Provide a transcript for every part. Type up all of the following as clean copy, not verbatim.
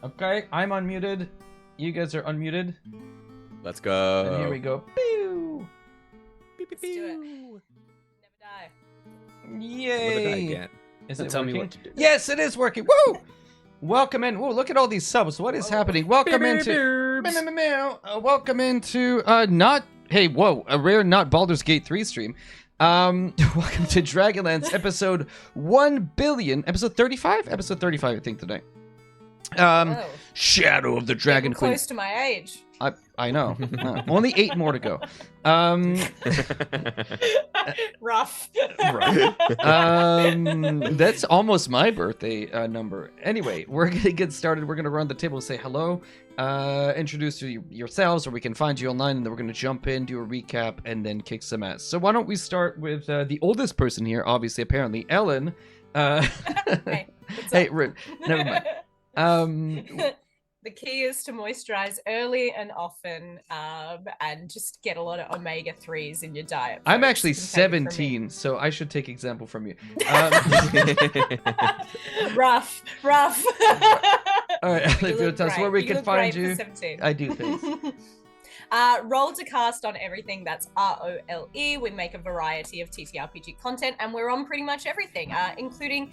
Okay, I'm unmuted. You guys are unmuted. Let's go. And here we go. Pew! Let's do it. Never die. Yay! Never die again. Is Don't it tell working? me what to do. Yes, it is working. Woo! Welcome in. Whoa, look at all these subs. What is happening? Welcome into... welcome into... not... Hey, whoa. A rare not Baldur's Gate 3 stream. Welcome to Dragonlance episode 1 billion. Episode 35? Episode 35, I think, tonight. Whoa. Shadow of the Dragon Getting Queen. close to my age. I know. Only 8 more to go. Rough. That's almost my birthday number. Anyway, we're gonna get started. We're gonna run the table, say hello, introduce yourselves, or we can find you online, and then we're gonna jump in, do a recap, and then kick some ass. So why don't we start with the oldest person here? Obviously, apparently, Ellen. Hey, Hey, rude. Never mind. The key is to moisturize early and often, and just get a lot of omega-3s in your diet. I'm folks. actually You can take it from me. 17, so I should take example from you. Rough. All right, Ellen, You if you'll look tell us great. where we You can look find great for you. 17. I do, thanks. Roll to cast on everything. That's ROLE. We make a variety of TTRPG content, and we're on pretty much everything, including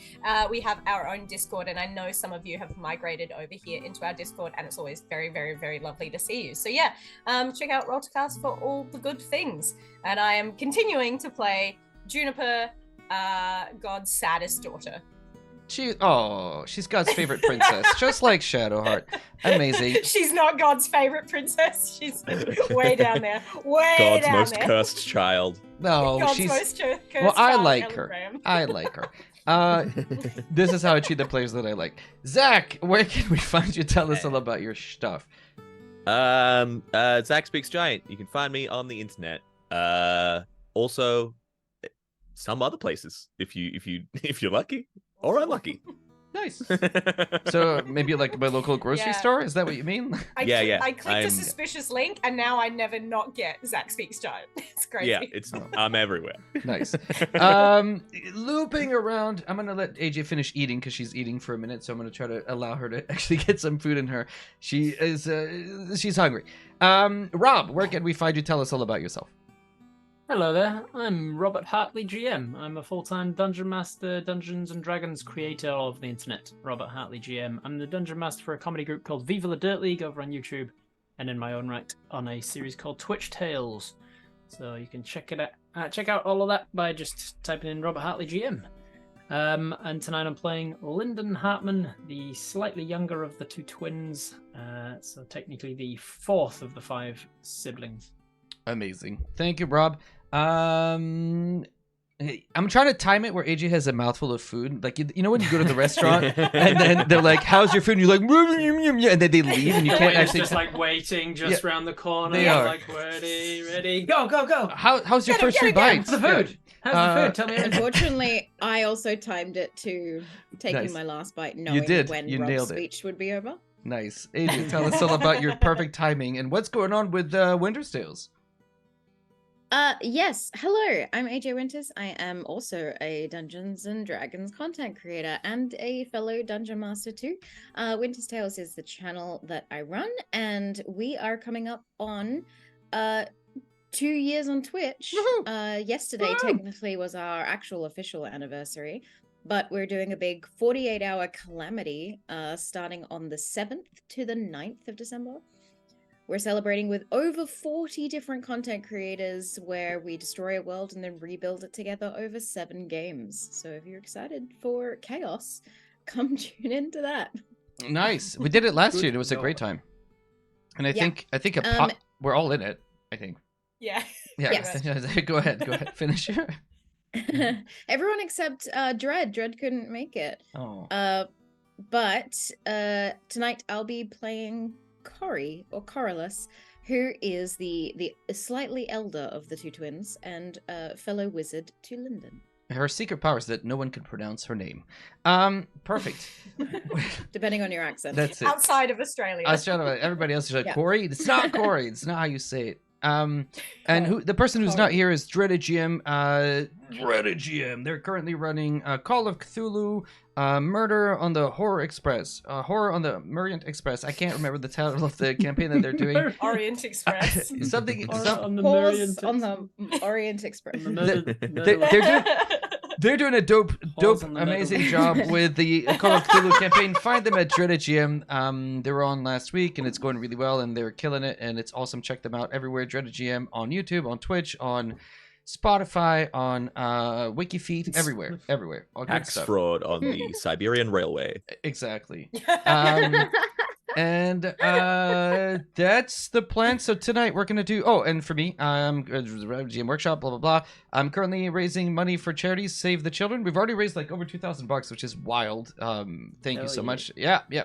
we have our own Discord, and I know some of you have migrated over here into our Discord, and it's always very, very, very lovely to see you. So yeah, check out Roll to Cast for all the good things. And I am continuing to play Juniper, God's saddest daughter. She's God's favorite princess, just like Shadowheart. Amazing. She's not God's favorite princess. She's way down there. God's down most there. cursed child. No, God's she's. most cursed Well, I child, like Ellen her. Graham. I like her. This is how I treat the players that I like. Zach, where can we find you? Tell us all about your stuff. Zach Speaks Giant. You can find me on the internet. Also, some other places if you're lucky or unlucky. Nice. So maybe like my local grocery store? Is that what you mean? Yeah. I clicked a suspicious link, and now I never not get Zach Speaks Giant. It's crazy. Yeah, I'm everywhere. Nice. Looping around. I'm gonna let AJ finish eating because she's eating for a minute, so I'm gonna try to allow her to actually get some food in her. She is she's hungry. Rob, where can we find you? Tell us all about yourself. Hello there, I'm Robert Hartley, GM. I'm a full-time Dungeon Master, Dungeons & Dragons creator all over the internet. Robert Hartley, GM. I'm the Dungeon Master for a comedy group called Viva la Dirt League over on YouTube, and in my own right on a series called Twitch Tales. So you can check out all of that by just typing in Robert Hartley, GM. And tonight I'm playing Lyndon Hartman, the slightly younger of the two twins, so technically the fourth of the 5 siblings. Amazing. Thank you, Rob. I'm trying to time it where AJ has a mouthful of food. Like, you know when you go to the restaurant and then they're like, how's your food? And you're like, and then they leave and you can't actually... just like waiting just round the corner. They are. Like, ready, go. How's your first 3 bites? How's the food? How's the food? Tell me. Unfortunately, I also timed it to taking Nice. my last bite, knowing when You Rob's nailed it. speech would be over. Nice. AJ, tell us all about your perfect timing and what's going on with Winter's Tales. Yes. Hello, I'm AJ Winters. I am also a Dungeons and Dragons content creator and a fellow Dungeon Master too. Winter's Tales is the channel that I run, and we are coming up on 2 years on Twitch. Yesterday technically was our actual official anniversary, but we're doing a big 48-hour calamity starting on the 7th to the 9th of December. We're celebrating with over 40 different content creators where we destroy a world and then rebuild it together over 7 games. So if you're excited for chaos, come tune into that. Nice. We did it last year. Good It was a lord. great time. And I Yeah. think we're all in it, I think. Yeah. Yeah. Yes. Go ahead. Finish. Everyone except Dread. Dread couldn't make it. Oh. But tonight I'll be playing Cori, or Corylus, who is the slightly elder of the two twins and fellow wizard to Lyndon. Her secret power is that no one can pronounce her name. Perfect. Depending on your accent. That's it. Outside of Australia. I was trying to. Everybody else is like Yeah. Corey. It's not Corey. It's not how you say it. And who the person who's not here is Dreaded GM. Dreaded GM. They're currently running Call of Cthulhu, Murder on the Horror Express, Horror on the Orient Express. I can't remember the title of the campaign that they're doing. Orient Express. Something. On the Pause on the Orient Express. They're doing a dope, Pause on the amazing middle. job with the Call of Cthulhu campaign. Find them at Dreaded GM. They were on last week, and it's going really well, and they're killing it, and it's awesome. Check them out everywhere. Dreaded GM on YouTube, on Twitch, on Spotify, on WikiFeed, everywhere. All good Tax stuff. fraud on the Siberian Railway. Exactly. And that's the plan. So tonight we're gonna do. Oh, and for me, GM Workshop, blah blah blah. I'm currently raising money for charities, Save the Children. We've already raised like over $2,000, which is wild. Thank you Hell so yeah. much. Yeah.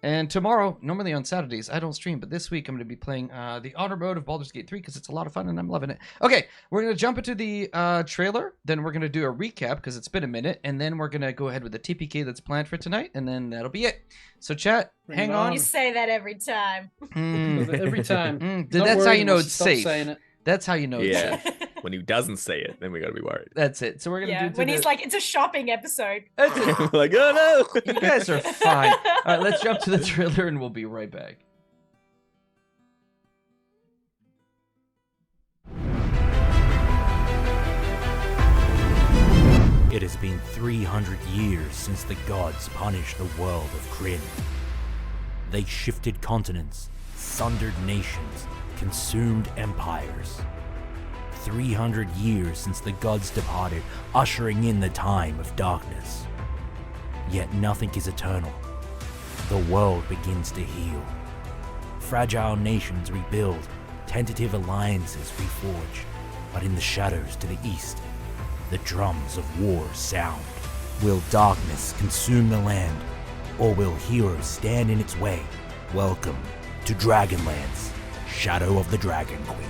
And tomorrow, normally on Saturdays, I don't stream, but this week I'm gonna be playing the honor mode of Baldur's Gate 3 because it's a lot of fun and I'm loving it. Okay, we're gonna jump into the trailer. Then we're gonna do a recap because it's been a minute, and then we're gonna go ahead with the TPK that's planned for tonight, and then that'll be it. So chat, Bring hang it on. You say that every time. Every time. Not That's how worried you know unless it's stop safe. saying it. That's how you know it's Yeah. safe. When he doesn't say it, then we gotta be worried. That's it. So we're gonna Yeah, do when the- he's like, it's a shopping episode. That's it. Like, oh no! You guys are fine. All right, let's jump to the trailer and we'll be right back. It has been 300 years since the gods punished the world of Kryn. They shifted continents, sundered nations, consumed empires. 300 years since the gods departed, ushering in the time of darkness. Yet nothing is eternal. The world begins to heal. Fragile nations rebuild, tentative alliances reforge, but in the shadows to the east, the drums of war sound. Will darkness consume the land, or will heroes stand in its way? Welcome to Dragonlance, Shadow of the Dragon Queen.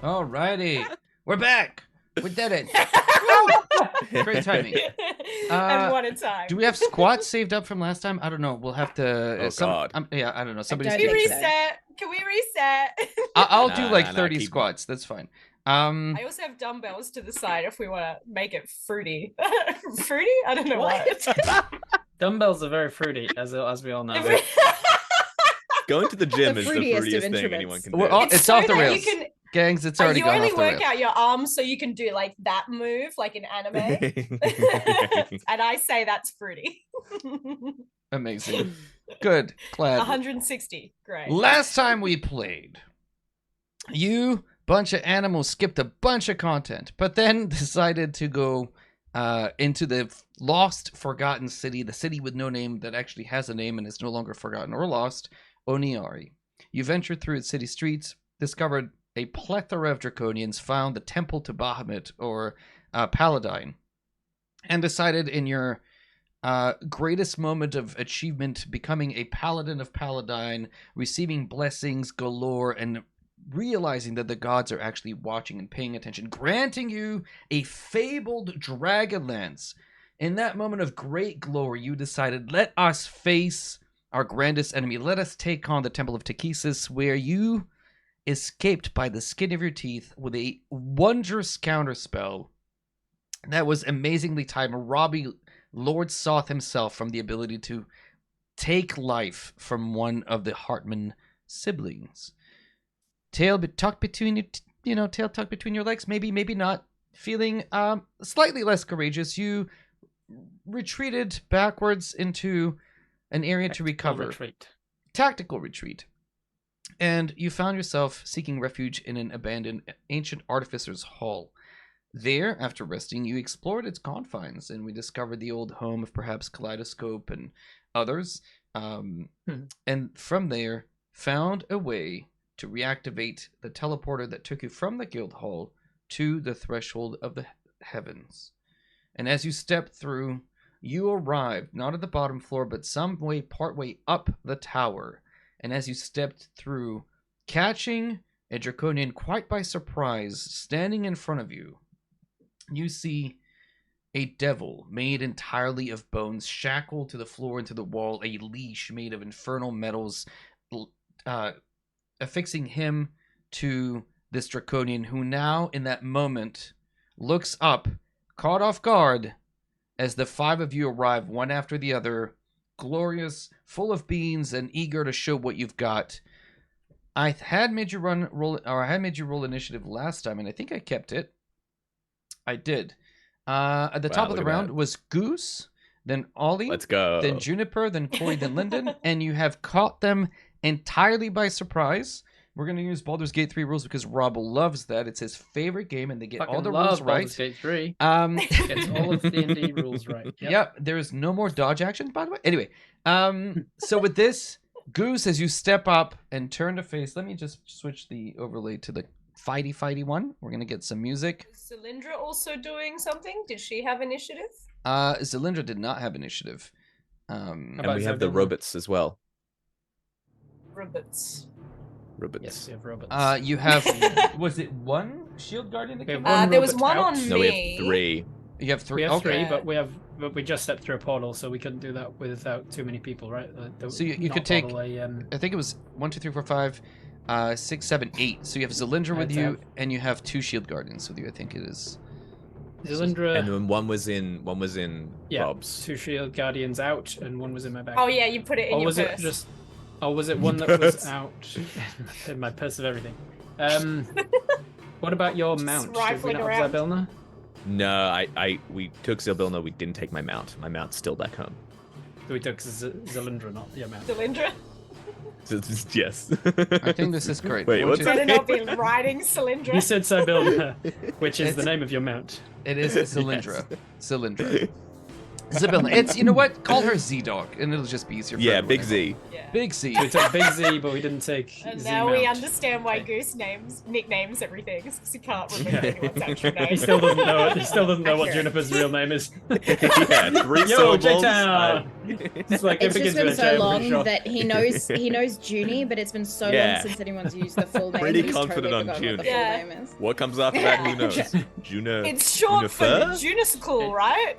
Alrighty, we're back. We did it. Great timing. And one at a time. Do we have squats saved up from last time? I don't know. We'll have to. Oh, God. Yeah, I don't know. Somebody's don't Can we think keeping so. track. reset? Can we reset? I'll do Nah, like nah, 30 keep- squats. That's fine. I also have dumbbells to the side if we want to make it fruity. Fruity? I don't know what. Dumbbells are very fruity, as we all know. Going to the gym The is the fruitiest of fruitiest thing instruments. anyone can do. We're all- It's so off the that rails. You can, Gangs, it's already you gone only off the work rails. out your arms so you can do like that move, like in anime. And I say that's fruity. Amazing. Good. Glad. 160. Great. Last time we played, you bunch of animals skipped a bunch of content, but then decided to go into the lost, forgotten city, the city with no name that actually has a name and is no longer forgotten or lost, Oniari. You ventured through its city streets, discovered a plethora of draconians, found the temple to Bahamut, or Paladine, and decided in your greatest moment of achievement, becoming a paladin of Paladine, receiving blessings galore, and realizing that the gods are actually watching and paying attention, granting you a fabled Dragonlance. In that moment of great glory, you decided, let us face our grandest enemy. Let us take on the Temple of Takesis, where you escaped by the skin of your teeth with a wondrous counterspell that was amazingly timed, robbing Lord Soth himself from the ability to take life from one of the Hartman siblings. Tail tucked between your tail tucked between your legs. Maybe not. Feeling slightly less courageous, you retreated backwards into an area to recover. Tactical retreat. And you found yourself seeking refuge in an abandoned ancient artificer's hall. There, after resting, you explored its confines, and we discovered the old home of perhaps Kaleidoscope and others. And from there, found a way to reactivate the teleporter that took you from the guild hall to the threshold of the heavens. And as you stepped through, you arrived not at the bottom floor, but some way partway up the tower. And as you stepped through, catching a draconian quite by surprise, standing in front of you, you see a devil made entirely of bones, shackled to the floor and to the wall, a leash made of infernal metals, affixing him to this draconian, who now, in that moment, looks up, caught off guard, as the 5 of you arrive, one after the other, glorious, full of beans, and eager to show what you've got. I had made you roll initiative last time, and I think I kept it. I did. At the top of the round was Goose, then Ollie, Let's go. then Juniper, then Corey, then Lyndon, and you have caught them entirely by surprise. We're going to use Baldur's Gate 3 rules because Rob loves that. It's his favorite game, and they get all the rules right. Baldur's Gate 3. It's all of the D&D rules right. Yep, there is no more dodge action, by the way. Anyway, so with this, Goose, as you step up and turn to face, let me just switch the overlay to the fighty one. We're going to get some music. Is Zalindra also doing something? Did she have initiative? Zalindra did not have initiative. And we have the robots as well. Robots. Yes, we have robots. You have, was it one shield guardian that came there was one on me. No, we have 3. You have 3? We have okay. 3, but we just stepped through a portal, so we couldn't do that without too many people, right? So you could take, I think it was 1, 2, 3, 4, 5, 6, 7, 8. So you have Zalindra with you, and you have 2 shield guardians with you. I think it is. Zalindra. And then one was in Rob's. 2 shield guardians out, and 1 was in my bag. Oh yeah, you put it in your purse. Or was it one that was out in my purse of everything? What about your mount? Did we not have Zabilna? No, we took Zabilna. We didn't take my mount. My mount's still back home. So we took Zalindra, not your mount. Zalindra? Yes. I think this is great. Wait, what's better not be riding Zalindra. You said Zabilna, which is the name of your mount. It is Zalindra. Zalindra. Zabilna. It's, you know what? Call her Z-Dog, and it'll just be easier for everyone. Big Z. Yeah. Big Z. We took Big Z, but we didn't take And Z now mount. we understand why Goose nicknames everything, because he can't remember anyone's actual name. He still doesn't know what Juniper's real name is. Yeah, 3 Yo, syllables. J-Town! It's like It's it just begins been with a so J, I'm long pretty sure. that he knows Junie, but it's been so Yeah. long since anyone's used the full name. Pretty he's confident totally on forgotten Junie. what the full Yeah. name is. What comes after that? Who knows? Juno. It's short for Junicle, right?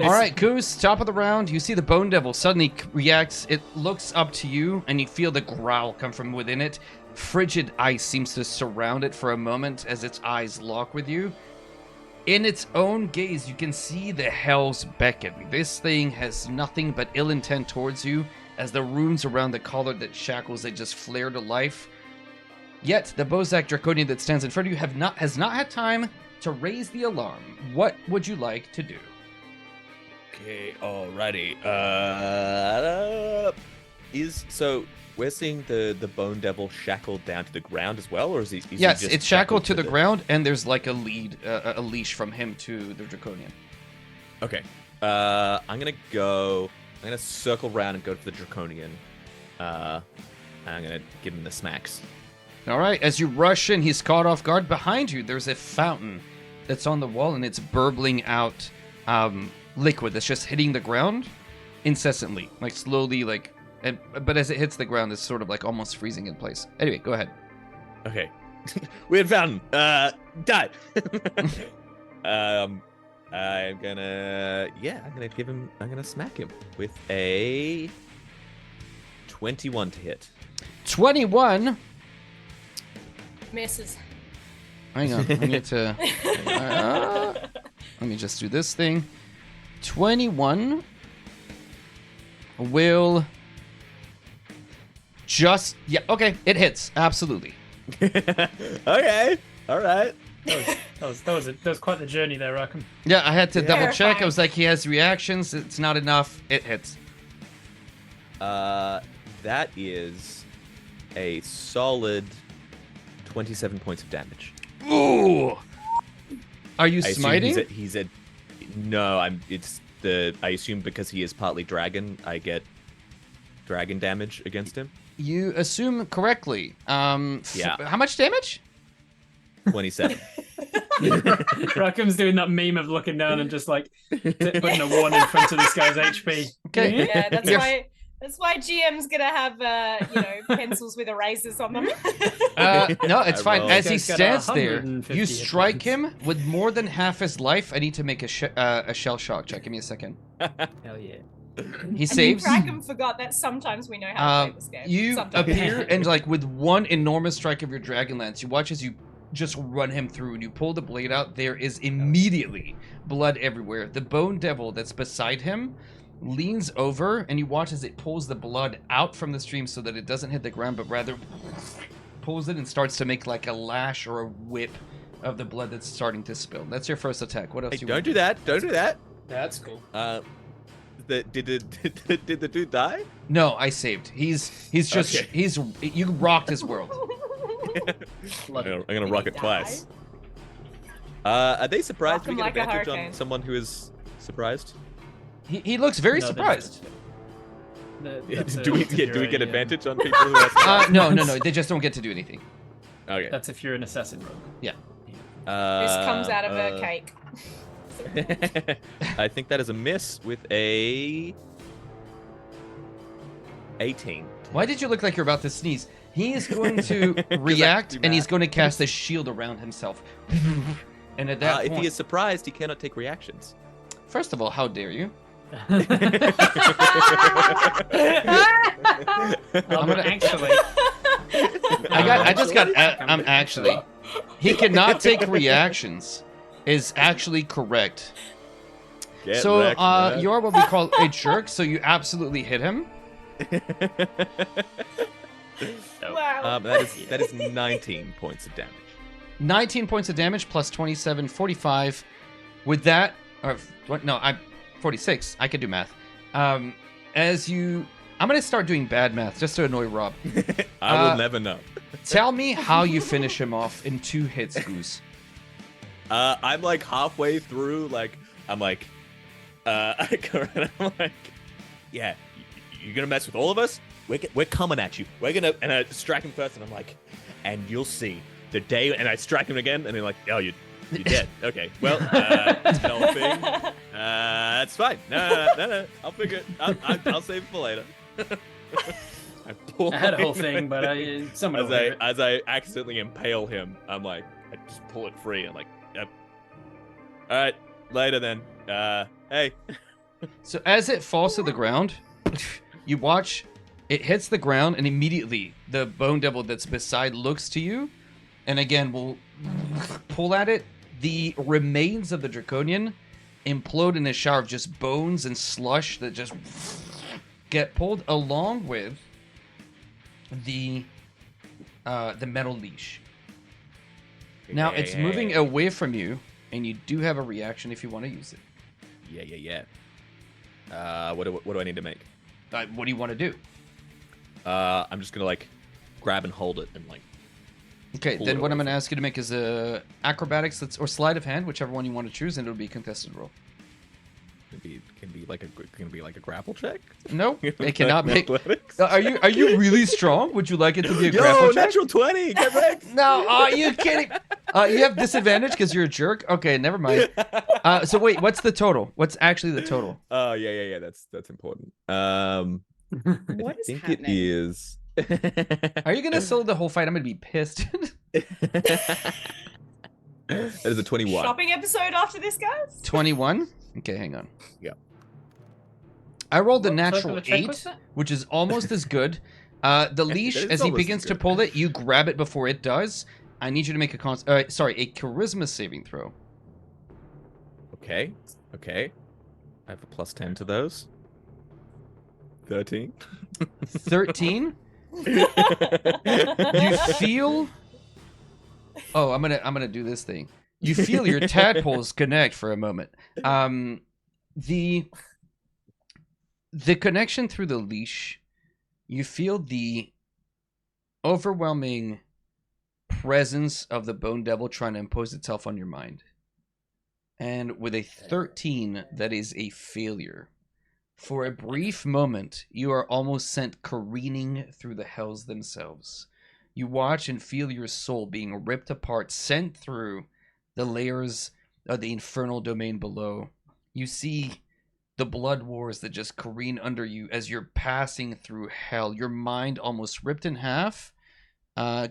All right, Goose, top of the round. You see the Bone Devil suddenly reacts. It looks up to you, and you feel the growl come from within it. Frigid ice seems to surround it for a moment as its eyes lock with you. In its own gaze, you can see the Hell's Beacon. This thing has nothing but ill intent towards you, as the runes around the collar that shackles it just flare to life. Yet, the Bozak Draconian that stands in front of you has not had time to raise the alarm. What would you like to do? Okay, alrighty. So we're seeing the Bone Devil shackled down to the ground as well, or is he? Yes, just it's shackled to the ground, and there's like a leash from him to the Draconian. Okay. I'm gonna circle around and go to the Draconian. And I'm gonna give him the smacks. All right, as you rush in, he's caught off guard. Behind you, there's a fountain that's on the wall, and it's burbling out liquid that's just hitting the ground incessantly, like slowly, like. But as it hits the ground, it's sort of like almost freezing in place. Anyway, go ahead. Okay. Weird fountain. Die. I'm gonna smack him with a 21 to hit. 21. Misses. Hang on, I need to. Let me just do this thing. 21 will just. Yeah, okay, it hits. Absolutely. Okay. All right. That was quite the journey there, Rackham. Yeah, I had to double check. I Terrifying. was like, he has reactions. It's not enough. It hits. That is a solid 27 points of damage. Ooh. Are you I assume smiting? he's a no. I assume because he is partly dragon, I get dragon damage against him. You assume correctly. Yeah. How much damage? 27. Rackham's doing that meme of looking down and just like putting a 1 in front of this guy's HP. Okay. Yeah, that's You're- why. That's why GM's gonna have pencils with erasers on them. No, it's I fine. rolled. As he This guy's got stands there, 150 you hit strike points. him with more than half his life. I need to make a shell shock check. Give me a second. Hell yeah. He saves. Rackham forgot that sometimes we know how to play this game. You Sometimes. appear and like with one enormous strike of your Dragonlance, you watch as you just run him through and you pull the blade out. There is immediately blood everywhere. The bone devil that's beside him leans over and you watch as it pulls the blood out from the stream so that it doesn't hit the ground, but rather pulls it and starts to make like a lash or a whip of the blood that's starting to spill. That's your first attack. What else Hey, do you don't want? do that. Don't do that. That's cool. Did the dude die? No, I saved. He's just Okay. you rocked his world. I'm gonna Did rock he it twice. Are they surprised Rock we him get like a advantage on hurricane. someone who is surprised? He looks very No, surprised. Do we get advantage on people who are surprised? No. They just don't get to do anything. Okay. That's if you're an assassin rogue. This comes out of a cake. I think that is a miss with a 18. Why did you look like you're about to sneeze? He is going to react, do and he's math. going to cast a shield around himself. And at that If point, he is surprised, he cannot take reactions. first of all, how dare you? I'm gonna- actually. I'm actually. He cannot take reactions. Is actually correct. Get So wrecked, man. you are what we call a jerk. So you absolutely hit him. Wow. that is 19 points of damage. 19 points of damage plus 27, 45. With that, or what? No, I'm 46. I can do math. I'm gonna start doing bad math just to annoy Rob. I will never know. Tell me how you finish him off in 2 hits, Goose. I'm like halfway through, I'm like, I go around and I'm like, yeah, you're gonna mess with all of us? We're coming at you. And I strike him first, and I'm like, and you'll see the day. And I strike him again, and they're like, oh, you're dead. Okay, well, no thing. That's fine. No. I'll figure it. I'll save it for later. I had a whole thing, but someone will hear it. As I accidentally impale him, I'm like, I just pull it free. I'm like, yep. All right, later then. Hey. So as it falls to the ground, you watch it hits the ground, and immediately the bone devil that's beside looks to you, and again will pull at it. The remains of the draconian implode in a shower of just bones and slush that just get pulled, along with the metal leash. Now it's moving away from you, and you do have a reaction if you want to use it. Yeah. What do I need to make? What do you want to do? I'm just gonna grab and hold it and Okay, pull then it what I'm away going to ask you to make is acrobatics or sleight of hand, whichever one you want to choose, and it'll be a contested roll. can be like a grapple check. No, it cannot make. Athletics? Are you really strong? Would you like it to be a grapple Yo, check? natural 20. Get wrecked. No, are you kidding? You have disadvantage because you're a jerk. Okay, never mind. So wait, what's the total? What's actually the total? Oh yeah. That's important. What I is think happening? it is. Are you gonna solo the whole fight? I'm gonna be pissed. That is a 21. Shopping episode after this, guys? 21. Okay, hang on. Yeah. I rolled a What type of natural a check 8, was that? which is almost as good. The leash, That is as he almost begins as to good. pull it, you grab it before it does. I need you to make a a charisma saving throw. Okay. I have a plus 10 to those. 13. 13. You feel Oh, I'm gonna do this thing. You feel your tadpoles connect for a moment. The connection through the leash, you feel the overwhelming presence of the Bone Devil trying to impose itself on your mind. And with a 13, that is a failure. For a brief moment, you are almost sent careening through the hells themselves. You watch and feel your soul being ripped apart, sent through the layers of the infernal domain below. You see the blood wars that just careen under you as you're passing through hell. Your mind almost ripped in half.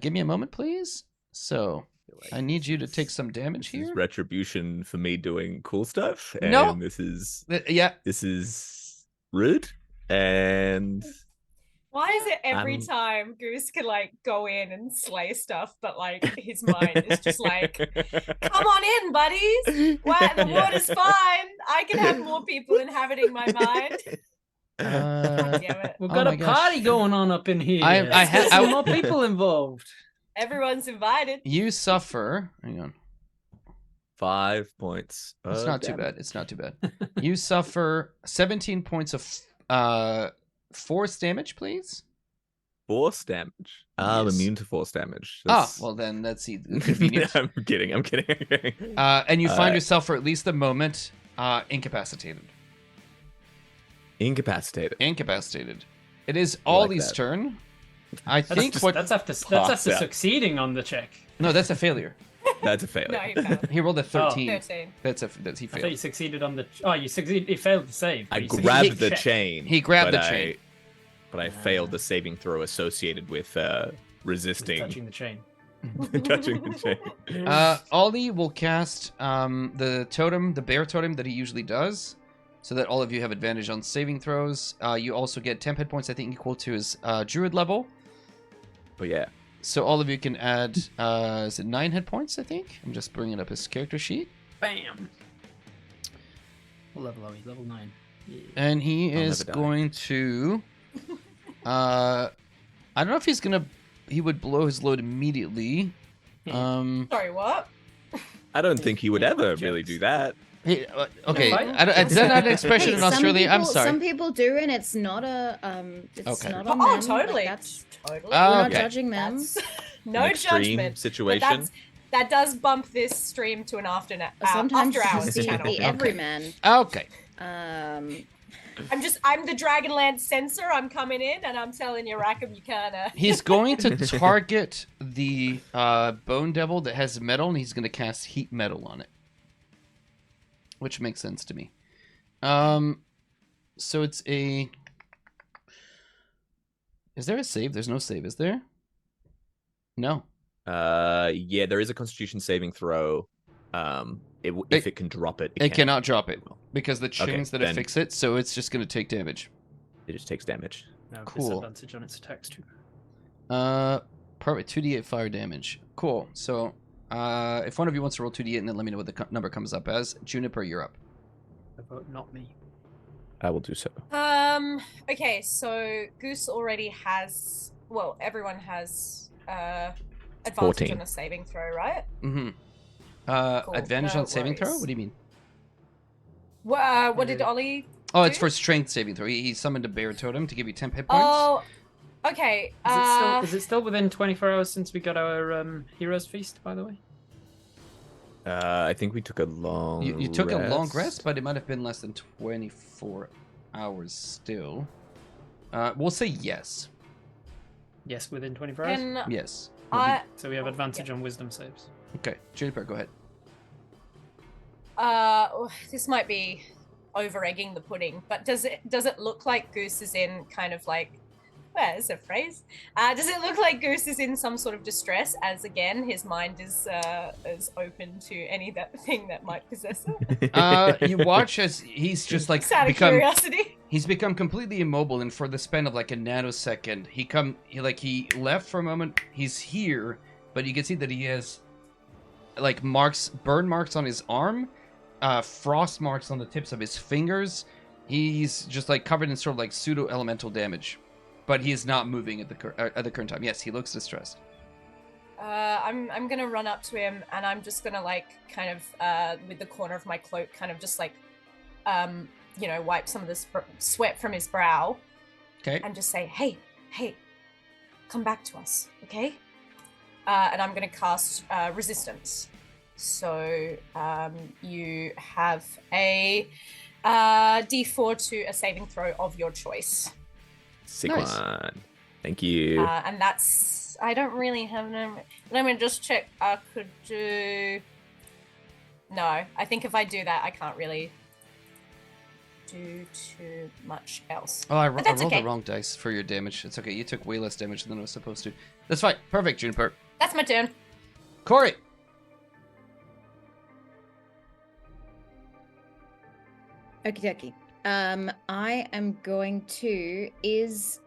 Give me a moment, please. So, I need you to take some damage This here. is retribution for me doing cool stuff. And No. this is Yeah. this is rude. And Why is it every I'm- time Goose can like go in and slay stuff, but like his mind is just like, come on in, buddies. Why the Yeah. water's fine. I can have more people inhabiting my mind. God damn it. We've Oh got my a gosh. party going on up in here. I Let's ha- get some more people involved. Everyone's invited. You suffer. Hang on. 5 points. It's of not too damage. bad. It's not too bad. You suffer 17 points of force damage, please. Force damage. I'm Yes. immune to force damage. Well then that's convenient. I'm kidding. I'm kidding. And you find Uh, yourself for at least a moment incapacitated. Incapacitated. It is I like Ollie's that. turn. I That's, think just, what that's after Pops out. succeeding on the check. no, that's a failure. That's a failure. No, he failed. He rolled a 13. 13. That's he I thought you failed. succeeded on the. Oh, you succeeded. You failed to save. I but you succeeded grabbed to the check. chain. He grabbed but the chain. But I failed the saving throw associated with resisting Touching the chain. touching the chain. Ollie will cast the totem, the bear totem that he usually does, so that all of you have advantage on saving throws. You also get 10 hit points, I think, equal to his druid level. But yeah, So all of you can add, is it 9 hit points, I think? I'm just bringing up his character sheet. Bam. What level are we? Level 9. Yeah. And he I'll is never die. going to... I don't know if he's going to... He would blow his load immediately. Sorry, what? I don't think he would ever Jokes. really do that. Hey, okay, fine. is that not an expression in Some Australia? I'm people- sorry. Some people do, and it's not a it's Okay. not on Oh, them. totally. Like, that's Totally. Ah, we're not okay. judging them. That's no An extreme judgment. But situation. that does bump this stream to an after Sometimes after you hours see channel. the everyman. Okay. I'm the Dragonlance censor. I'm coming in and I'm telling you, Rackham, you can't. He's going to target the Bone Devil that has metal, and he's going to cast Heat Metal on it. Which makes sense to me. So it's a... Is there a save? There's no save, is there? No. Yeah, there is a Constitution saving throw. If it can drop it, It cannot drop it, because the Okay, chains that then- affix it, so it's just going to take damage. It just takes damage. No, Cool. disadvantage on its attacks too. Perfect. 2d8 fire damage. Cool. So, if one of you wants to roll 2d8 and then let me know what the number comes up as, Juniper, you're up. I vote not me. I will do so. Okay, so Goose already has. Well, everyone has advantage 14. on a saving throw, right? Mm-hmm. Cool, Advantage no on saving throw? worries. What do you mean? What did Ollie? Oh, it's do? for strength saving throw. He summoned a bear totem to give you 10 hit points. Oh, okay. Is it still within 24 hours since we got our Heroes Feast, by the way? I think we took a long. You took a long rest, but it might have been less than 24 hours still. We'll say yes. Yes, within 24 hours. Can Yes. I? So we have advantage on wisdom saves. Okay, Juniper, go ahead. This might be over egging the pudding, but does it look like Goose is in kind of like, where is a phrase? Does it look like Goose is in some sort of distress, as again his mind is open to anything that might possess it? You watch as he's just like Just out of curiosity. he's become completely immobile, and for the span of like a nanosecond, he left for a moment. He's here, but you can see that he has like burn marks on his arm, frost marks on the tips of his fingers. He's just like covered in sort of like pseudo elemental damage, but he is not moving at the current time. Yes, he looks distressed. I'm gonna run up to him and I'm just gonna like kind of with the corner of my cloak kind of just like wipe some of the sweat from his brow. Okay. And just say, hey, come back to us, okay? And I'm gonna cast resistance. So you have a D4 to a saving throw of your choice. Sick Nice. one. Thank you. And that's, I don't really have no. Let me just check. I could do. No, I think if I do that, I can't really do too much else. Oh, I But that's rolled okay. the wrong dice for your damage. It's okay. You took way less damage than I was supposed to. That's fine. Perfect, Juniper. That's my turn. Corey. Okie dokie. I am going to. Is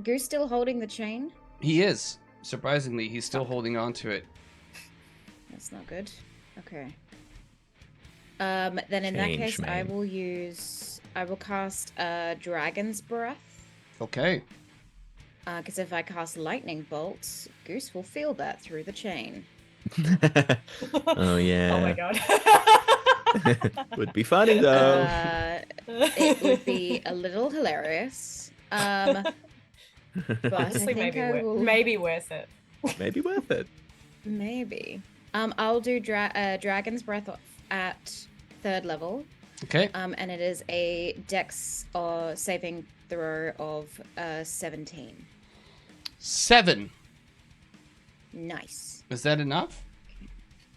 Goose still holding the chain? He is. Surprisingly, he's still holding on to it. That's not good. Okay. Then in that Change, case, I man. will use. I will cast Dragon's Breath. Okay. Because if I cast Lightning Bolt, Goose will feel that through the chain. Oh yeah. Oh my god. Would be funny though. It would be a little hilarious. But I Honestly, think maybe, I will. maybe worth it. Maybe worth it. Maybe. I'll do Dragon's Breath at 3rd level. Okay. And it is a Dex or saving throw of 17. 7. Nice. Is that enough?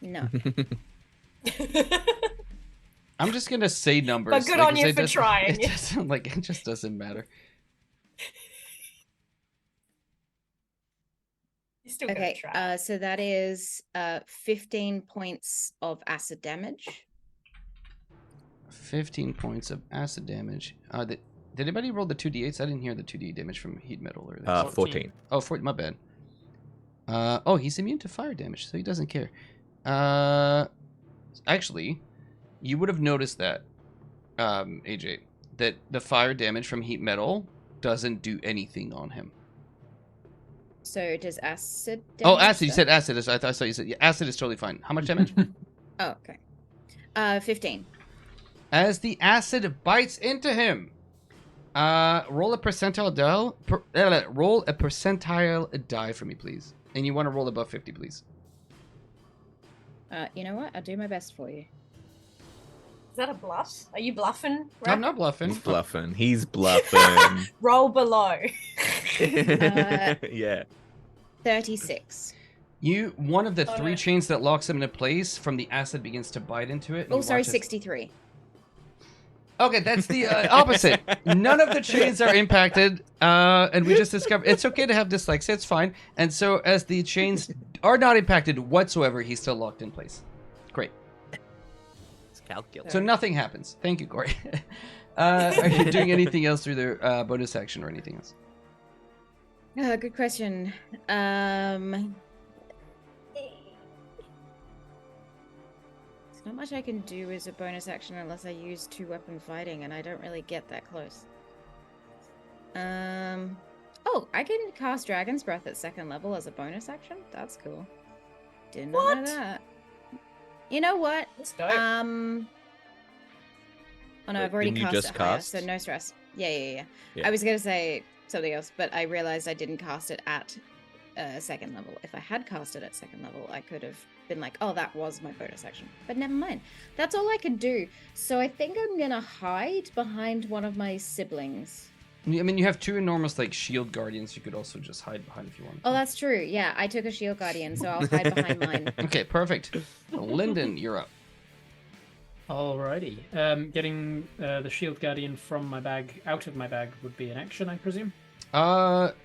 No. I'm just gonna say numbers. But good on you it for doesn't- trying. It doesn't it just doesn't matter. You still gotta Okay. try. So that is 15 points of acid damage. 15 points of acid damage. Did anybody roll the 2d8s? I didn't hear the 2d damage from heat metal or this. 14. Oh, 14, my bad. Oh, he's immune to fire damage, so he doesn't care. Actually, you would have noticed that, AJ, that the fire damage from heat metal doesn't do anything on him. So does acid damage? Oh, acid. You though? said acid. I thought you said yeah, acid is totally fine. How much damage? Oh, okay. 15. As the acid bites into him, roll a percentile die. Roll a percentile die for me, please. And you want to roll above 50, please. You know what? I'll do my best for you. Is that a bluff? Are you bluffing? I'm not bluffing. He's bluffing. He's bluffing. Roll below. Yeah. 36. One of the Oh, 3 no. chains that locks him into place from the acid begins to bite into it. and Oh, you sorry, watch as- 63. Okay, that's the opposite. None of the chains are impacted, and we just discovered it's okay to have dyslexia. It's fine. And so, as the chains are not impacted whatsoever, he's still locked in place. Great. It's calculus. So nothing happens. Thank you, Corey. Are you doing anything else through the bonus action or anything else? Good question. There's not much I can do as a bonus action unless I use 2-weapon fighting, and I don't really get that close. Oh, I can cast Dragon's Breath at 2nd level as a bonus action? That's cool. Didn't know What? that. You know what? Let's go. Oh no, Wait, I've already didn't you cast just it higher, cast? so no stress. Yeah. Yeah. I was gonna say something else, but I realized I didn't cast it at 2nd level. If I had cast it at 2nd level, I could have been like, oh, that was my bonus action. But never mind. That's all I could do. So I think I'm gonna hide behind one of my siblings. I mean, you have 2 enormous shield guardians. You could also just hide behind if you want. Oh, that's true. Yeah, I took a shield guardian, so I'll hide behind mine. Okay, perfect. Lyndon, you're up. Alrighty. Getting the shield guardian from my bag out of my bag would be an action, I presume. You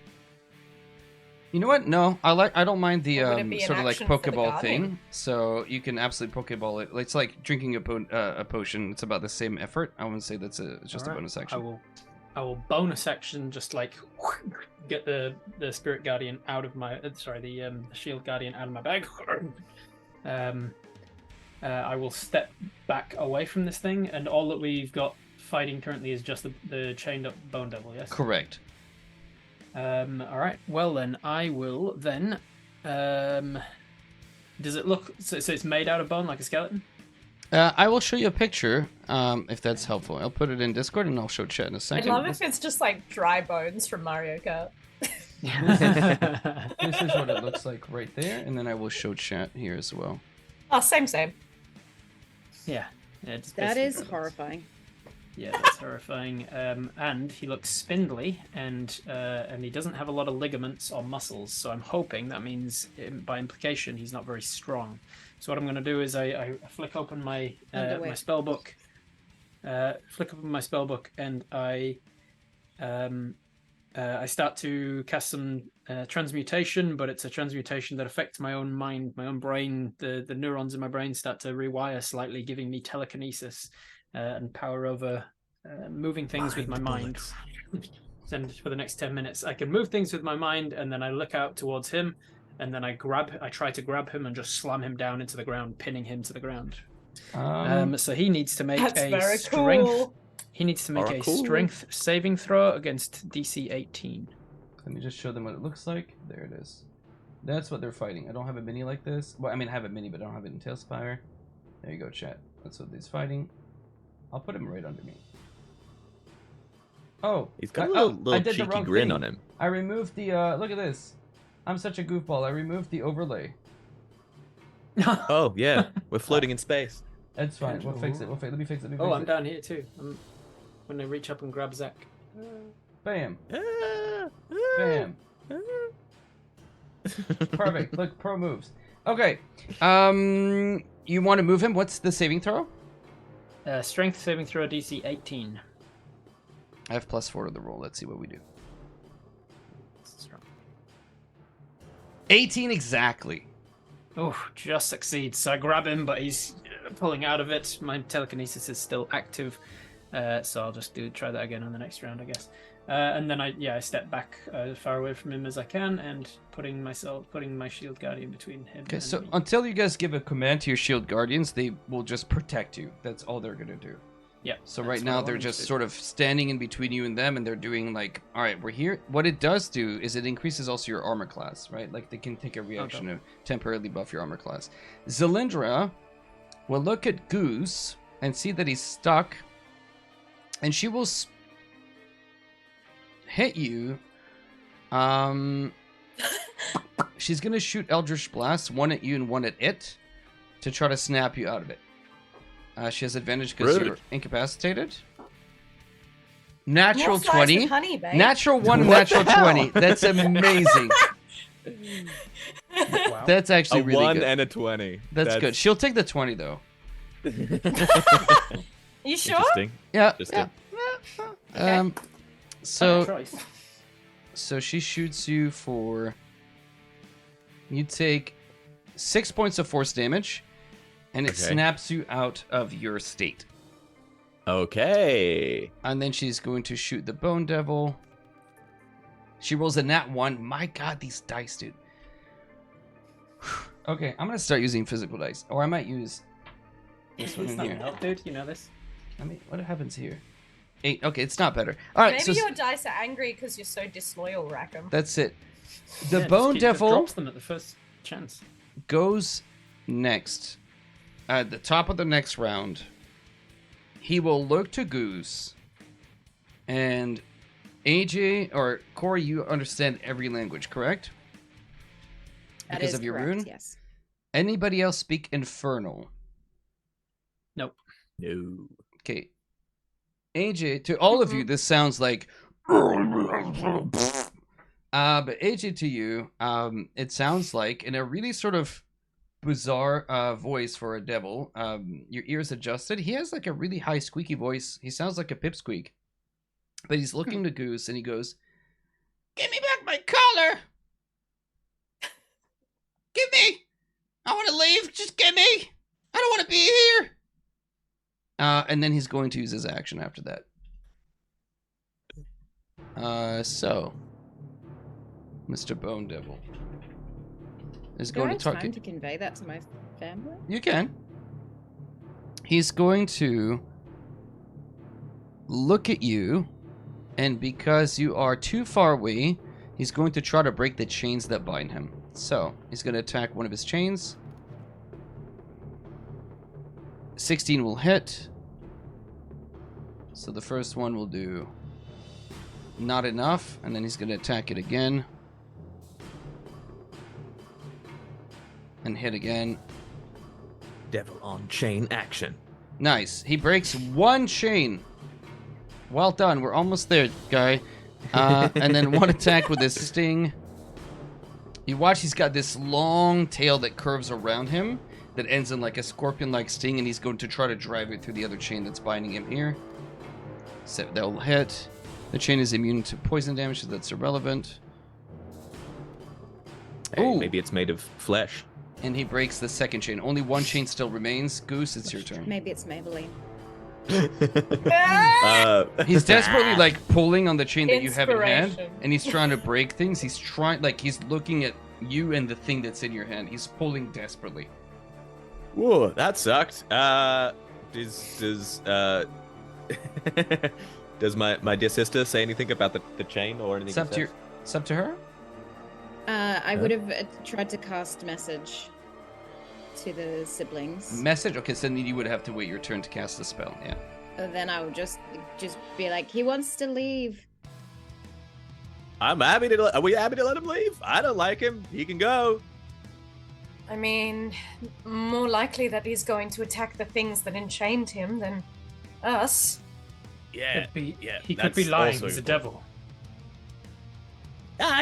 know what? No, I don't mind the Or would it be an sort of action for the Pokeball thing. guardian? So you can absolutely Pokeball it. It's like drinking a potion. It's about the same effort. I wouldn't say that's just a Alright, bonus action. I will bonus action just get the spirit guardian out of my the shield guardian out of my bag. I will step back away from this thing, and all that we've got fighting currently is just the chained up bone devil. Yes. Correct. All right. Well then, I will then Does it look so it's made out of bone like a skeleton? I will show you a picture, if that's helpful. I'll put it in Discord and I'll show chat in a I'd second. love if it's just like dry bones from Mario Kart. This is what it looks like right there, and then I will show chat here as well. Oh, same. Yeah. It's That basically is dry bones. horrifying. Yeah, that's horrifying. And he looks spindly, and he doesn't have a lot of ligaments or muscles. So I'm hoping that means, by implication, he's not very strong. So what I'm going to do is I flick open my Underwear. my spell book, and I start to cast some transmutation, but it's a transmutation that affects my own mind, my own brain. The neurons in my brain start to rewire slightly, giving me telekinesis and power over moving things with my mind. And for the next 10 minutes, I can move things with my mind, and then I look out towards him, and then I try to grab him and just slam him down into the ground, pinning him to the ground. So he needs to make That's a very strength. cool. He needs to make a Cool. strength saving throw against DC 18. Let me just show them what it looks like. There it is. That's what they're fighting. I don't have a mini like this. Well, I mean, I have a mini, but I don't have it in Tailspire. There you go, chat. That's what he's fighting. I'll put him right under me. Oh, He's got a I little did the cheeky wrong grin thing. on him. I removed the, look at this. I'm such a goofball. I removed the overlay. Oh yeah, we're floating in space. That's fine. We'll fix it. Let me fix it. Oh, I'm down here too. When I reach up and grab Zach. Bam. Ah, Bam. ah. Perfect. Look, pro moves. Okay. You want to move him? What's the saving throw? Strength saving throw DC 18. I have +4 to the roll. Let's see what we do. 18 exactly. Oh, just succeeds. So I grab him, but he's pulling out of it. My telekinesis is still active, so I'll just try that again on the next round, I guess. And then I step back as far away from him as I can, and putting my shield guardian between him. Okay, and so me. until you guys give a command to your shield guardians, they will just protect you. That's all they're gonna do. Yeah. So that's right what now I they're want just to do. sort of standing in between you and them, and they're doing like, all right, we're here. What it does do is it increases also your armor class, right? Like they can take a reaction to temporarily buff your armor class. Zalindra will look at Goose and see that he's stuck, and she will hit you. She's gonna shoot Eldritch Blast, one at you and one at it, to try to snap you out of it. She has advantage because Rude. you're incapacitated. Natural More slice 20. with honey, babe. Natural 1 and What natural the hell? 20. That's amazing. Wow. That's actually A really 1 good. and a 20. That's good. She'll take the 20 though. You sure? Interesting. Yeah. Interesting. Yeah. Good choice. So she shoots you for. You take 6 points of force damage, and it Okay. snaps you out of your state. Okay. And then she's going to shoot the Bone Devil. She rolls a nat 1. My god, these dice, dude. Okay, I'm going to start using physical dice. Or I might use this one It's in not here. gonna help, dude. You know this. I mean, what happens here? 8. Okay, it's not better. All right, Maybe so your dice are angry because you're so disloyal, Rackham. that's it. The Yeah, Bone just Devil drops them at the first chance. goes next. At the top of the next round, he will look to Goose. And AJ or Corey, you understand every language, correct? That Because is of your correct, rune? Yes. Anybody else speak Infernal? Nope. No. Okay. AJ, to all of you, this sounds like. But AJ, to you, it sounds like, in a really sort of bizarre voice for a devil, your ears adjusted. He has like a really high squeaky voice. He sounds like a pipsqueak. But he's looking to Goose and he goes, "Give me back my collar! Give me! I want to leave. Just give me! I don't want to be here!" And then he's going to use his action after that. So, Mr. Bone Devil is Do I going have to talk. time to convey that to my family? You can. He's going to look at you, and because you are too far away, He's going to try to break the chains that bind him. So, he's going to attack one of his chains. 16 will hit. So the first one will do not enough, and then he's going to attack it again. And hit again. Devil on chain action. Nice. He breaks one chain. Well done. We're almost there, guy. And then one attack with his sting. You watch, he's got this long tail that curves around him that ends in like a scorpion-like sting, and he's going to try to drive it through the other chain that's binding him here. So that will hit. The chain is immune to poison damage, so that's irrelevant. Hey, Ooh. maybe it's made of flesh. And he breaks the second chain. Only one chain still remains. Goose, it's your turn. Maybe it's Maybelline. He's desperately like pulling on the chain that you have in hand, Inspiration. and he's trying to break things. He's trying, like he's looking at you and the thing that's in your hand. He's pulling desperately. Whoa, that sucked. Does does my dear sister say anything about the chain or anything? It's up to her. I would have tried to cast message to the siblings. Message. Okay, so then you would have to wait your turn to cast the spell. Yeah. Then I would just be like, he wants to leave. I'm happy to. Are we happy to let him leave? I don't like him. He can go. I mean, more likely that he's going to attack the things that enchained him than us. Yeah, He could be lying. also He's a important. devil.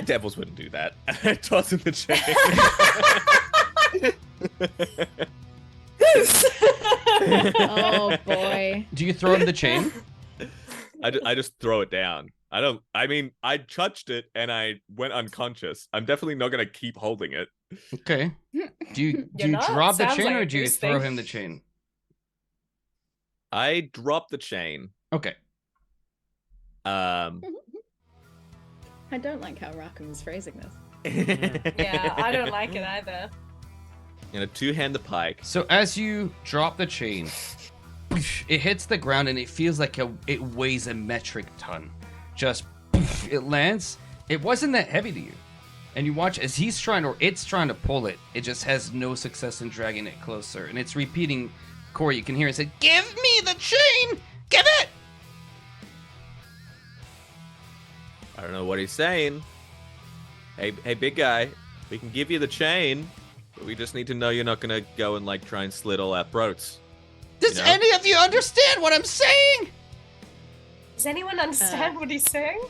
Devils wouldn't do that. Toss him the chain. Oh boy. Do you throw him the chain? I just throw it down. I mean, I touched it and I went unconscious. I'm definitely not gonna keep holding it. Okay. Do you You're not? drop the Sounds chain like or a do you goose throw thing. him the chain? I drop the chain. Okay. I don't like how Rackham is phrasing this. Yeah, I don't like it either. And a two-hand the pike. So as you drop the chain, it hits the ground and it feels like it weighs a metric ton. Just it lands. It wasn't that heavy to you. And you watch as it's trying to pull it. It just has no success in dragging it closer. And it's repeating. Corey, you can hear it say, "Give me the chain! Give it!" I don't know what he's saying. Hey, big guy. We can give you the chain, but we just need to know you're not gonna go and like try and slit all our throats. Does You know? any of you understand what I'm saying? Does anyone understand what he's saying?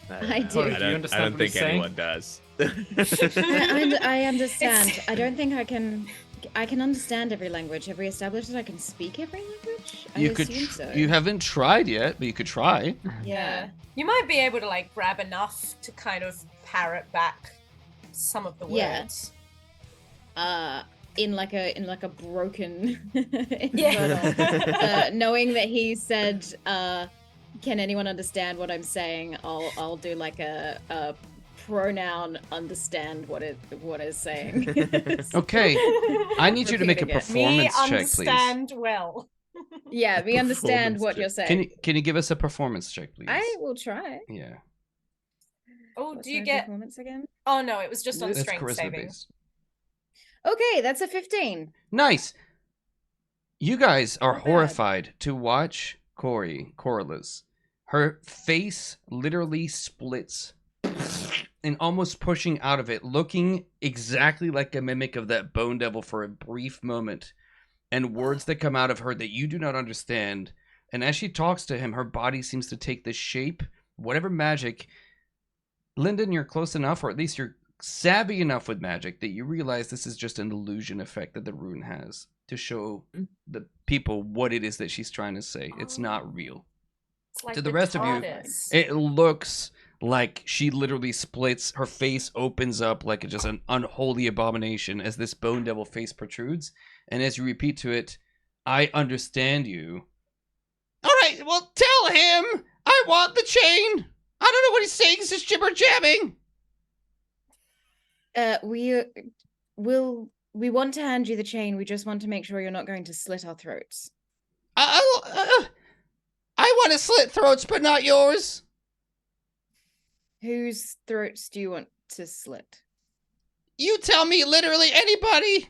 I do. Corey, I do you don't, understand I don't what think he's saying? anyone does. I understand. I don't think I can understand every language. Have we established that I can speak every language? I You could. assume so. You haven't tried yet, but you could try. Yeah. You might be able to like grab enough to kind of parrot back some of the Yeah. words. In like a broken Yeah. infernal. Knowing that he said, "Can anyone understand what I'm saying?" I'll do like a pronoun understand what it's saying. Okay. I need you to make a Repeating it. Me performance check, please. understand well. Yeah, we understand Performance what check. you're saying. Can you give us a performance check, please? I will try. Yeah. Oh, What's do you my get? performance again? Oh no, it was just on That's strength charisma saving. based. Okay, that's a 15. Nice. You guys are Not bad. horrified to watch Corliss. Her face literally splits and almost pushing out of it, looking exactly like a mimic of that bone devil for a brief moment. And words that come out of her that you do not understand. And as she talks to him, her body seems to take the shape, whatever magic. Lyndon, you're close enough, or at least you're savvy enough with magic that you realize this is just an illusion effect that the rune has to show the people what it is that she's trying to say. It's not real. It's like To the rest of you, TARDIS. It looks like she literally splits, her face opens up like just an unholy abomination as this bone devil face protrudes. And as you repeat to it, "I understand you." All right, well, tell him I want the chain. I don't know what he's saying. He's just jibber jabbing. We want to hand you the chain. We just want to make sure you're not going to slit our throats. I want to slit throats, but not yours. Whose throats do you want to slit? You tell me, literally anybody.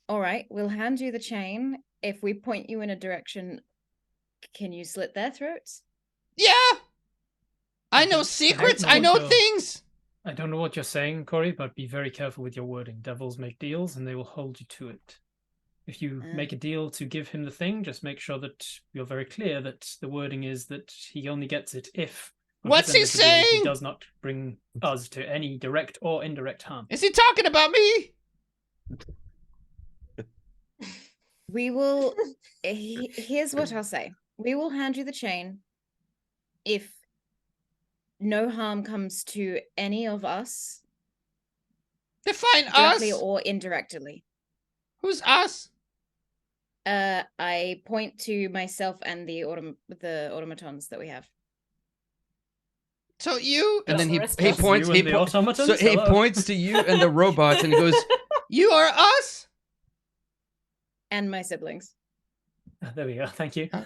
All right, we'll hand you the chain. If we point you in a direction, can you slit their throats? Yeah. I know secrets. I know things. I don't know what you're saying, Corey, but be very careful with your wording. Devils make deals, and they will hold you to it. If you make a deal to give him the thing, just make sure that you're very clear that the wording is that he only gets it if... What's he saying? He does not bring us to any direct or indirect harm. Is he talking about me? We will... Here's what I'll say. We will hand you the chain if no harm comes to any of us. Define directly us. or indirectly. Who's us? I point to myself and the automatons that we have. So you, and then he Yes, points. You and the automatons? So he Hello? points to you and the robots, and he goes, "You are us." And my siblings. There we go. Thank you. Yeah,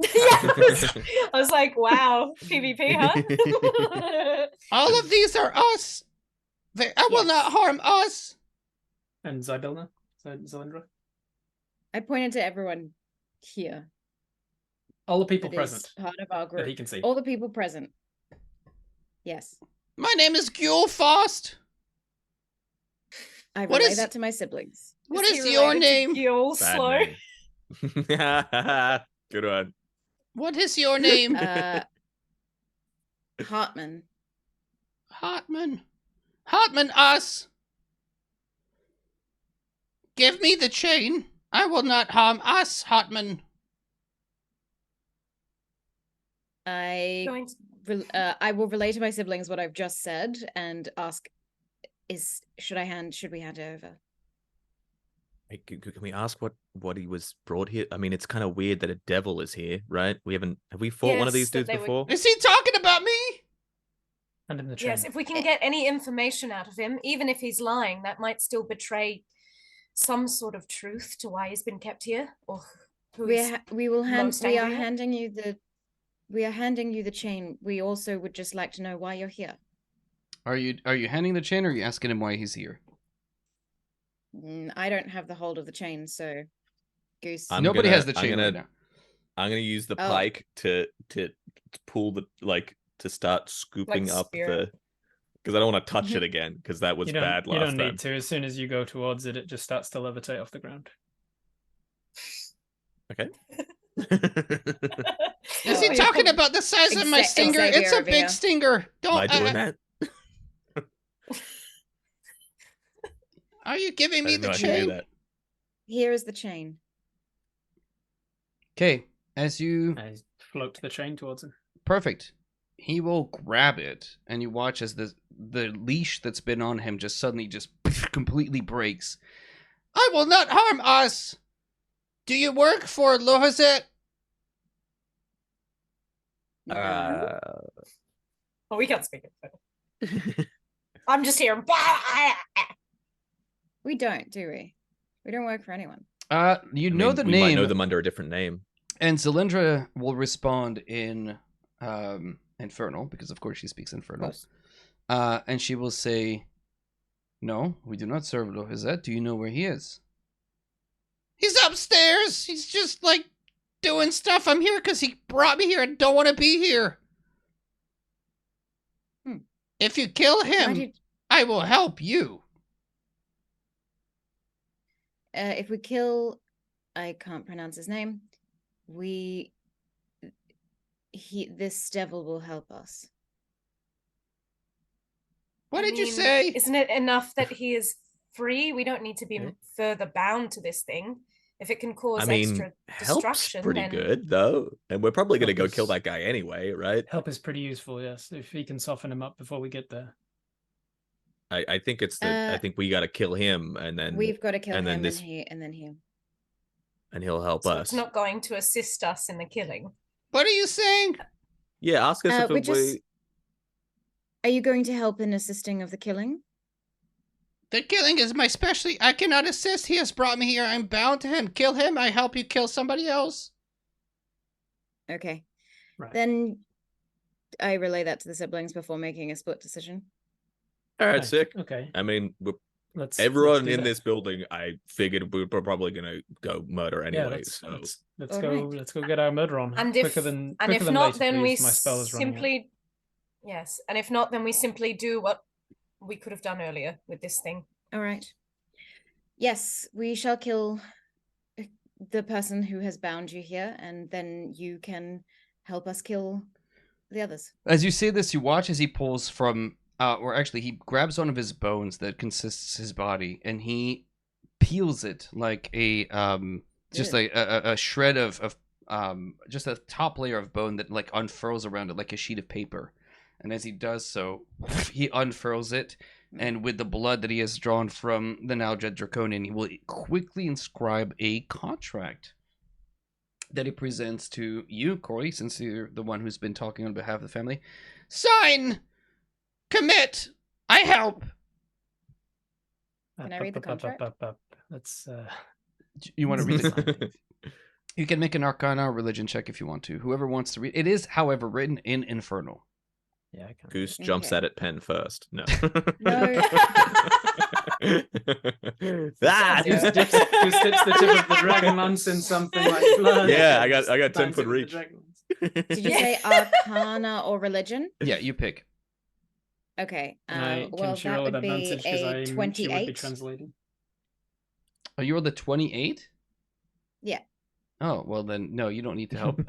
I was like, wow, PvP, huh? All of these are us. I will not harm us. And Zybilna? Zylindra? I pointed to everyone here. All the people that present. is part of our That group. he can see. All the people present. Yes. My name is Gulfast. I What relay is- that to my siblings. What he is your related to name? Gil Bad Slow? name. Good one. What is your name? Hartman. Hartman. Hartman, us. Give me the chain. I will not harm us, Hartman. I will relay to my siblings what I've just said and ask: should we hand it over? Hey, can we ask what he was brought here? I mean, it's kind of weird that a devil is here, right? Have we fought one of these Yes, that dudes they would- before? Is he talking about me? Hand him the chain. Yes, if we can get any information out of him, even if he's lying, that might still betray some sort of truth to why he's been kept here, or who We he's are handing you the chain. We also would just like to know why you're here. Are you handing the chain, or are you asking him why he's here? I don't have the hold of the chain, so Goose. Nobody has the chain right now. I'm gonna use the pike to pull to start scooping up spear. because I don't want to touch it again because that was bad last You don't time. need to. As soon as you go towards it, it just starts to levitate off the ground. Okay. Is he talking about the size of my stinger? It's a big stinger. Don't. Am I doing that? Are you giving me the I can do chain? that. Here is the chain. Okay, as you I float the chain towards him. perfect, he will grab it, and you watch as the leash that's been on him just suddenly just completely breaks. I will not harm us. Do you work for Lohazet? Oh, we can't speak it. I'm just here. We don't, do we? We don't work for anyone. You know the we name. might know them under a different name. And Zylindra will respond in Infernal, because of course she speaks Infernal. And she will say, "No, we do not serve Lohazet. Do you know where he is?" He's upstairs. He's just like doing stuff. I'm here because he brought me here and don't want to be here. If you kill him, I will help you. If we kill, I can't pronounce his name. This devil will help us. What did you say? Isn't it enough that he is free? We don't need to be further bound to this thing. If it can cause extra help's destruction, pretty then... good though, and we're probably gonna go Help kill is- that guy anyway, right? Help is pretty useful, yes. If he can soften him up before we get there. I think it's I think we gotta kill him, and then We've got to kill and him, then and he'll help So us. it's not going to assist us in the killing. What are you saying? Yeah, ask us if Are you going to help in assisting of the killing? The killing is my specialty. I cannot assist. He has brought me here. I'm bound to him. Kill him. I help you kill somebody else. Okay. Right. Then I relay that to the siblings before making a split decision. All right, Nice. sick. Okay. I mean, Let's everyone do in that. this building, I figured we were probably gonna go murder Yeah, anyway. let's, so let's All go. right. Let's go get our murder on. And quicker if than and if quicker than not, later, then we please. My spell is running out. simply yes. And if not, then we simply do what we could have done earlier with this thing. All right. Yes, we shall kill the person who has bound you here, and then you can help us kill the others. As you say this, you watch as he pulls from, or actually, he grabs one of his bones that consists his body, and he peels it like a, just Ew. like a shred of just a top layer of bone that like unfurls around it like a sheet of paper. And as he does so, he unfurls it, and with the blood that he has drawn from the now dead Draconian, he will quickly inscribe a contract that he presents to you, Corey, since you're the one who's been talking on behalf of the family. Sign! Commit! I help! Can I read the contract? Let's. You want to read it? You can make an Arcana or religion check if you want to. Whoever wants to read. It is, however, written in Infernal. Yeah, I can. Goose jumps Okay. at it pen first. No. No. Ah! Goose dips the tip of the Dragonlance in something like blood. Yeah, I got Just 10 binds foot it with the reach. Dragonlance. Did you say Arcana or religion? Yeah, you pick. Okay. Can Well, she that roll would with be advantage because a she would be 28. translating? Oh, you rolled the 28? Yeah. Oh, well then, no, you don't need to help.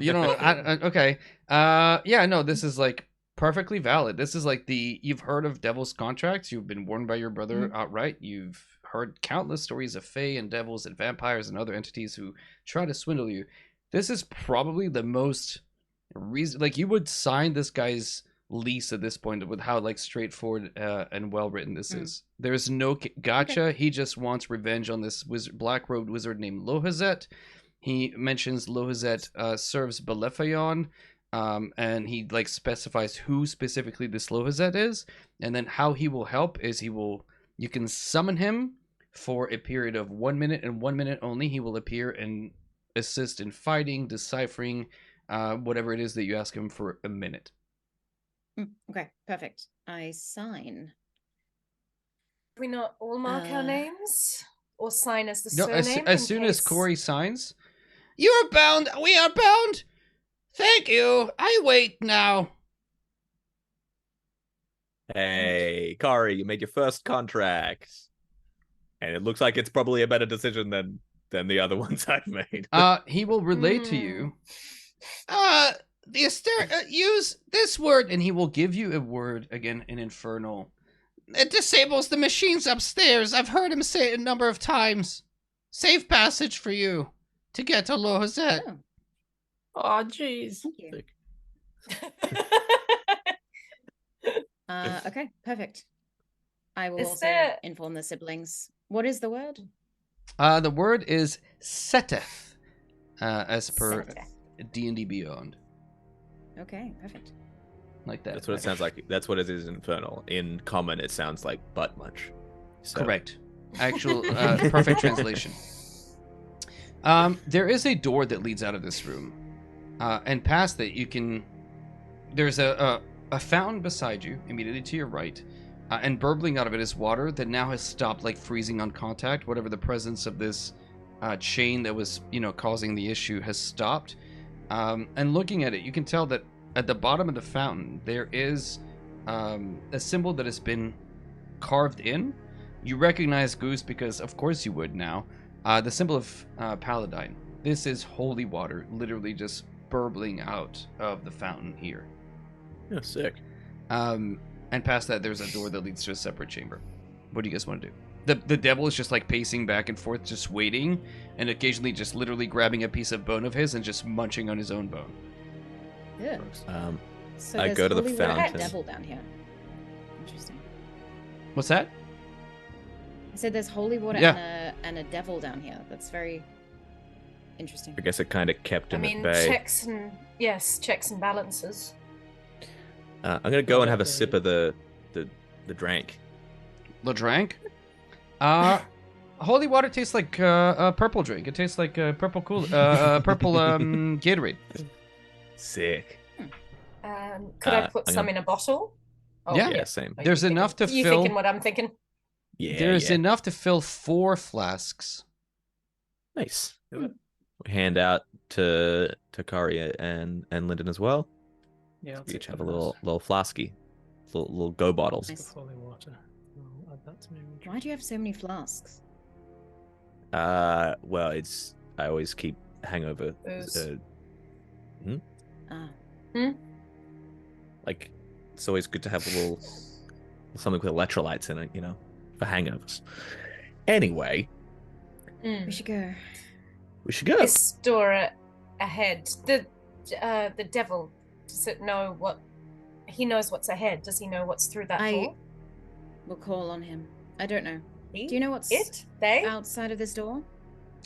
You don't, okay. Yeah, no, this is like perfectly valid. This is like you've heard of devil's contracts. You've been warned by your brother outright. You've heard countless stories of fae and devils and vampires and other entities who try to swindle you. This is probably the most reason, like you would sign this guy's lease at this point with how like straightforward and well written this is. There's no gotcha. Okay. He just wants revenge on this black-robed wizard named Lohazet. He mentions Lohazet serves Belephayon, and he like specifies who specifically this Lohazet is, and then how he will help is you can summon him for a period of 1 minute and 1 minute only. He will appear and assist in fighting, deciphering, whatever it is that you ask him for a minute. Okay, perfect. I sign. Do we not all mark our names? Or sign as the No, surname? as in soon as case- Corey signs, you are bound. We are bound. Thank you. I wait now. Hey, Kari, you made your first contract. And it looks like it's probably a better decision than the other ones I've made. He will relay to you. Use this word, and he will give you a word again in Infernal. It disables the machines upstairs. I've heard him say it a number of times. Safe passage for you to get to Lohazet. Oh, Oh, jeez. thank you. Okay, perfect. I will Is also there- inform the siblings. What is the word? The word is Seteth, as per Seteth. D&D Beyond. Okay, perfect. Like that. That's what it sounds like. That's what it is in Infernal. In Common, it sounds like butt much. So, Correct. Actual perfect translation. There is a door that leads out of this room, and past it you can. There's a fountain beside you, immediately to your right, and burbling out of it is water that now has stopped, like freezing on contact. Whatever the presence of this chain that was, causing the issue has stopped. And looking at it, you can tell that at the bottom of the fountain there is a symbol that has been carved in. You recognize Goose because, of course, you would now. The symbol of Paladine. This is holy water, literally just burbling out of the fountain here. Yeah, sick. And past that, there's a door that leads to a separate chamber. What do you guys want to do? The devil is just like pacing back and forth, just waiting, and occasionally just literally grabbing a piece of bone of his and just munching on his own bone. Yeah. So I there's go to the holy water and fountain. a devil down here. Interesting. What's that? I said there's holy water Yeah. and a devil down here. That's very interesting. I guess it kind of kept I him mean, at bay. checks and balances. I'm gonna go and have a sip of the drink. The drink? Holy water tastes like a purple drink. It tastes like purple purple Gatorade. Sick. Could I I'm put gonna- some in a bottle? Oh, Yeah. Same. Are you There's thinking- enough to you fill- thinking what I'm thinking? Yeah, There's yeah. enough to fill 4 flasks. Nice. Do it. We hand out to Kari and Lyndon as well. Yeah, I'll We each take have a one of those. little flasky, little go bottles. Nice. With holy water. I'll add that to my inventory. Why do you have so many flasks? Well, I always keep hangover. Booze. Ah, Like it's always good to have a little something with electrolytes in it, for hangovers. Anyway, Mm. we should go. we should go. This door ahead. The devil. Does it know what? He knows what's ahead. Does he know what's through that door? We'll call on him. I don't know. He? Do you know what's It? They? outside of this door?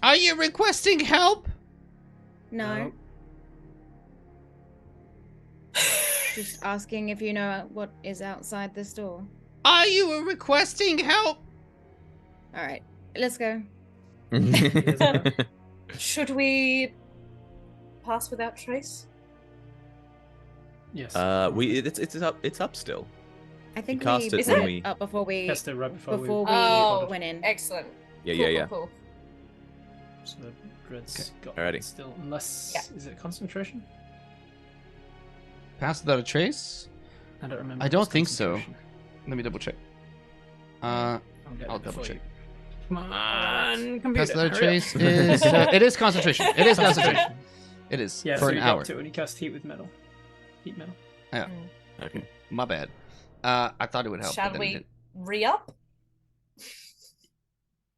Are you requesting help? No. Just asking if you know what is outside this door. Are you requesting help? All right, let's go. Should we pass without trace? Yes. It's up still. I think cast we it when we- up before we Cast it right before we Oh. went in. Excellent. Yeah, Cool, yeah, yeah. Cool, cool. So the dread's got Alrighty. it still. Unless Yeah. is it concentration? Pass without a trace? I don't remember. I if don't it's think so. concentration. Let me double check. I'll get I'll it double before check. you. Come on, Pass computer. without a hurry trace up. is it is concentration. It is concentration. It is Yeah, for so an you hour. to it when you cast heat with metal. Heat metal. Okay. My bad. I thought it would help. Shall but then it we didn't. re-up?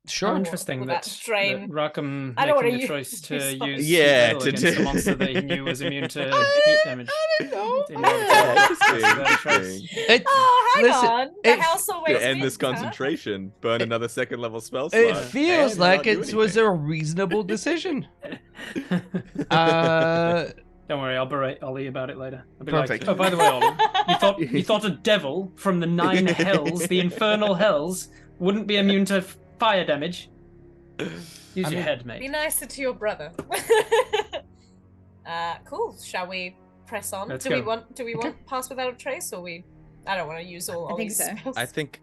Sure. How Or interesting will that, that drain- that Rackham I don't wanna making the use choice to this one. use Yeah, heat metal to against do- a monster that he knew was immune to heat damage. I didn't know. In order to- Interesting. It, Oh, hang Listen, on. The it- house always To end this wins, huh? concentration, burn another second level spell slot. it feels and like not do it was anything. a reasonable decision. Uh, Don't worry, I'll berate Ollie about it later. I'll be Perfect. like, oh, by the way, Ollie, you thought a devil from the 9 hells, the infernal hells, wouldn't be immune to fire damage? Use I your mean- head, Be mate. nicer to your brother. Cool. Shall we press on? Let's do we go. want pass without a trace, or we? I don't want to use all I think Ollie's so. spells. I think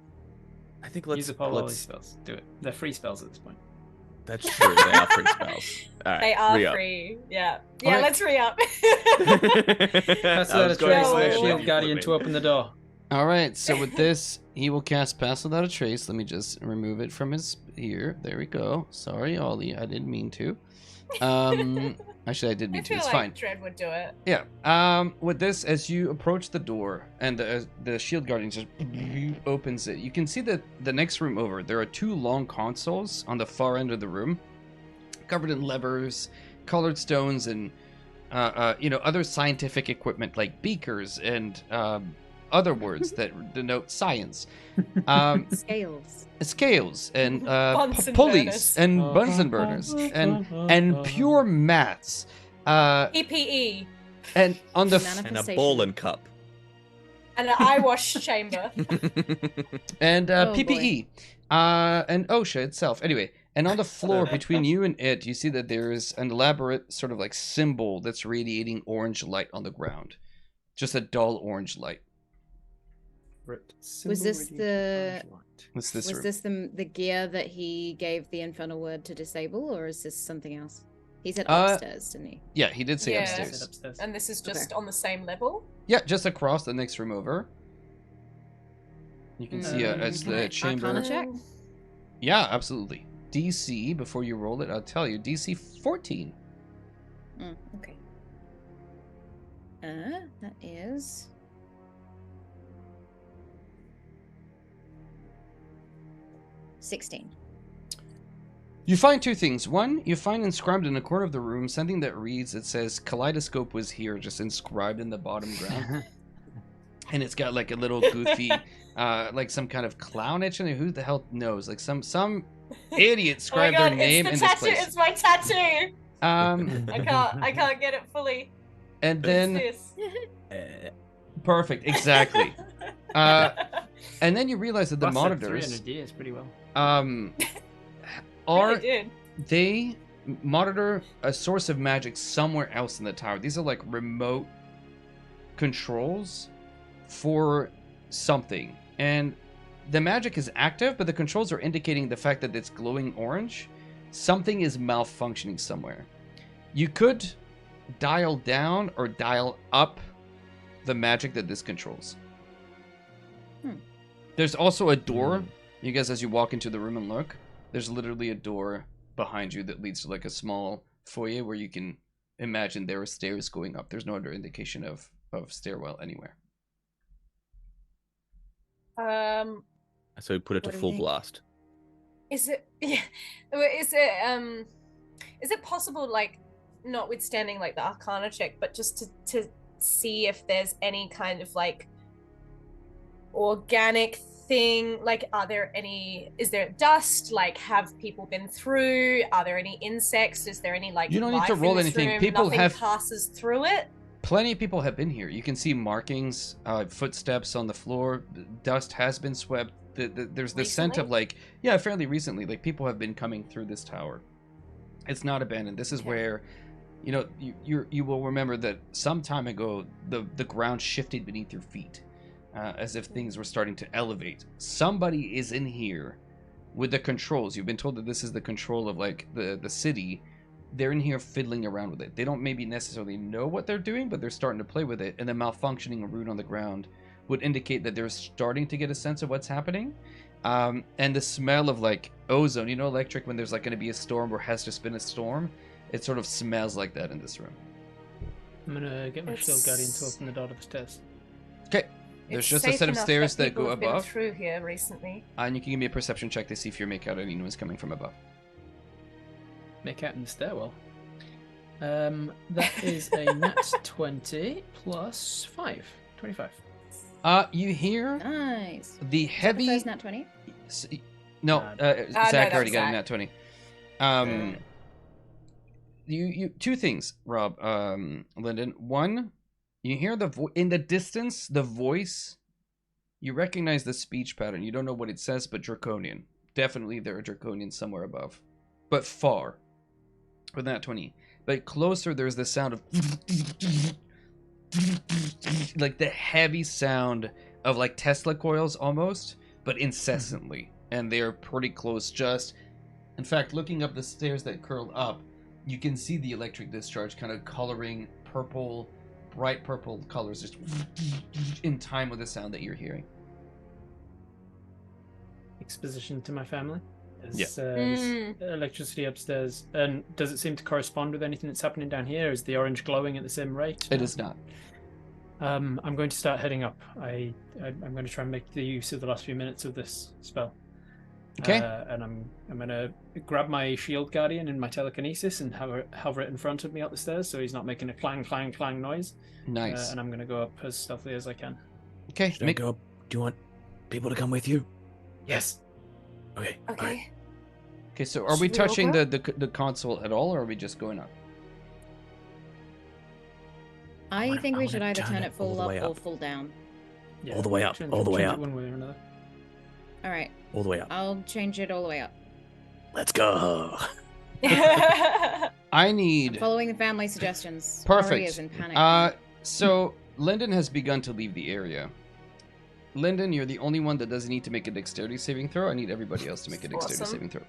let's Use up all Ollie's let's. spells. Do it. They're free spells at this point. That's true. They are free spells. All right. They are re-up. free. Yeah. Yeah. Alright. Let's re-up. That's I without a was going trace. to The say, shield let guardian to open the door. all right. So with this, he will cast Pass Without a Trace. Let me just remove it from his here. There we go. Sorry, Ollie. I didn't mean to. Actually, I did I mean to. feel It's like fine. Dread would do it. Yeah. With this, as you approach the door and the shield guardian just opens it, you can see that the next room over, there are 2 long consoles on the far end of the room, covered in levers, colored stones, and other scientific equipment like beakers and other words that denote science. Scales and Bunsen pulleys burners. and Bunsen burners and pure maths. PPE And on the Manifestation. And a ball and cup. and an eye wash chamber. and Oh, PPE, and OSHA itself. Anyway, and on the floor between you and it, you see that there is an elaborate sort of like symbol that's radiating orange light on the ground, just a dull orange light. Was this the- What's this Was room? this the gear that he gave the infernal word to disable, or is this something else? He said Uh, upstairs, didn't he? Yeah, he did say Yeah. upstairs. Upstairs. And this is just Okay. on the same level. Yeah, just across the next room over. You can see it's Can the I chamber. Arcana check? Yeah, absolutely. DC, before you roll it, I'll tell you. DC 14. Okay. That is 16. You find 2 things. One, you find inscribed in a corner of the room something that reads, it says, Kaleidoscope was here, just inscribed in the bottom ground. And it's got like a little goofy, like some kind of clown etch in it. Who the hell knows? Like some idiot Oh my scribed god, their name it's in the this tattoo. place. It's my tattoo. Um, I can't get it fully. and It's then this. perfect, exactly. And then you realize that the Plus, like, monitors 300 years, pretty well. are Really did. they monitor a source of magic somewhere else in the tower. These are like remote controls for something, and the magic is active, but the controls are indicating the fact that it's glowing orange. Something is malfunctioning somewhere. You could dial down or dial up the magic that this controls. There's also a door. You guys, as you walk into the room and look, there's literally a door behind you that leads to like a small foyer where you can imagine there are stairs going up. There's no other indication of stairwell anywhere. So we put it to What do you full think? blast. Is it possible, like, notwithstanding like the Arcana check, but just to see if there's any kind of like organic thing, like is there dust, like have people been through, are there any insects, is there any like You don't need life to roll in this anything. room? People Nothing have- passes through it. Plenty of people have been here. You can see markings, footsteps on the floor. Dust has been swept. There's the scent of Recently? fairly recently. Like people have been coming through this tower. It's not abandoned. This is Okay. where, you will remember that some time ago the ground shifted beneath your feet, as if things were starting to elevate. Somebody is in here with the controls. You've been told that this is the control of like the city. They're in here fiddling around with it. They don't maybe necessarily know what they're doing, but they're starting to play with it. And the malfunctioning rune on the ground would indicate that they're starting to get a sense of what's happening. And the smell of like ozone, electric, when there's like going to be a storm or has just been a storm, it sort of smells like that in this room. I'm gonna get my shield guardian to open the door to the stairs. Okay. There's It's just a safe set of enough stairs that people go have been above. through here recently. And you can give me a perception check to see if you make out any noise coming from above. Make out in the stairwell. That is a nat 20 plus 5. 25. You hear Nice. the heavy... First nat 20. No, No, Zach that already was got a Zach. nat 20. You two things, Rob, Lyndon. One, you hear in the distance, the voice. You recognize the speech pattern. You don't know what it says, but Draconian. Definitely there are Draconians somewhere above. But far. With nat 20. But closer, there's the sound of... like the heavy sound of like Tesla coils almost, but incessantly. And they're pretty close. In fact, looking up the stairs that curl up, you can see the electric discharge kind of coloring purple, bright purple colors just in time with the sound that you're hearing. Exposition to my family. Yeah. There's electricity upstairs. And does it seem to correspond with anything that's happening down here? Is the orange glowing at the same rate? It is not. I'm going to start heading up. I'm going to try and make the use of the last few minutes of this spell. Okay. And I'm going to grab my shield guardian in my telekinesis and hover it in front of me up the stairs so he's not making a clang, clang, clang noise. Nice. And I'm going to go up as stealthily as I can. Okay. Should I go up? Do you want people to come with you? Yes. Okay. Okay. Okay, so are we Should we all touching go? the console at all, or are we just going up? I wanna- think I we wanna should either turn turn it it full all the up way or up. full down. Yeah, All the way up, change- all the way change it up. one way or another. All right, All the way up. I'll change it all the way up. Let's go. I need... Following the family suggestions. Perfect. Maria is in panic. So Lyndon has begun to leave the area. Lyndon, you're the only one that doesn't need to make a dexterity saving throw. I need everybody else to make a dexterity Awesome. saving throw.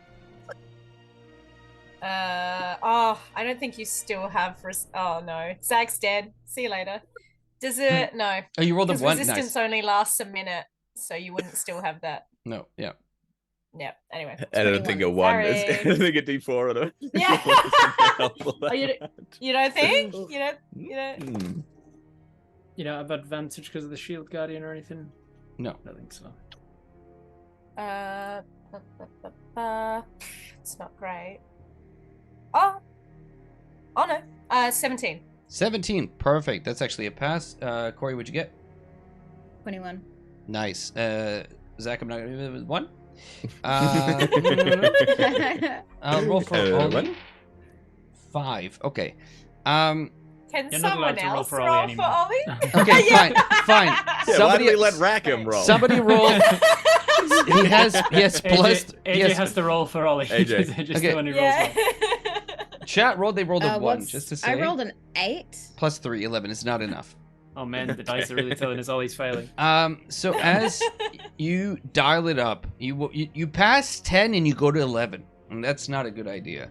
I don't think you still have. Oh no, Zach's dead. See you later. Does it? No. Oh, you rolled a Because one? resistance Nice. only lasts a minute, so you wouldn't still have that. No, yeah. Yeah. Anyway. I don't think a 1 is. I Sorry. don't think a D4 or a. Yeah. Oh, You don't think? You don't. Hmm. You don't have advantage because of the shield guardian or anything? No. I don't think so. It's not great. Oh no. 17. 17. Perfect. That's actually a pass. Corey, what'd you get? 21. Nice. Zach, I'm not going to do 1. I'll roll for What? Ollie. 5. Okay. Can You're not someone allowed to roll else for roll Ollie for anymore. Ollie? Okay, Yeah. fine. Yeah, why Somebody do we let Rackham roll? Somebody roll. he has plus. AJ, he has, has to roll for Ollie. AJ. Just Okay. the one who rolls Yeah. well. Chat rolled. They rolled a 1. What's- Just to say. I rolled an 8. Plus 3, 11 is not enough. Oh man, the dice are really telling us all he's failing. So as you dial it up, you pass 10 and you go to 11, and that's not a good idea.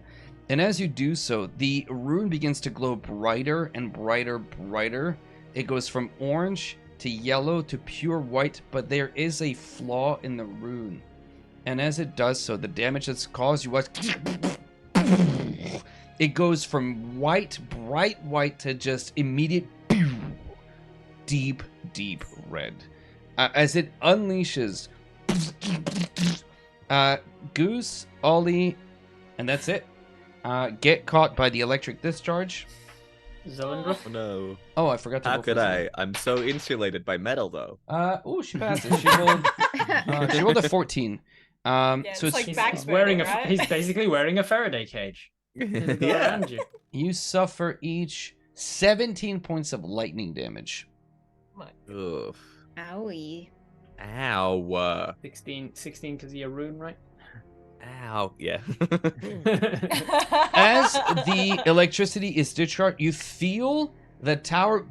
And as you do so, the rune begins to glow brighter and brighter. It goes from orange to yellow to pure white, but there is a flaw in the rune. And as it does so, the damage that's caused you was... It goes from white, bright white, to just immediate deep red. As it unleashes Goose, Ollie, and that's it. Get caught by the electric discharge. Zelindra? Oh, no. Oh, I forgot to How roll could for I? I'm so insulated by metal, though. Oh, she passes. She rolled a 14. Yeah, So it's like He's, back he's wearing burning, right? he's basically wearing a Faraday cage. Doesn't go Yeah. around you. you suffer each 17 points of lightning damage. Oof. Owie. Ow. 16 because of your rune, right? Ow. Yeah. As the electricity is discharged, you feel the tower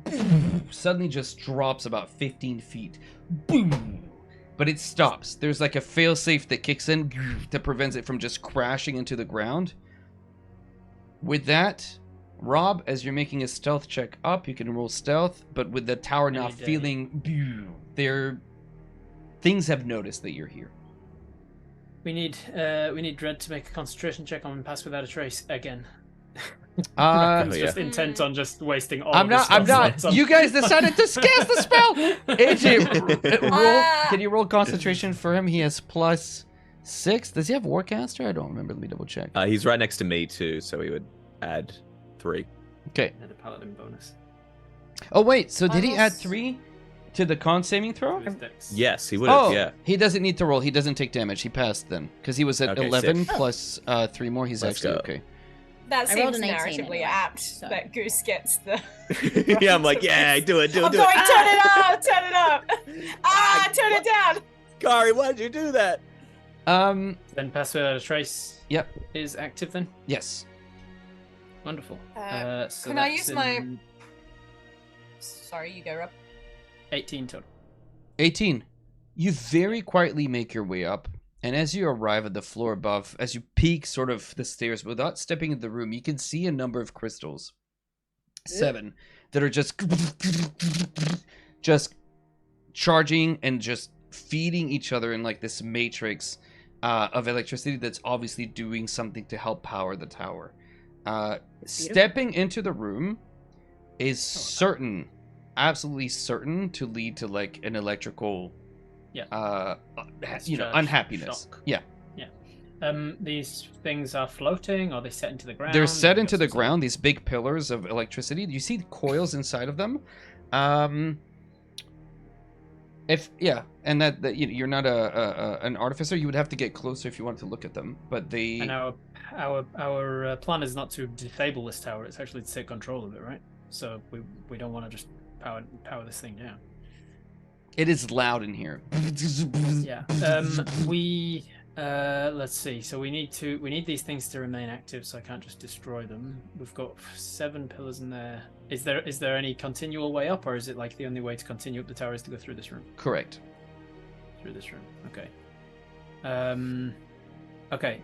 suddenly just drops about 15 feet. Boom! But it stops. There's like a failsafe that kicks in that prevents it from just crashing into the ground. With that, Rob, as you're making a stealth check up, you can roll stealth, but with the tower now Any day. feeling things have noticed that you're here. We need Dread to make a concentration check on Pass Without a Trace again. He's just intent on just wasting all. I'm not. You guys decided to cast the spell. AJ, roll. Can you roll concentration for him? He has +6. Does he have Warcaster? I don't remember. Let me double check. He's right next to me, too, so he would add 3. Okay. And a paladin bonus. Oh wait. So did he add Almost. 3 to the con saving throw? To his dex. Yes, he would have, yeah. He doesn't need to roll. He doesn't take damage. He passed then because he was at Okay, 11 sick. plus 3 more. He's Let's actually go. okay. That I rolled seems an 18 narratively anyway, apt so. that Goose gets the. Yeah, I'm like, yeah, do it, do it, I'm do going, it. turn it up, turn it up. Turn it down. Kari, why did you do that? Then Pass Without a Trace. Yep. Is active then. Yes. Wonderful. So Can I that's use my? in Sorry, you go, Rob. 18 total? 18. You very quietly make your way up, and as you arrive at the floor above, as you peek sort of the stairs without stepping into the room, you can see a number of crystals. 7 that are just charging and just feeding each other in like this matrix of electricity that's obviously doing something to help power the tower. Stepping into the room is certain, absolutely certain, to lead to like an electrical Discharge, unhappiness. shock. Yeah. These things are floating, or are they set into the ground? They're set into the Just- ground, these big pillars of electricity. You see the coils inside of them. And that you're not an artificer, you would have to get closer if you wanted to look at them. But they And our plan is not to disable this tower; it's actually to take control of it, right? So we don't want to just power this thing down. it is loud in here. Yeah. Let's see. So we need these things to remain active, so I can't just destroy them. We've got 7 pillars in there. Is there any continual way up, or is it like the only way to continue up the tower is to go through this room? Correct. Through this room. Okay. Okay.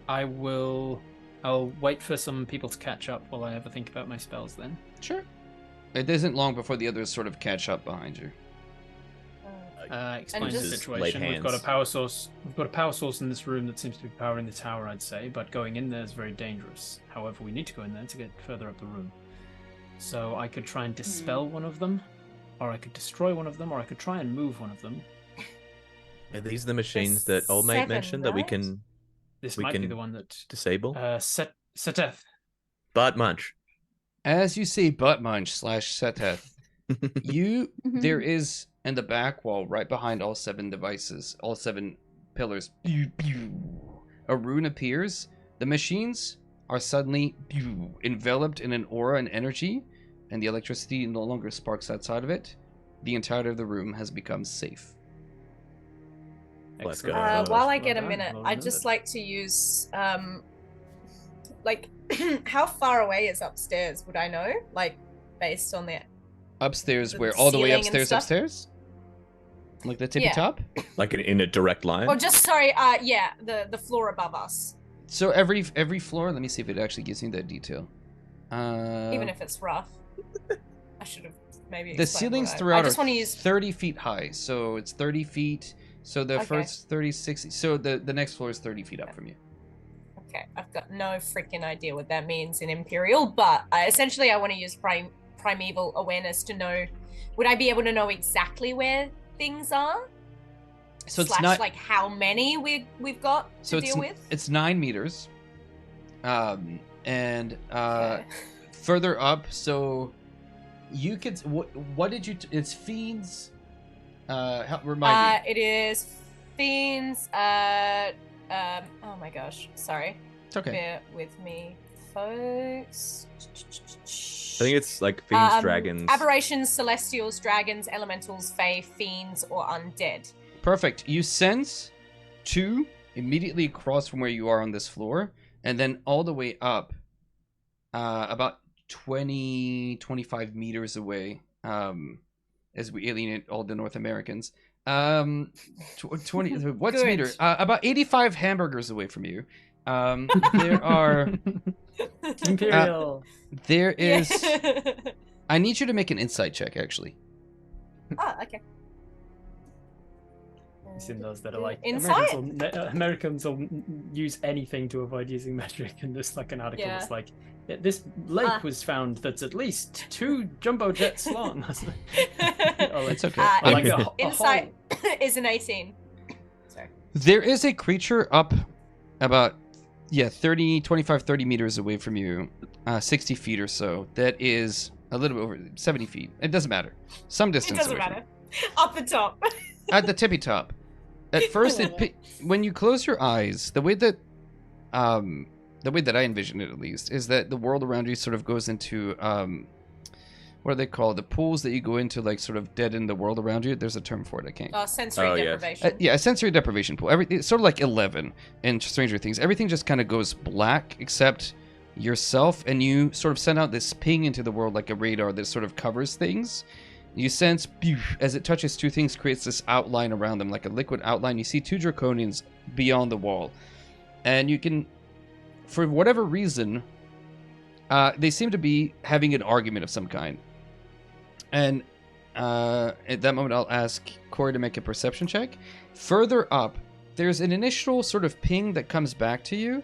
I'll wait for some people to catch up while I have a think about my spells. Then. Sure. It isn't long before the others sort of catch up behind you. Explain the just- situation. Laid We've got a hands. power source. We've got a power source in this room that seems to be powering the tower, I'd say, but going in there is very dangerous. However, we need to go in there to get further up the room. So I could try and dispel one of them, or I could destroy one of them, or I could try and move one of them. Are these the machines that Old Mate 7, mentioned that we right? can This We might be can the one that disable? Seteth. Butt munch. As you see butt munch / Seteth, there is in the back wall, right behind all 7 devices, all 7 pillars, a rune appears. The machines are suddenly enveloped in an aura and energy, and the electricity no longer sparks outside of it. The entirety of the room has become safe. Let's go. While I get a Well done, minute, well I'd just remembered. like to use like how far away is upstairs? Would I know? Like based on the Upstairs, The where all the way ceiling and upstairs, stuff? upstairs? Like the tippy Yeah. top? Like in a direct line. Or just sorry, yeah, the floor above us. So every floor, let me see if it actually gives me that detail. Even if it's rough. I should have maybe the explained ceilings what throughout I just are want to use 30 feet high, so it's 30 feet. So the Okay. first 30, 60. So the next floor is 30 feet up from you. Okay, I've got no freaking idea what that means in Imperial, but essentially I want to use primeval awareness to know, would I be able to know exactly where things are? So it's Slash, not like how many we've got so to it's deal with? it's 9 meters. And Okay. further up, so you could what did you it's fiends help remind me. It is fiends. Oh my gosh, sorry. It's okay. Bear with me, folks. I think it's like fiends, dragons. Aberrations, celestials, dragons, elementals, fae, fiends, or undead. Perfect. You sense 2 immediately across from where you are on this floor, and then all the way up, about 25 meters away, as we alienate all the North Americans. 20, what's Good. meter? About 85 hamburgers away from you. There are, Imperial. there is, Yeah. I need you to make an insight check, actually. Ah, okay. It's in those that are like Insight? Americans will use anything to avoid using metric, and there's like an article Yeah. that's like, this lake was found that's at least 2 jumbo jets long. It's okay. Uh, Like a Insight is an 18. Sorry. There is a creature up about 25 30 meters away from you, 60 feet or so, that is a little bit over 70 feet. It doesn't matter, some It distance doesn't away from matter. Up the top. you. At the tippy top. At first when you close your eyes, the way that I envision it, at least, is that the world around you sort of goes into what are they called, the pools that you go into, like sort of dead in the world around you. There's a term for it, I can't. Sensory Oh, yes. deprivation. Yeah, a sensory deprivation pool. It's sort of like 11 in Stranger Things. Everything just kind of goes black except yourself, and you sort of send out this ping into the world like a radar that sort of covers things. You sense, as it touches 2 things, creates this outline around them, like a liquid outline. You see 2 draconians beyond the wall, and you can, for whatever reason, they seem to be having an argument of some kind. And at that moment, I'll ask Corey to make a perception check. Further up, there's an initial sort of ping that comes back to you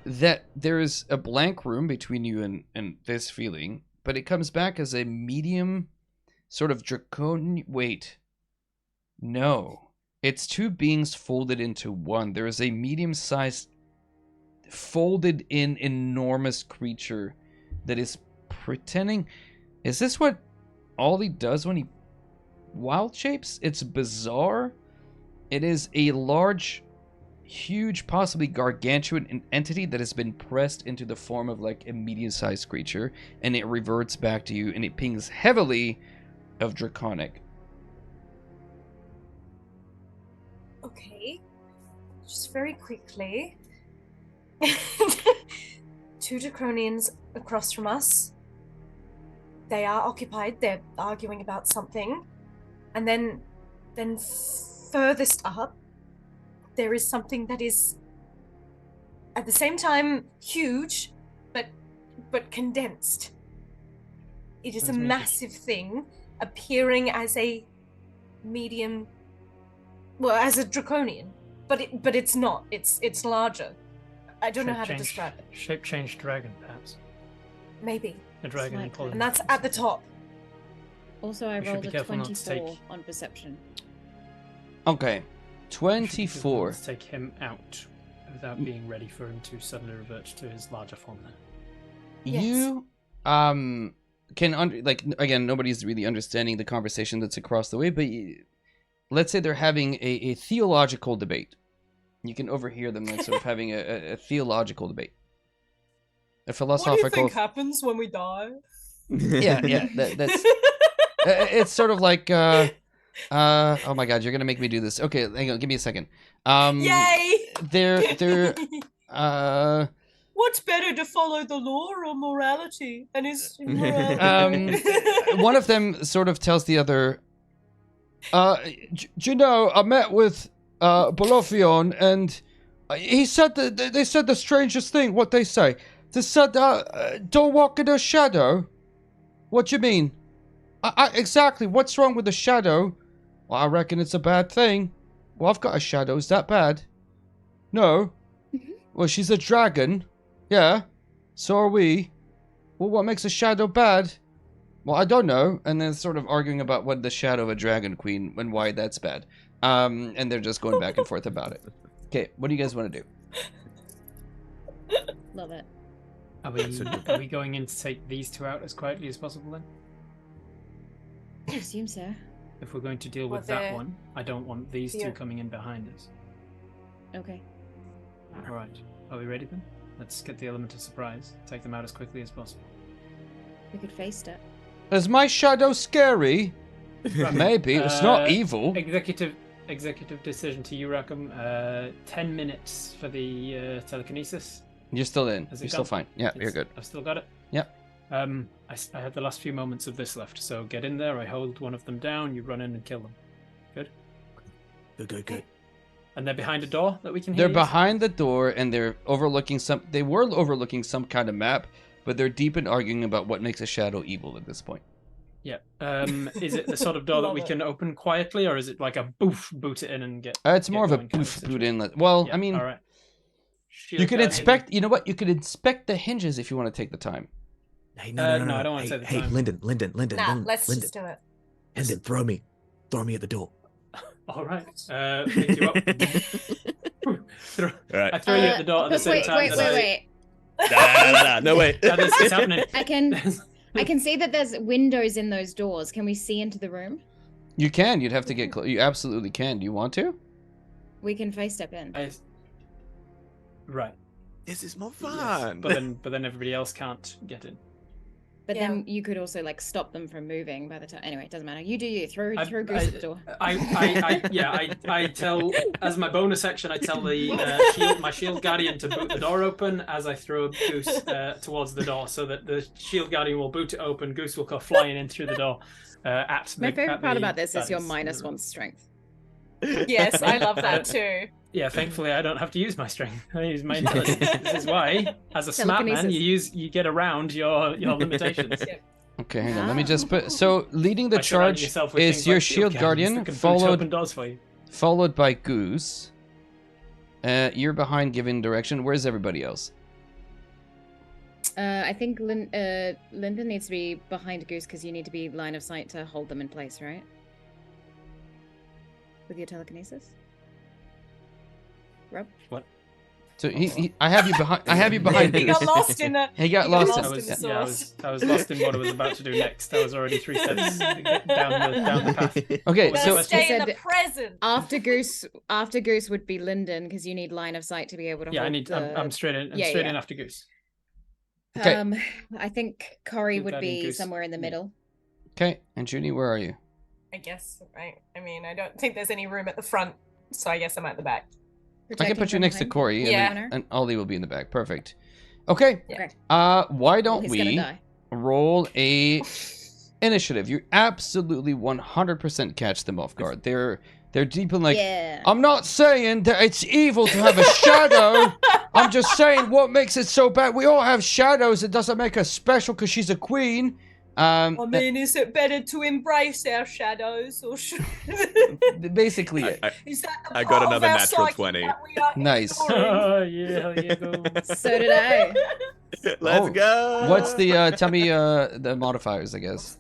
that there is a blank room between you and this feeling, but it comes back as a medium sort of draconian. Wait. No. It's 2 beings folded into one. There is a medium-sized, folded in enormous creature that is pretending. Is this what Ollie does when he wild shapes? It's bizarre. It is a large, huge, possibly gargantuan entity that has been pressed into the form of like a medium-sized creature, and it reverts back to you, and it pings heavily of draconic. Okay. Just very quickly. 2 draconians across from us. They are occupied. They're arguing about something. And then furthest up, there is something that is at the same time huge, but condensed. It is a Sounds magic. massive thing appearing as a medium, well, as a draconian, but it's not. It's larger. I don't know how to describe it. Shape change dragon, perhaps. Maybe, A dragon in Slightly. color. and that's at the top. Also, I We should rolled be a careful not to 24 take- on perception. Okay. 24. Let's take him out without being ready for him to suddenly revert to his larger form then. Yes. You can again, nobody's really understanding the conversation that's across the way, but let's say they're having a theological debate. You can overhear them like sort of having a theological debate, a philosophical. happens when we die? Yeah, that's it's sort of like oh my god, you're gonna make me do this. Okay, hang on, give me a second. Yay! They're What's better, to follow the law or morality? And is morality... One of them sort of tells the other, do you know, I met with Bolofion, and he said that they said the strangest thing. What they say? They said, don't walk in a shadow. What do you mean? Exactly. What's wrong with the shadow? Well, I reckon it's a bad thing. Well, I've got a shadow. Is that bad? No. Well, she's a dragon. Yeah. So are we. Well, what makes a shadow bad? Well, I don't know. And then sort of arguing about what the shadow of a dragon queen and why that's bad. And they're just going back and forth about it. Okay, what do you guys want to do? Love it. Are we going in to take these two out as quietly as possible then? I assume so. If we're going to deal with that one, I don't want these two coming in behind us. Okay. Alright, are we ready then? Let's get the element of surprise. Take them out as quickly as possible. We could face step. Is my shadow scary? Maybe. It's not evil. Executive decision to you, Rackham. 10 minutes for the telekinesis. You're still in. You're still fine. Yeah, you're good. I've still got it. Yep. I have the last few moments of this left, so get in there. I hold one of them down. You run in and kill them. Good. Good. And they're behind a door that we can hear. They're behind the door, and they're overlooking some. They were overlooking some kind of map, but they're deep in arguing about what makes a shadow evil at this point. Yeah. Is it the sort of door that we can open quietly, or is it like a boot it in and get? It's more of a boot in. Well, yeah, I mean, all right. You could inspect. You know what? You could inspect the hinges if you want to take the time. Hey, no, I don't want to take the time. Hey, Lyndon. Nah, let's just do it. Lyndon, throw me at the door. All right. Pick you up. Right. I throw you at the door at the same time. Wait. No, wait. It's happening. I can see that there's windows in those doors. Can we see into the room? You can. You'd have to get close. You absolutely can. Do you want to? We can face step in. Right. This is more Yes. fun. But then everybody else can't get in. But then you could also like stop them from moving by the time. Anyway, it doesn't matter. You do you. Throw Goose at the door. I tell, as my bonus action, I tell the my shield guardian to boot the door open as I throw Goose towards the door, so that the shield guardian will boot it open. Goose will go flying in through the door. My favorite part about this is your -1 strength. Yes, I love that too. Yeah, thankfully I don't have to use my strength. I use my intelligence. This is why, as a smart man, you get around your limitations. Okay, hang on. Let me just put. So leading the charge yourself with is things your like shield guardian, that can open doors for you. followed by Goose. You're behind, giving direction. Where's everybody else? I think Lyndon needs to be behind Goose because you need to be line of sight to hold them in place, right? With your telekinesis. Rob? What? So I have you behind. I have you behind. He got lost in the. He got lost in the sauce. I was lost in what I was about to do next. I was already 3 steps down the path. Okay, so Stay in the present. After Goose would be Lyndon because you need line of sight to be able to. Yeah, hold I'm straight in. Straight in after Goose. Okay. I think Corey would be somewhere in the middle. Okay, and Junie, where are you? I guess, right? I mean, I don't think there's any room at the front, so I guess I'm at the back. I can put you next to Corey, Yeah. and Ollie will be in the back. Perfect. Okay. Okay. Why don't we die. roll a initiative? You absolutely 100% catch them off guard. They're deep in like. Yeah. I'm not saying that it's evil to have a shadow. I'm just saying what makes it so bad. We all have shadows. It doesn't make us special because she's a queen. I mean, is it better to embrace our shadows, or should... basically it. Is that the I got part another of our natural psyche 20. that we are Nice. ignoring? Oh yeah, you go. So did I. Let's go. What's the tell me the modifiers, I guess.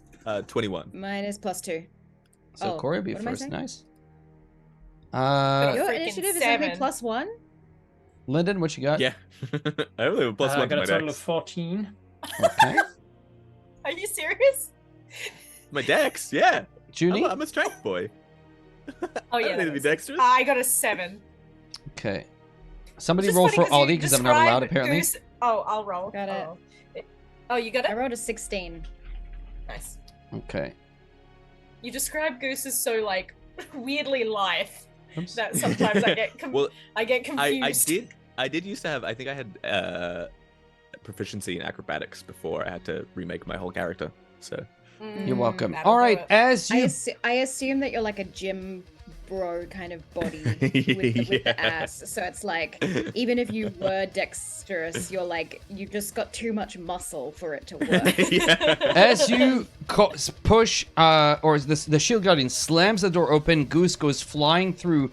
21. Mine is +2. So Corey will be what am I first. saying? Nice. Your freaking initiative is 7. only +1. Lyndon, what you got? Yeah. I only have a +1 I to got my a total of dex. 14. Okay. Are you serious? My dex, yeah. Junie? I'm a strength boy. Oh I yeah. don't need to be dexterous. I got a 7. Okay. Somebody Just roll funny for 'cause you Ollie because I'm not allowed describe apparently. Goose... Oh, I'll roll. Got it. Oh, you got I it? rolled a 16. Nice. Okay. You describe Goose as so, like, weirdly lithe that sometimes Well, I get confused. I did used to have, I think I had proficiency in acrobatics before I had to remake my whole character. So You're welcome. That'll All do right, it. as you I assume that you're like a gym bro kind of body with the Yeah. ass. So it's like, even if you were dexterous, you're like, you just got too much muscle for it to work. As you push, or the shield guardian slams the door open, Goose goes flying through,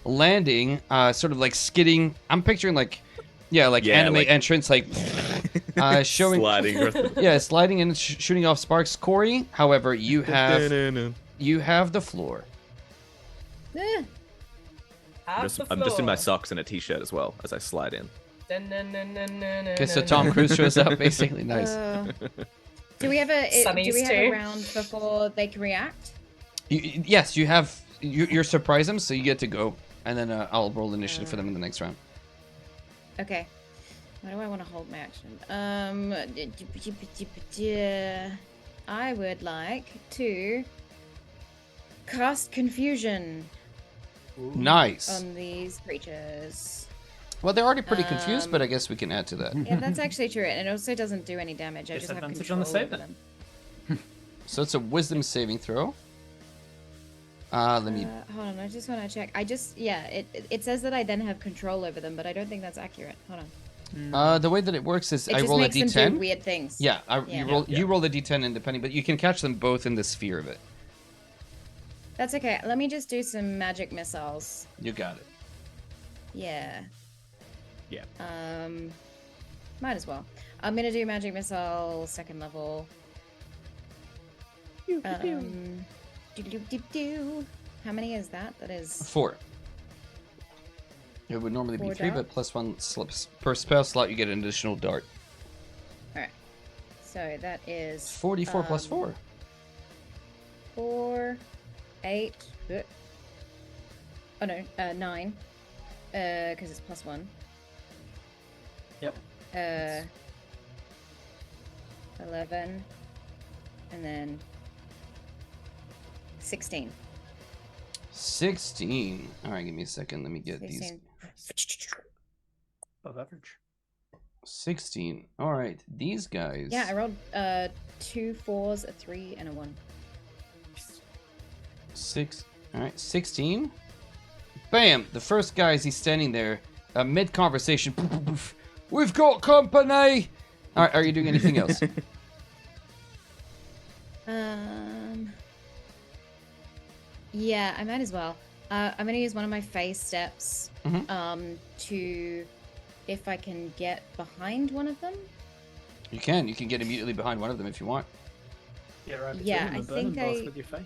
landing, sort of like skidding. I'm picturing like anime like- entrance, like showing, sliding. sliding and shooting off sparks. Corey, however, you have the floor. Eh, I'm just in my socks and a t-shirt as well as I slide in. Okay, so Tom Cruise shows up, basically. Nice. do we have a Sunny's too. round before they can react? Yes, you have. You're surprise them, so you get to go, and then I'll roll initiative for them in the next round. Okay. Why do I want to hold my action? I would like to cast confusion Nice. on these creatures. Well, they're already pretty confused, but I guess we can add to that. Yeah, that's actually true, and it also doesn't do any damage. I just have Disadvantage control on the save over then. them. So it's a wisdom saving throw. Let me. Hold on, I just want to check. It says that I then have control over them, but I don't think that's accurate. Hold on. The way that it works is It I just roll a makes them do d10. weird things. Yeah, Yeah. you roll a d10 independent, but you can catch them both in the sphere of it. That's okay. Let me just do some magic missiles. You got it. Yeah. Yeah. Might as well. I'm gonna do magic missile second level. Do. How many is that? That is 4. It would normally be 4 3, but darts? +1 slips per spell slot. You get an additional dart. alright. So that is 44 plus 4. 4, 8. Oh no, 9. Because it's +1. Yep. 11. And then 16. 16. All right, give me a second. Let me get these. 16. Above average. 16. All right, these guys. Yeah, I rolled 2 4s, a 3, and a 1. 6. All right, 16. Bam! The first guy, as he's standing there, mid-conversation. We've got company! All right, are you doing anything else? Yeah, I might as well. I'm gonna use one of my phase steps Mhm. to, if I can get behind one of them. You can. You can get immediately behind one of them if you want. Yeah, right. Yeah, between them I and burn them think both I- with your face.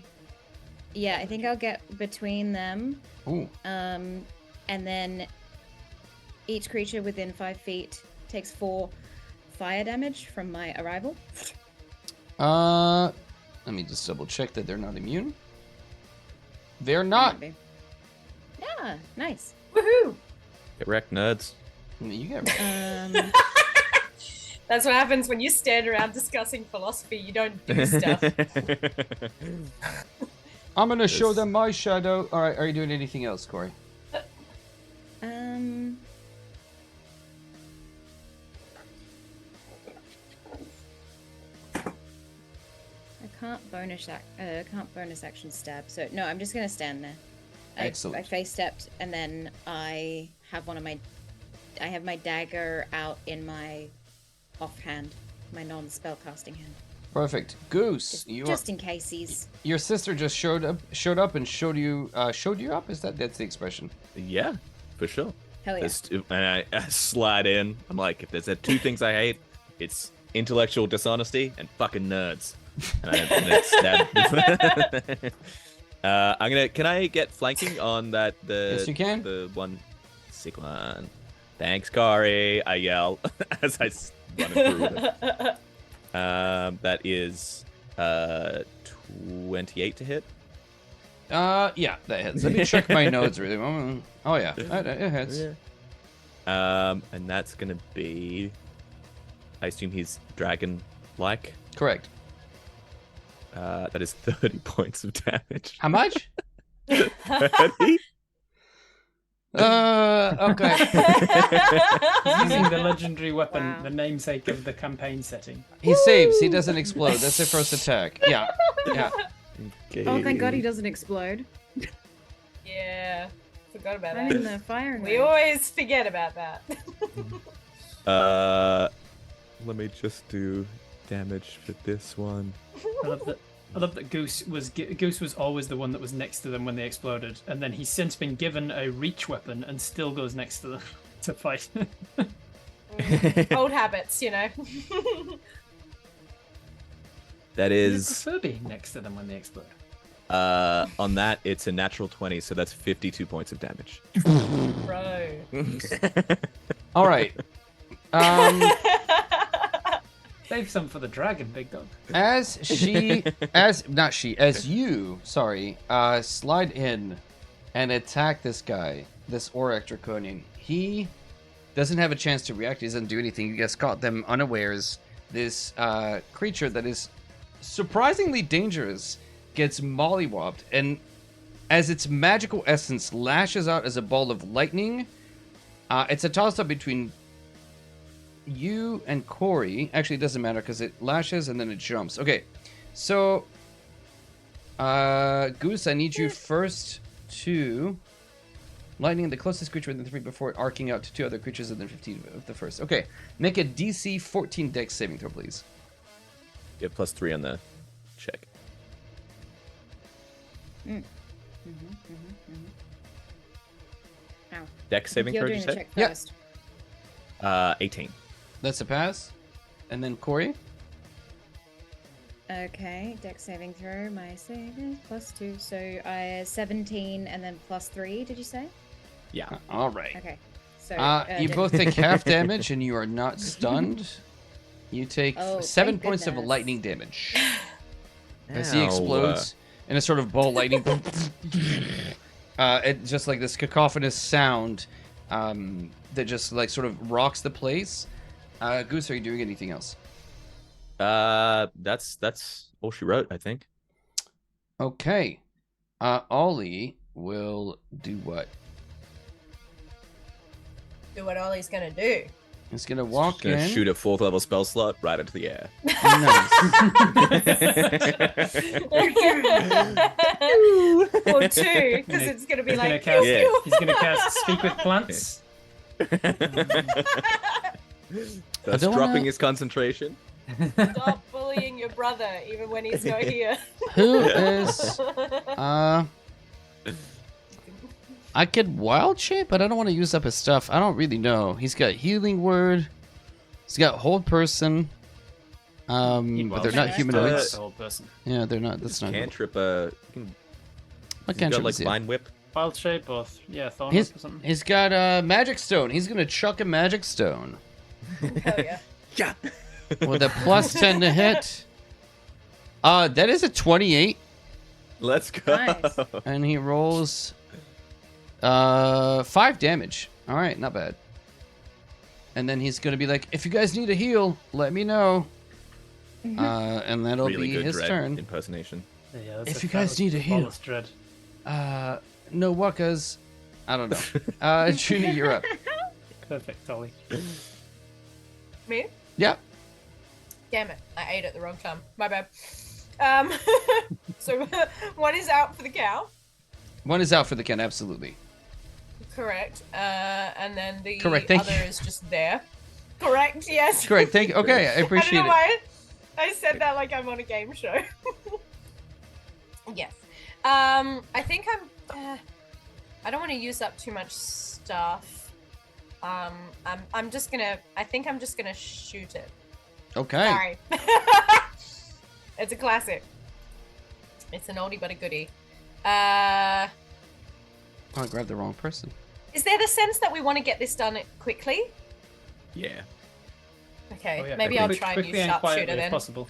Yeah, I think I'll get between them. Ooh. And then each creature within 5 feet takes 4 fire damage from my arrival. Let me just double check that they're not immune. They're not. Maybe. Yeah, nice. Woohoo! Get wrecked, nerds. You get. That's what happens when you stand around discussing philosophy. You don't do stuff. I'm gonna show them my shadow. All right, are you doing anything else, Corey? I can't bonus action stab. So no, I'm just gonna stand there. Excellent. I face stepped, and then I have I have my dagger out in my offhand, my non-spellcasting hand. Perfect. Goose, Just in case he's. your sister just showed up and showed you up. That's the expression? Yeah, for sure. Hell yeah. And I slide in. I'm like, if there's 2 things I hate, it's intellectual dishonesty and fucking nerds. And I stab. I'm gonna. Can I get flanking on that? Yes, you can. The one, sick one. Thanks, Corey. I yell as I run through with it. That is 28 to hit. Yeah, that hits. Let me check my notes really. Oh yeah, it hits. And that's gonna be. I assume he's dragon-like. Correct. That is 30 points of damage. How much? 30? Okay. He's using the legendary weapon, Wow. the namesake of the campaign setting. He saves. He doesn't explode. That's their first attack. Yeah. Yeah. Oh, thank God he doesn't explode. Yeah, forgot about I'm that. in the firing We range. always forget about that. Let me just do damage for this one. I love that Goose was always the one that was next to them when they exploded, and then he's since been given a reach weapon and still goes next to them to fight. Old habits, you know. That I is prefer being next to them when they explode. on that. It's a natural 20, so that's 52 points of damage. Bro. All right. Save some for the dragon, big dog. As you, slide in and attack this guy, this Aurak Draconian, he doesn't have a chance to react. He doesn't do anything. You guys caught them unawares. This creature that is surprisingly dangerous gets mollywopped, and as its magical essence lashes out as a ball of lightning, it's a toss-up between you and Corey. Actually, it doesn't matter because it lashes and then it jumps. Okay, so Goose, I need you first to lightning the closest creature within 3 before arcing out to 2 other creatures within 15 of the first. Okay, make a DC 14 Dex saving throw, please. Yeah, +3 on the check. Ow. Dex saving You're throw, doing you the said? check Yeah. first. 18. That's a pass. And then Corey. Okay, dex saving throw. My save is +2, so 17 and then +3. Did you say? Yeah. All right. Okay, so You dex- both take half damage and you are not stunned. You take Oh, 7 thank points of goodness. lightning damage as he Ow. explodes in a sort of ball lightning. It just like this cacophonous sound that just like sort of rocks the place. Goose, are you doing anything else? That's all she wrote, I think. Okay. Ollie will do what? Do what Ollie's gonna do. He's gonna walk Gonna in. shoot a 4th level spell slot right into the air. Nice. Or 2, because it's gonna be He's gonna like. cast. Yeah. He's gonna cast Speak with Plants. That's don't dropping wanna- his concentration. Stop bullying your brother, even when he's not here. Who is I could wild shape, but I don't want to use up his stuff. I don't really know. He's got healing word. He's got hold person. But they're not shape. humanoids. The old person. Yeah, they're not. That's not. Cantrip, What he's cantrip got like is he? Vine Whip. Wild shape or thorn He's, or something. he's got magic stone. He's gonna chuck a magic stone Hell yeah. Yeah. with a +10 to hit. That is a 28, Let's go. Nice. and he rolls 5 damage. All right, not bad. And then he's gonna be like, "If you guys need a heal, let me know." And that'll Really be good his Dread turn. impersonation. Yeah, that's If you guys need a heal. flawless Dread. No wuckas. I don't know. Junie, you're up. Perfect, Ollie. Me? Yeah. Damn it, I ate at the wrong time. My bad. So one is out for the cow. One is out for the count, absolutely. Correct. And then the Correct, thank other you. is just there. Correct, yes. Correct, thank you. Okay, I I don't appreciate know it. why I said that like I'm on a game show. Yes. I think I don't want to use up too much stuff. I'm just gonna. I think I'm just gonna shoot it. Okay. Sorry. It's a classic. It's an oldie but a goodie. Oh, I grabbed the wrong person. Is there the sense that we want to get this done quickly? Yeah. Okay, Oh, yeah, maybe I'll quickly- try and quickly use and quietly sharpshooter if then. possible.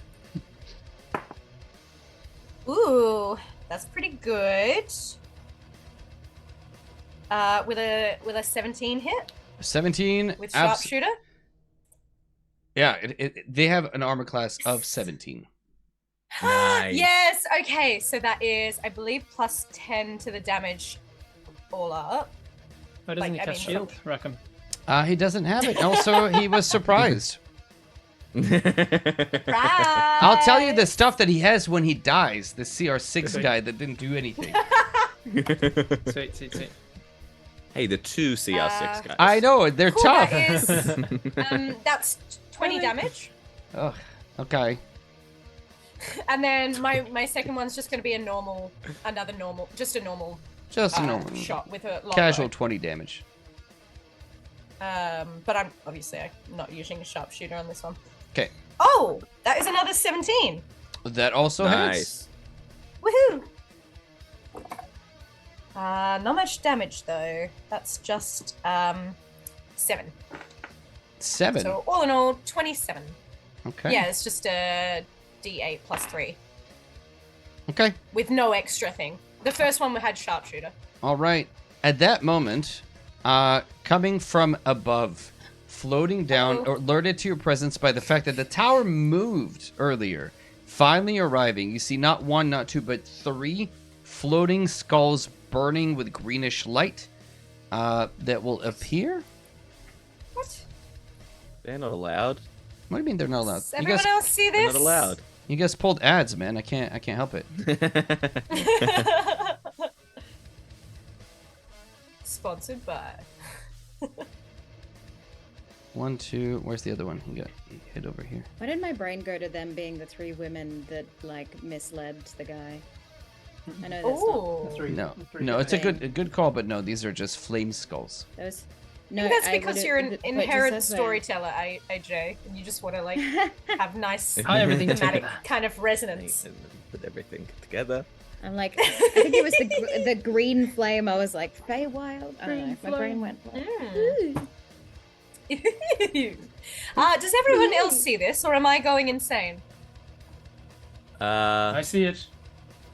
Ooh, that's pretty good. With a 17 hit 17. with sharpshooter. Yeah, they have an armor class of 17. Nice. Yes. Okay, so that is, I believe, +10 to the damage all up. Why doesn't Like, he I cast mean, shield, Rackham? He doesn't have it. Also, he was surprised. Right. I'll tell you the stuff that he has when he dies. The CR6 Okay. guy that didn't do anything. Sweet. Hey, the two CR6 guys. I know, they're Cool, tough. that is. That's 20 damage. Ugh, okay. And then my second one's just going to be just a normal Just a normal. shot with a long Casual bow. 20 damage. But I'm not using a sharpshooter on this one. Okay. Oh, that is another 17. That also hits. Nice. Woohoo! Not much damage though. That's just 7. 7. So all in all, 27. Okay. Yeah, it's just a D8 plus 3 Okay. with no extra thing. The first one we had sharpshooter. All right. At that moment, coming from above, floating down, alerted to your presence by the fact that the tower moved earlier, finally arriving, you see not 1, not 2, but 3 floating skulls burning with greenish light that will appear. What? They're not allowed. What do you mean they're not allowed? Does everyone else see They're this? not allowed. You guys pulled ads, man. I can't help it. Sponsored by. 1, 2. Where's the other one? You got hit over here. Why did my brain go to them being the 3 women that like misled the guy? I know that's not Ooh. No, it's a good call, but no, these are just flame skulls. those. I No, think that's I because would've- you're an wait, just inherent this way. storyteller, AJ, and you just want to like have nice Hi, everything thematic together. kind of resonance. And put everything together. I'm like, I think it was the green flame. I was like, Feywild. I don't know. My brain went. Like, Mm. Does everyone else see this, or am I going insane? I see it.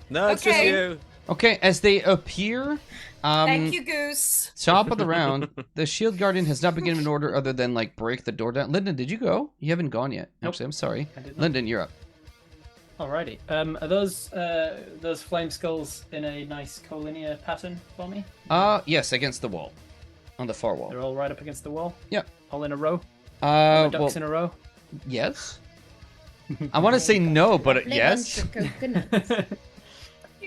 No, it's just Okay. you. Okay, as they appear, Thank you, Goose. top of the round, the shield guardian has not been given an order other than like break the door down. Lyndon, did you go? You haven't gone yet. Nope. Actually, I'm sorry. I did not. Lyndon, you're up. Alrighty. Are those flame skulls in a nice collinear pattern for me? Yes, against the wall, on the far wall. They're all right up against the wall. Yep. All in a row. All the Well, ducks in a row. yes. I want to say no, but lovely yes. bunch of coconuts.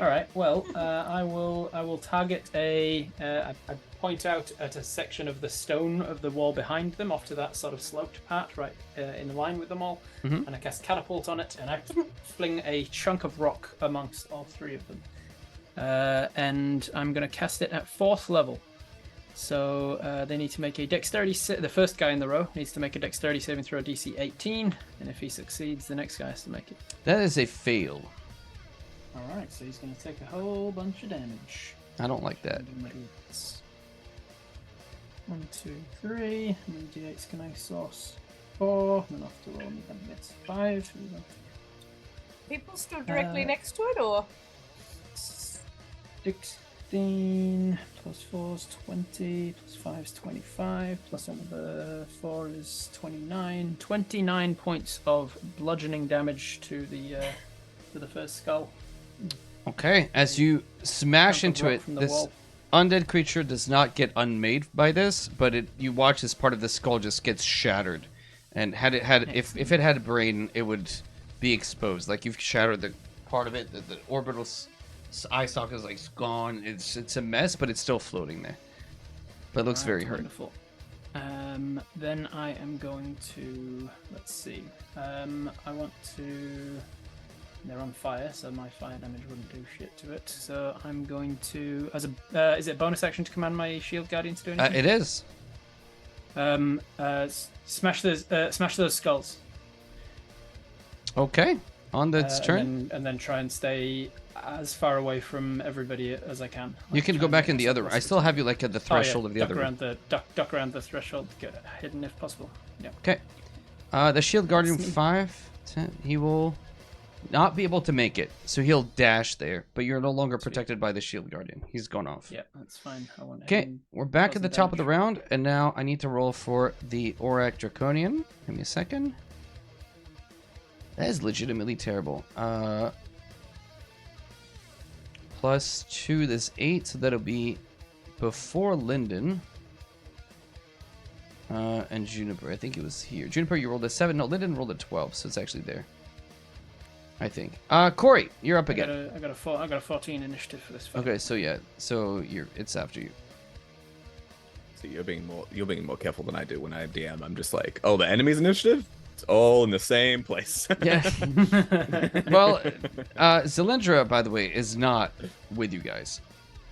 All right. Well, I will target I point out at a section of the stone of the wall behind them, off to that sort of sloped part, right in line with them all, Mhm. and I cast catapult on it, and I fling a chunk of rock amongst all 3 of them, and I'm going to cast it at 4th level. So they need to make a dexterity. The first guy in the row needs to make a dexterity saving throw, DC 18, and if he succeeds, the next guy has to make it. That is a fail. All right, so he's going to take a whole bunch of damage. I don't like that. 1, 2, 3. And then D8's can I source 4. And then off to roll me then gets 5. People stood directly Uh, next to it, or 16 plus 4 is 20, plus 5 is 25, plus another 4 is 29. 29 points of bludgeoning damage to the first skull. Okay, as you smash Chunk of into rock it, from the this wall. undead creature does not get unmade by this, but you watch as part of the skull just gets shattered. And if it had a brain, it would be exposed. Like you've shattered the part of it, the orbital eye socket is like gone. It's a mess, but it's still floating there. But it looks very hurt. Wonderful. Then I am going to, let's see. I want to. They're on fire, so my fire damage wouldn't do shit to it. So I'm going to, as a, is it a bonus action to command my shield guardian to do anything? It is. Smash those skulls. Okay, on its turn. And then try and stay as far away from everybody as I can. You can try go and back make in the it other. less I still have you like at the threshold of the duck other room. around the duck around the threshold, get hidden if possible. Yeah. Okay. The shield guardian That's me. 5, 10. He will not be able to make it, so he'll dash there. But you're no longer protected by the shield guardian. He's gone off. Yeah, that's fine. I want Okay, him we're back at cause the the top of the damage. round, and now I need to roll for the Aurak Draconian. Give me a second. That is legitimately terrible. Plus 2, this 8, so that'll be before Lyndon. And Juniper, I think it was here. Juniper, you rolled a 7. No, Lyndon rolled a 12, so it's actually there. I think. Corey, you're up again. I got a 14 initiative for this fight. Okay, so yeah, so it's after you. So you're being more careful than I do when I DM. I'm just like, oh, the enemy's initiative? It's all in the same place. Yeah. Well, Zilindra, by the way, is not with you guys.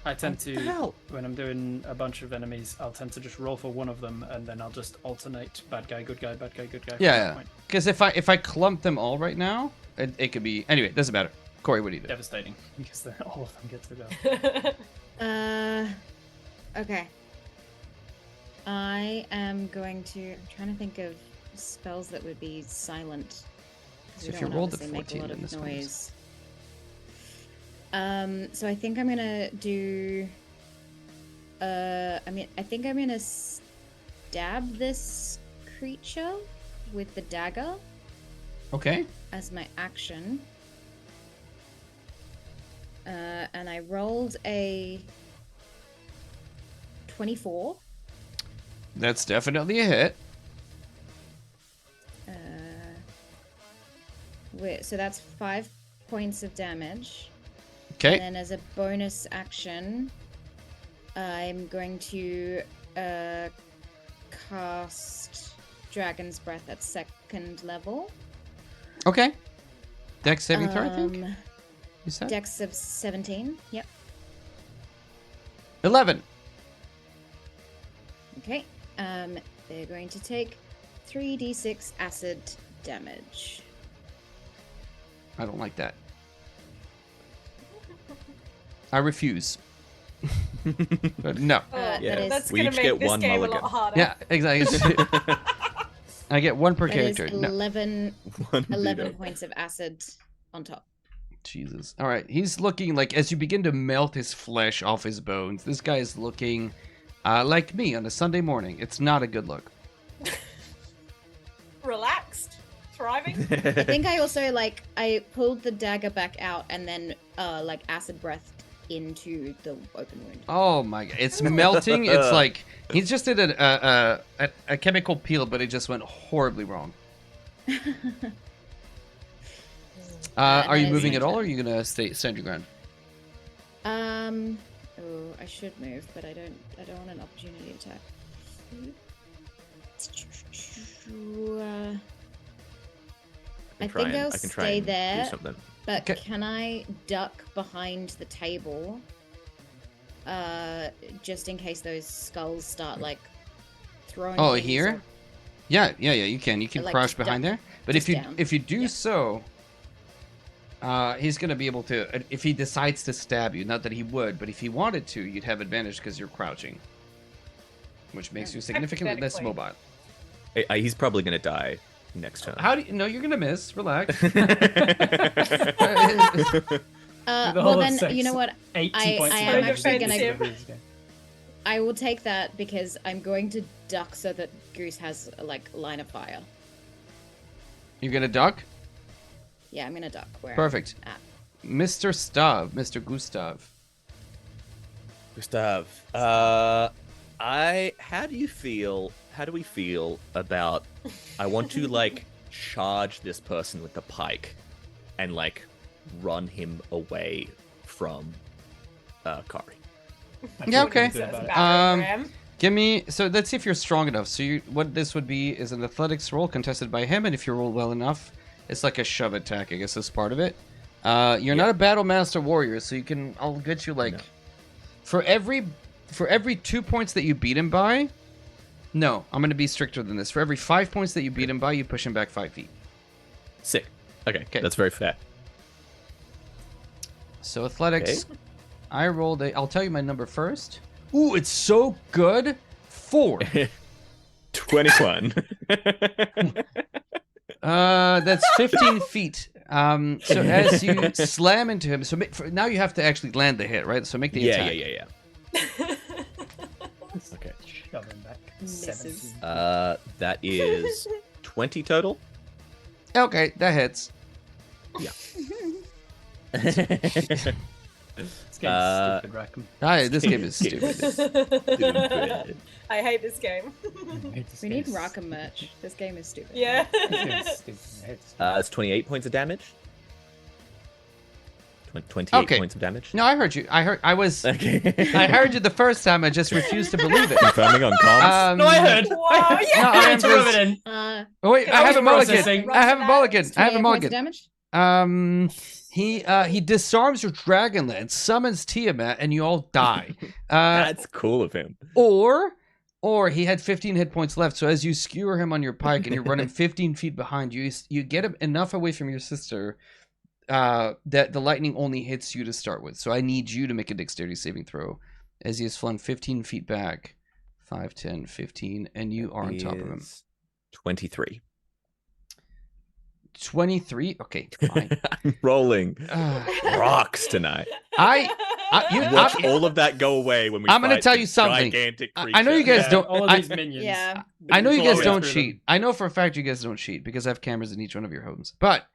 I tend to, when I'm doing a bunch of enemies, I'll tend to just roll for one of them, and then I'll just alternate bad guy, good guy, bad guy, good guy. Yeah. Because if I clump them all right now, it could be... Anyway, it doesn't matter. Corey, what do you do? Devastating, because then all of them get to go. Okay. I am going to... I'm trying to think of spells that would be silent. So if you rolled a 14 in this noise. So I think I'm gonna do... I think I'm gonna stab this creature with the dagger. Okay. As my action. And I rolled a 24. That's definitely a hit. So that's 5 points of damage. Okay. And then as a bonus action, I'm going to cast Dragon's Breath at 2nd level. Okay. Dex saving throw, I think? You said? Dex of 17, yep. 11. Okay. They're going to take 3d6 acid damage. I don't like that. I refuse. But no. Yeah. That's We gonna each make get this one game mulligan. a lot harder. Yeah, exactly. I get one per That is character. No. 11 veto. points of acid on top. Jesus. All right. He's looking like, as you begin to melt his flesh off his bones, this guy is looking like me on a Sunday morning. It's not a good look. Relaxed, thriving. I think I also I pulled the dagger back out and then acid breathed into the open wound. Oh my god. It's melting. It's like he just did a chemical peel, but it just went horribly wrong. Are you moving at all, or are you gonna stand your ground? Oh, I should move, but I don't want an opportunity attack. I think I'll stay there, but Okay. can I duck behind the table? Just in case those skulls start throwing. Oh, things here? or- Yeah, you can. You can crouch just behind duck there. But just if you down. do Yeah. so, he's gonna be able to. If he decides to stab you, not that he would, but if he wanted to, you'd have advantage because you're crouching, which makes you significantly less Hypothetically. mobile. He's probably gonna die next turn. How do you? No, you're gonna miss. Relax. Well then, you know what? 80 I points of am damage. actually gonna- I will take that because I'm going to duck so that Goose has line of fire. You're gonna duck. Yeah, I'm gonna duck. Where I'm Perfect. at. Mr. Stav, Mr. Gustav. Gustav, how do we feel about I want to charge this person with the pike and run him away from Kari. Yeah, okay. Good about it. Give me. So let's see if you're strong enough. So what this would be is an athletics roll contested by him, and if you roll well enough, it's like a shove attack. I guess is part of it. You're not a battle master warrior, so you can. I'll get you No. for every 2 points that you beat him by. No, I'm gonna be stricter than this. For every 5 points that you beat him by, you push him back 5 feet. Sick. Okay, Okay. that's very fair. So athletics. I rolled a. I'll tell you my number first. Ooh, it's so good. 4. 21. That's 15 feet. So as you slam into him, so now you have to actually land the hit, right? So make the attack. Yeah. Okay. Shove him back. Misses. 17. That is 20 total. Okay, that hits. This game's stupid, Rackham. This game is stupid. I hate this game. We need Rockham merch. This game is stupid. Yeah. It's 28 points of damage. 28 points of damage. No, I heard you. I Okay. I heard you the first time. I just refused to believe it. Confirming on comms. No, I heard. Wow, yeah. No, I had to rub it in. Oh, wait, I have a mulligan. I have a mulligan. I have a 28 points of mulligan. damage? He disarms your Dragonlance, summons Tiamat, and you all die. That's cool of him. Or he had 15 hit points left. So as you skewer him on your pike and you're running 15 feet behind you, you get him enough away from your sister that the lightning only hits you to start with. So I need you to make a dexterity saving throw as he has flown 15 feet back. 5, 10, 15, and you are on top of him. 23. 23? Okay, fine. I'm rolling rocks tonight. Watch all of that go away when we I'm gonna fight tell the you something. Gigantic I know you guys don't. All of these minions. Yeah. I know you guys Blow don't through cheat. I know for a fact you guys don't cheat because I have cameras in each one of your homes. But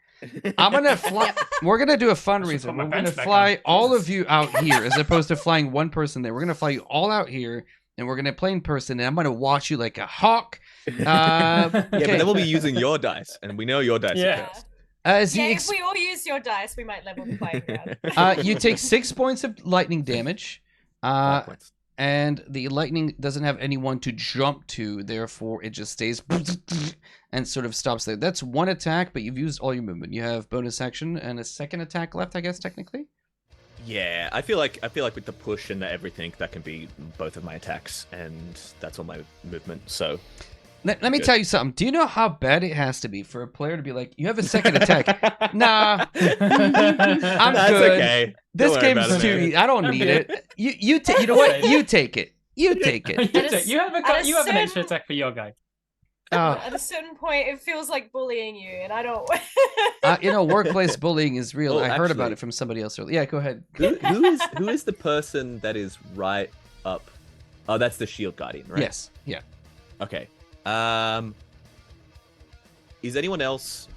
I'm gonna fly. We're gonna do a fundraiser. put my We're gonna bench back fly on. all of you out here as opposed to flying one person there. We're gonna fly you all out here, and we're gonna play in person. And I'm gonna watch you like a hawk. Yeah, but okay. then we'll be using your dice, and we know your dice Yeah. are cursed. As Yeah, he if ex- we all use your dice, we might level the playing ground. you take 6 points of lightning damage. 5 points. And the lightning doesn't have anyone to jump to, therefore it just stays and sort of stops there. That's one attack, but you've used all your movement. You have bonus action and a second attack left, I guess, technically. Yeah, I feel like with the push and the everything, that can be both of my attacks, and that's all my movement. So Let me Good. tell you something. Do you know how bad it has to be for a player to be like, you have a second attack? Nah, I'm that's good. okay. This Don't worry game's about it, too man. easy. I don't need it. You know what? You take it. You take it. You have At a you have an extra certain- attack for your guy. At a certain point, it feels like bullying you, and I don't. Workplace bullying is real. Well, I heard about actually- it from somebody else earlier. Yeah, go ahead. Who is the person that is right up? Oh, that's the shield guardian, right? Yes. Yeah. Okay. Is anyone else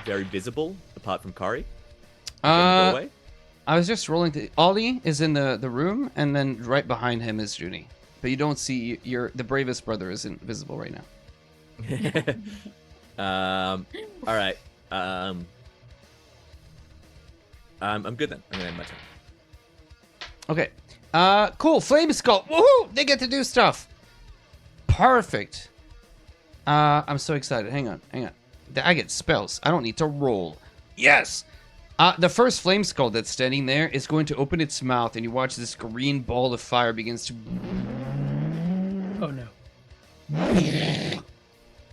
very visible apart from Kari? Doorway? I was just rolling. Ollie is in the room, and then right behind him is Junie. But you don't see the bravest brother isn't visible right now. All right. I'm good then. I'm gonna end my turn. Okay. Cool. Flame Skull. Woohoo! They get to do stuff. Perfect. I'm so excited. Hang on. I get spells. I don't need to roll. Yes. The first Flame Skull that's standing there is going to open its mouth, and you watch this green ball of fire begins to. Oh no.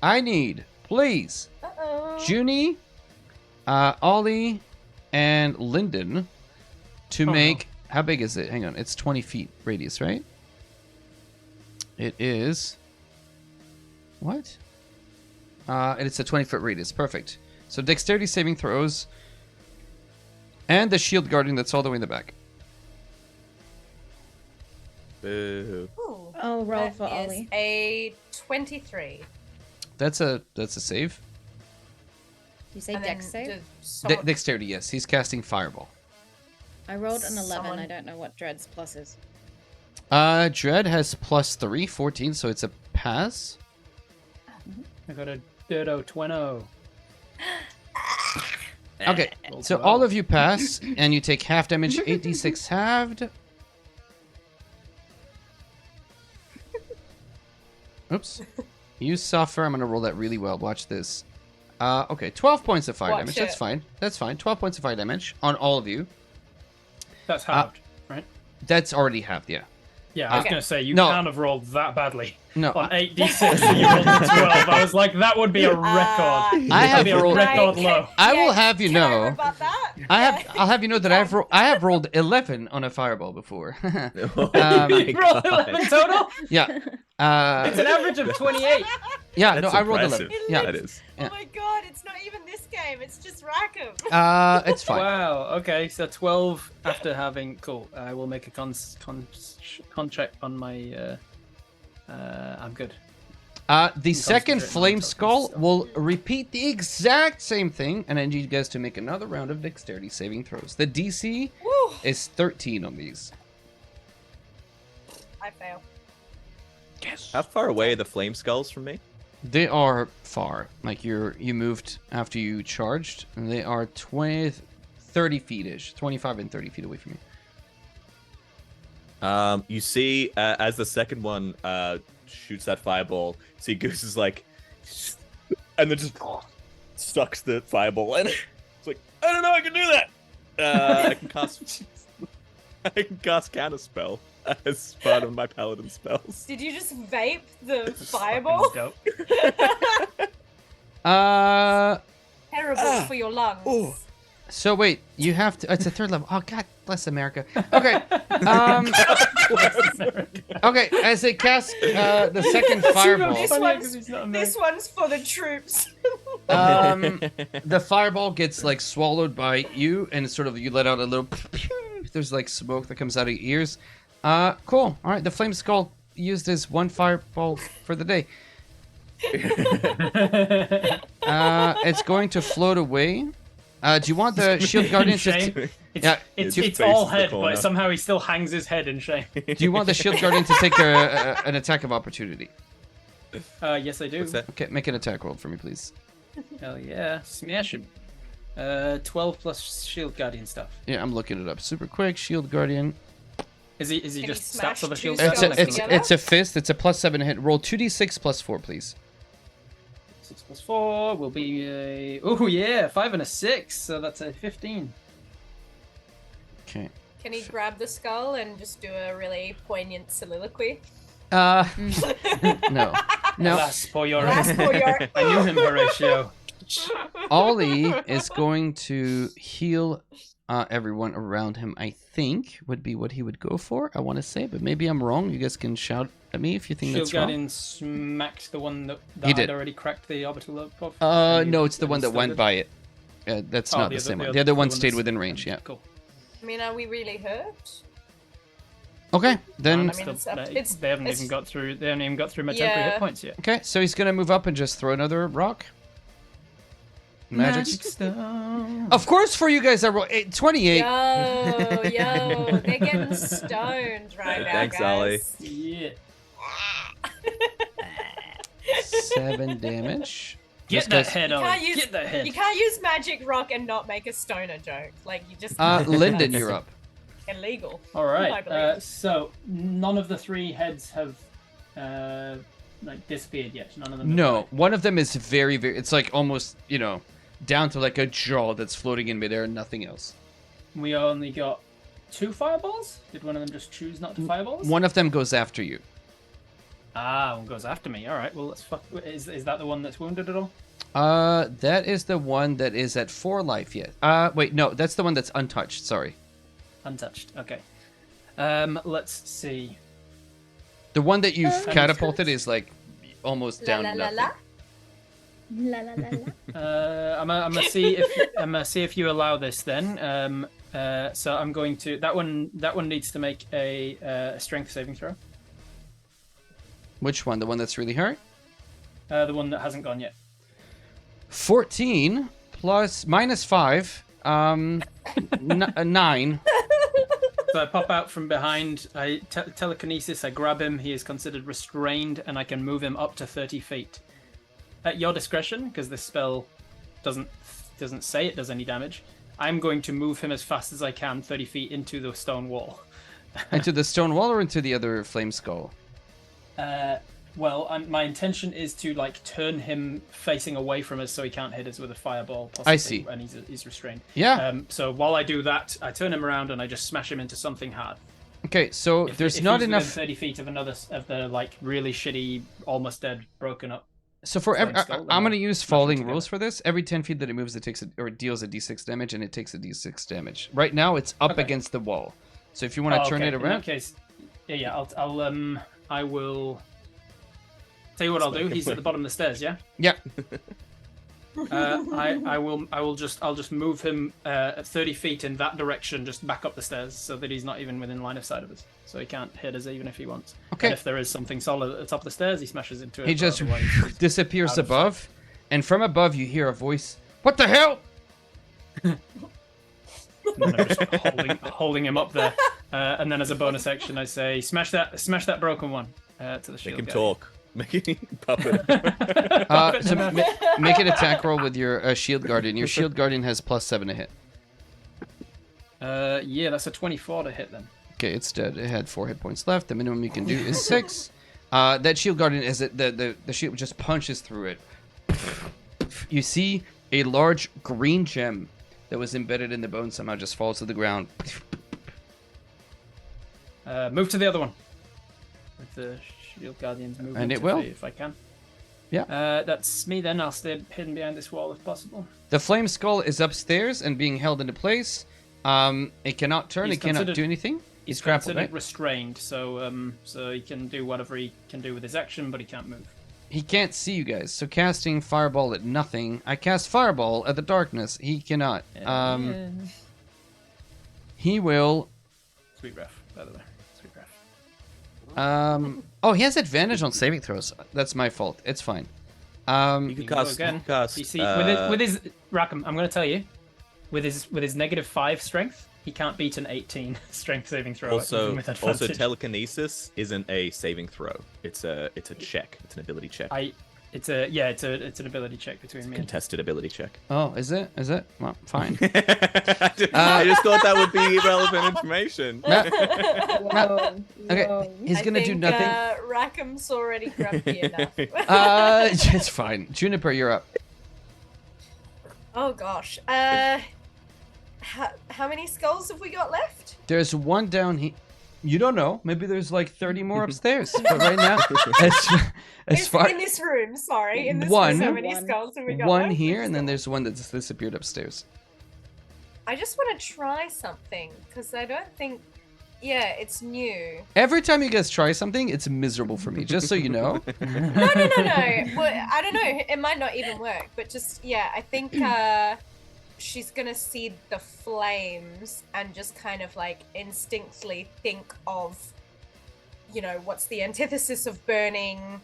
I need, please, Uh-oh. Junie, Ollie, and Lyndon to Oh, make. How big is it? Hang on. It's 20 feet radius, right? It is. What? And it's a 20-foot radius. Perfect. So dexterity saving throws. And the shield guardian that's all the way in the back. Boo. Ooh, Oh, roll that for is Ollie. a 23. That's a save. You say And then dex save? does someone- Dexterity, yes. He's casting fireball. I rolled an 11. someone- I don't know what Dread's plus is. Dread has +3, 14, so it's a pass. I got a Dirto Twino. Okay, Roll so 12. all of you pass, and you take half damage, 8d6 halved. Oops. You suffer. I'm going to roll that really well. Watch this. Okay, 12 points of fire Watch damage. That's it. fine. That's fine. 12 points of fire damage on all of you. That's halved, right? That's already halved, yeah. Yeah, I was Okay. gonna say you No. can't have rolled that badly No, on 8d6. And you rolled a 12. I was like, that would be a record. I That'd have be a rolled- record low. I will have you can I know. rebut that? I'll have you know that I have rolled 11 on a fireball before. Oh Um, my You rolled God. 11 total? yeah. It's an average of 28. Yeah, That's no, I rolled impressive. 11. Yeah. That is. Oh my god, it's not even this game, it's just Rackham. It's fine. Wow. Okay, so 12 after having. Cool. I will make a con check on my. I'm good. The second concentrate on flame talking skull stuff. will repeat the exact same thing, and I need you guys to make another round of dexterity saving throws. The DC Woo! is 13 on these. I fail. Yes. How far away are the flame skulls from me? They are far. Like you moved after you charged, and they are 30 feet-ish. 25 and 30 feet away from you. You see, as the second one shoots that fireball, see Goose is like, and then just sucks the fireball in. It's like, I don't know, I can do that. I can cast counter spell as part of my paladin spells. Did you just vape the fireball? Dope. Terrible for your lungs. Ooh. So wait, you have to. It's a third level. Oh God, bless America. Okay. Okay. As it casts the second fireball, This one's for the troops. the fireball gets like swallowed by you, and it's sort of you let out a little. There's like smoke that comes out of your ears. Cool. All right. The flame skull used as one fireball for the day. It's going to float away. Do you want the shield guardian to? Yeah. It's all head, but somehow he still hangs his head in shame. Do you want the shield guardian to take an attack of opportunity? Yes, I do. What's that? Okay, make an attack roll for me, please. Hell yeah, smash him. 12 plus shield guardian stuff. Yeah, I'm looking it up super quick. Shield guardian. Is he Can just he stats smash on the two shield skulls guardian? together? It's a fist. It's a +7 hit. Roll 2d6 plus 4, please. 6 plus 4 will be a... Oh yeah, 5 and a 6, so that's a 15. Okay. Can he grab the skull and just do a really poignant soliloquy? No. Alas, poor Yorick. Alas, poor Yorick. I knew him, Horatio. Ollie is going to heal everyone around him, I think, would be what he would go for, I want to say, but maybe I'm wrong. You guys can shout at me if you think Shield that's wrong. guardian smacked the one that He had did. already cracked the orbital up of. No, it's the one that went by it. That's not the same one. The other one stayed within range, yeah. Cool. I mean, are we really hurt? Okay, then... I mean, They haven't even got through. They haven't even got through my temporary Yeah. hit points yet. Okay, so he's going to move up and just throw another rock. Magic. stone. Of course, for you guys, I roll 28. Yo, they're getting stoned right now, Thanks, Ollie. guys. Yeah. 7 damage. Get This that guy's- head You on. can't use Get that head. You can't use magic rock and not make a stoner joke. Like you just Lyndon, you're up. illegal. All I right. believe. So none of the 3 heads have like disappeared yet. None of them. have No, died. one of them is very, very. It's like almost, down to like a jaw that's floating in midair and nothing else. We only got 2 fireballs. Did one of them just choose not to fireballs? One of them goes after you. Ah, one goes after me. All right. Well, let's fuck. Is that the one that's wounded at all? That is the one that is at 4 life yet. Wait, no, that's the one that's untouched. Sorry. Untouched. Okay. Let's see. The one that you've catapulted is like almost La down la to la nothing. la. La la la la. I'm gonna see if you allow this then. So I'm going to that one needs to make a strength saving throw. Which one? The one that's really hurt? The one that hasn't gone yet. 14 plus -5. 9. So I pop out from behind. I telekinesis. I grab him. He is considered restrained, and I can move him up to 30 feet. At your discretion, because this spell doesn't say it does any damage. I'm going to move him as fast as I can 30 feet into the stone wall. Into the stone wall or into the other flame skull? Well, my intention is to like turn him facing away from us so he can't hit us with a fireball. Possibly, I see. And he's restrained. Yeah. So while I do that, I turn him around and I just smash him into something hard. Okay, so there's if not he's enough. within 30 feet of another of the like really shitty, almost dead, broken up. So for flame skull, then I'm going to I'll use smash falling them rules together. for this. Every 10 feet that it moves, it deals a d6 damage, and it takes a d6 damage. Right now, it's up Okay. against the wall. So if you want to turn it In around, that case, I will. Tell you what I'll do. He's at the bottom of the stairs. Yeah. yeah. I'll just move him 30 feet in that direction, just back up the stairs, so that he's not even within line of sight of us, so he can't hit us even if he wants. Okay. And if there is something solid at the top of the stairs, he smashes into it. He but just otherwise he's disappears out of above, and from above you hear a voice. What the hell? And then I'm just holding him up there. And then as a bonus action, I say, smash that broken one to the shield. Make him guy. talk. Make him puppet. So make an attack roll with your shield guardian. Your shield guardian has +7 to hit. Yeah, that's a 24 to hit then. Okay, it's dead. It had 4 hit points left. The minimum you can do is 6. That shield guardian is the shield just punches through it. You see a large green gem that was embedded in the bone somehow just falls to the ground. Move to the other one. With the shield guardian's movement. And it will. If I can. Yeah. That's me then. I'll stay hidden behind this wall if possible. The flame skull is upstairs and being held into place. It cannot turn. He's It cannot do anything. He's grappled, considered right? restrained, so he can do whatever he can do with his action, but he can't move. He can't see you guys, so casting fireball at nothing. I cast fireball at the darkness. He cannot. He will. Sweet breath, by the way. Sweet breath. Oh, he has advantage on saving throws. That's my fault. It's fine. You can You can go cast. again. Cast. You see, with his Rackham, I'm going to tell you, with his -5 strength, he can't beat an 18 strength saving throw. Also, even with advantage. telekinesis isn't a saving throw. It's a check. It's an ability check. It's an ability check between me. And Contested ability check. Oh, is it? Is it? Well, fine. I just thought that would be relevant information. Okay, he's gonna do nothing. Rackham's already grumpy enough. It's fine. Juniper, you're up. Oh gosh. How many skulls have we got left? There's one down here. You don't know. Maybe there's like 30 more upstairs. But right now, as far In this room, sorry. In this One. room, how many skulls have we got one left? here, and then there's one that's disappeared upstairs. I just want to try something, because I don't think... Yeah, it's new. Every time you guys try something, it's miserable for me. Just so you know. No. Well, I don't know. It might not even work, but just, yeah, I think she's going to see the flames and just kind of like instinctively think of, you know, what's the antithesis of burning,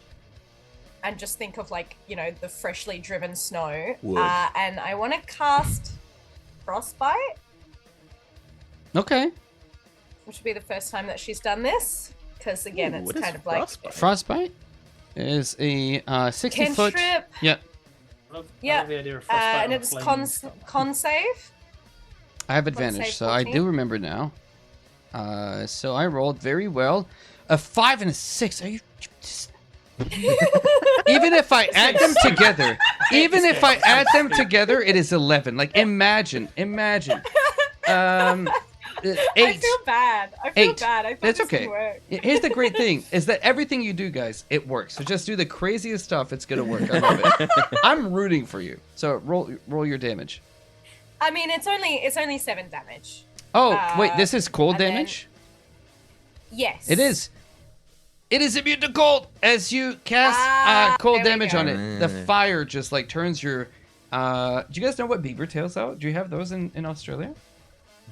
and just think of like, you know, the freshly driven snow. Wood. And I want to cast Frostbite, Okay. which will be the first time that she's done this, because again, it's What is kind of like frostbite? Frostbite is a 60-foot. cantrip. Yeah. I love Yeah. the idea of frostbite And on a it's flaming con skull. save. I have save advantage, so I 14. do remember now. So I rolled very well. A 5 and a 6. Are you just... Even if I add them together, it is 11. Like imagine. 8. I feel bad. I Eight. thought It's this okay. would work. Here's the great thing: is that everything you do, guys, it works. So just do the craziest stuff. It's gonna work. I love it. I'm rooting for you. So roll your damage. I mean, it's only 7 damage. Oh wait, this is cold and then- damage. Yes. It is. It is immune to cold as you cast cold there we damage go. on it. The fire just like turns your. Do you guys know what beaver tails are? Do you have those in Australia?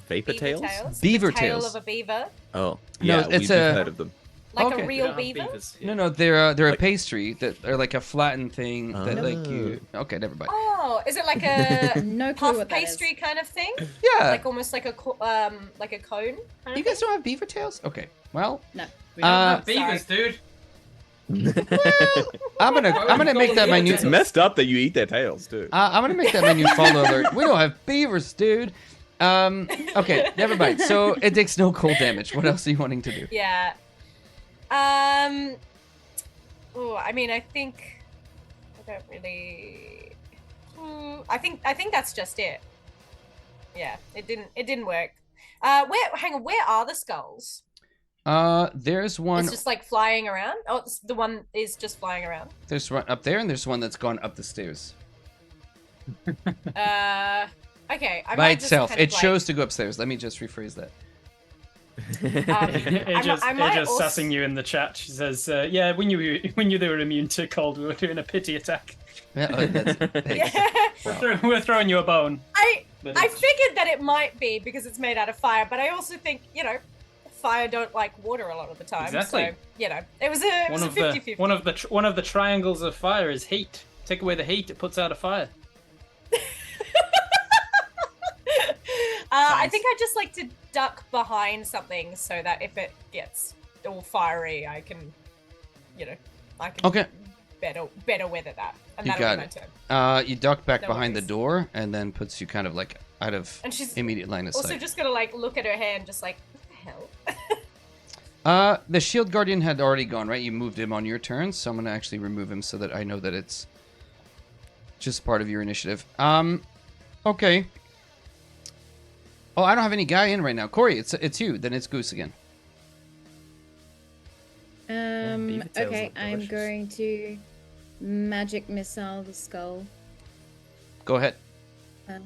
Vapor tails? Beaver the tail tails. of a beaver, Oh, No, yeah, it's we've a- heard of them. like Okay. a We real don't have beaver. beavers, yeah. No, they're a Like- pastry that are like a flattened thing that like you. Okay, never mind. Oh, is it like a No clue puff what that is. pastry kind of thing? Yeah. Like almost like a cone. Kind of You guys don't have beaver tails? Okay. Well, No. We don't have Sorry. beavers, dude. I'm gonna make that my new. It's messed up that you eat their tails, too. I'm gonna make that my new follow alert. We don't have beavers, dude. Okay, never mind. So it takes no cold damage. What else are you wanting to do? Yeah. Oh, I mean, I think I don't really. I think that's just it. Yeah, it didn't work. Hang on, where are the skulls? There's one. It's just like flying around. Oh, the one is just flying around. There's one up there, and there's one that's gone up the stairs Okay. I by might just itself. kind of, It chose to go upstairs. Let me just rephrase that. I might Aja's also- sassing you in the chat. She says, "Yeah, we knew they were immune to cold. We were doing a pity attack. Yeah, thanks. Yeah. We're throwing you a bone." I But figured that it might be because it's made out of fire, but I also think, you know, fire don't like water a lot of the time. Exactly. So, you know, it was a 50-50. one of the triangles of fire is heat. Take away the heat, it puts out a fire. I think I just like to duck behind something so that if it gets all fiery, I can, Okay. better weather that. And You that'll got be my it. turn. You duck back No behind the worries. door, and then puts you kind of like out of And she's immediate line of also sight. just gonna like look at her hand, just like, what the hell? The shield guardian had already gone, right? You moved him on your turn, so I'm gonna actually remove him so that I know that it's just part of your initiative. Okay. Oh, I don't have any guy in right now. Corey, it's you. Then it's Goose again. beaver tails Okay, look I'm delicious. going to magic missile the skull Go ahead. at.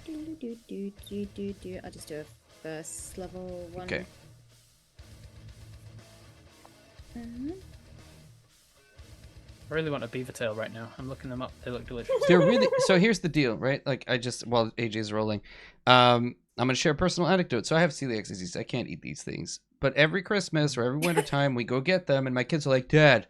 I'll just do a first level one. Okay. I really want a beaver tail right now. I'm looking them up. They look delicious. They're really so. Here's the deal, right? Like while AJ's rolling, I'm gonna share a personal anecdote. So I have celiac disease. I can't eat these things, but every Christmas or every winter time we go get them, and my kids are like, "Dad,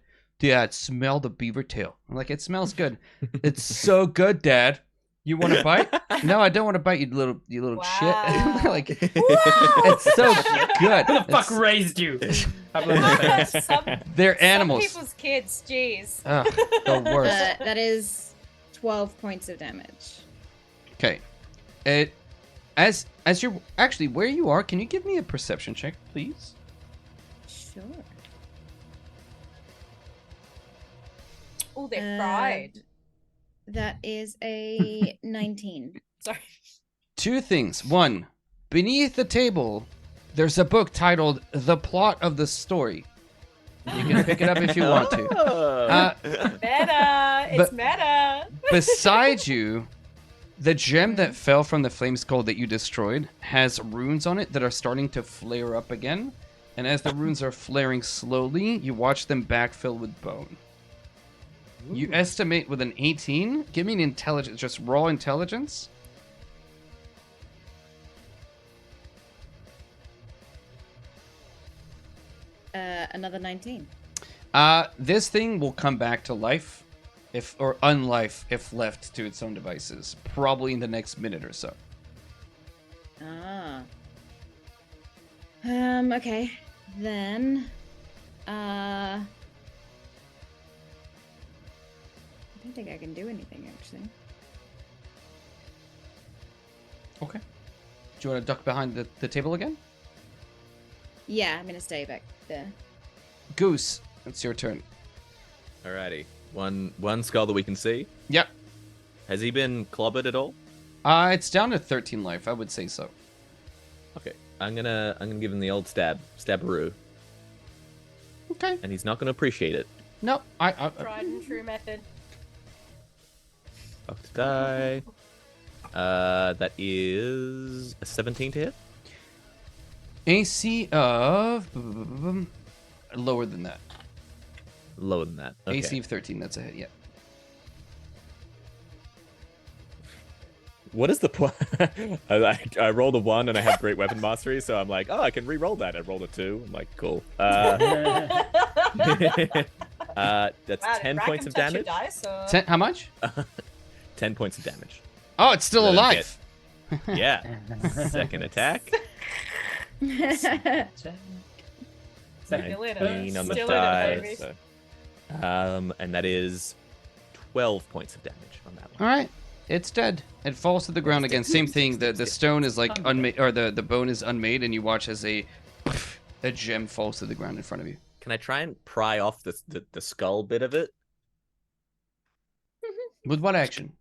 smell the beaver tail." I'm like, "It smells good. It's so good, Dad. You want to bite?" "No, I don't want to bite, you little Wow. shit." Like, it's so good. Who the fuck It's- raised you? Have a look at this. They're animals. Some people's kids, jeez. Ugh, the worst. That is 12 points of damage. Okay. As you're actually where you are, can you give me a perception check, please? Sure. Oh, they're fried. That is a 19. Sorry. Two things. One, beneath the table, there's a book titled "The Plot of the Story." You can pick it up if you want to. Meta. It's but- meta. Beside you, the gem that fell from the flame skull that you destroyed has runes on it that are starting to flare up again. And as the runes are flaring slowly, you watch them backfill with bone. You estimate with an 18. Give me an intelligence, just raw intelligence. Another 19. This thing will come back to life, or unlife, if left to its own devices. Probably in the next minute or so. Ah. Okay. Then, I don't think I can do anything, actually. Okay. Do you want to duck behind the table again? Yeah, I'm gonna stay back there. Goose, it's your turn. Alrighty. One skull that we can see. Yep. Has he been clobbered at all? It's down to 13 life. I would say so. Okay. I'm gonna give him the old stabberoo, Okay. and he's not gonna appreciate it. No, I Tried and true method. Fuck to die. That is a 17 to hit. AC of lower than that. Lower than that. Okay. AC of 13. That's a hit. Yeah. What is the point? I rolled a 1 and I have great weapon mastery, so I'm like, oh, I can re-roll that. I rolled a 2. I'm like, cool. That's Wow, 10 did points Rackham of touch your damage. dice, or- How much? 10 points of damage. Oh, it's still Let him alive. Yeah. Second attack. Still in it. 19 on the Still in it, die. baby. So. And that is 12 points of damage on that one. All right. It's dead. It falls to the ground again. Same thing. The stone is like unmade, or the bone is unmade, and you watch as a gem falls to the ground in front of you. Can I try and pry off the skull bit of it? With what action?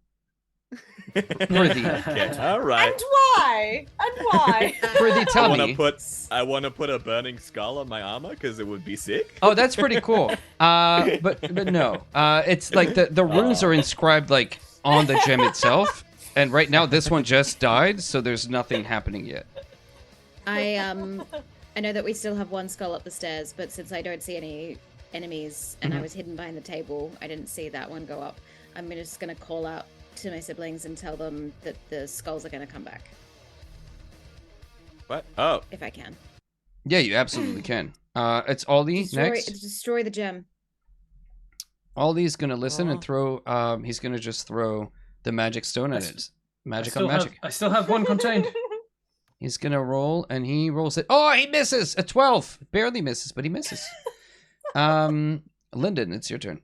For the Yeah. All right. And why? And why? for the I tell want to me. put a burning skull on my armor because it would be sick. Oh, that's pretty cool. But no. It's like the runes are inscribed like on the gem itself, and right now this one just died, so there's nothing happening yet. I know that we still have one skull up the stairs, but since I don't see any enemies and I was hidden behind the table, I didn't see that one go up. I'm just gonna call out to my siblings and tell them that the skulls are gonna come back What? Oh, if I can. Yeah, you absolutely can. It's Ollie next. Destroy the gem. Ollie's gonna listen and throw. He's gonna just throw the magic stone at it. Magic on magic. I still have one contained. He's gonna roll, and he rolls it. Oh, he misses! A 12. Barely misses, but he misses. Lyndon, it's your turn.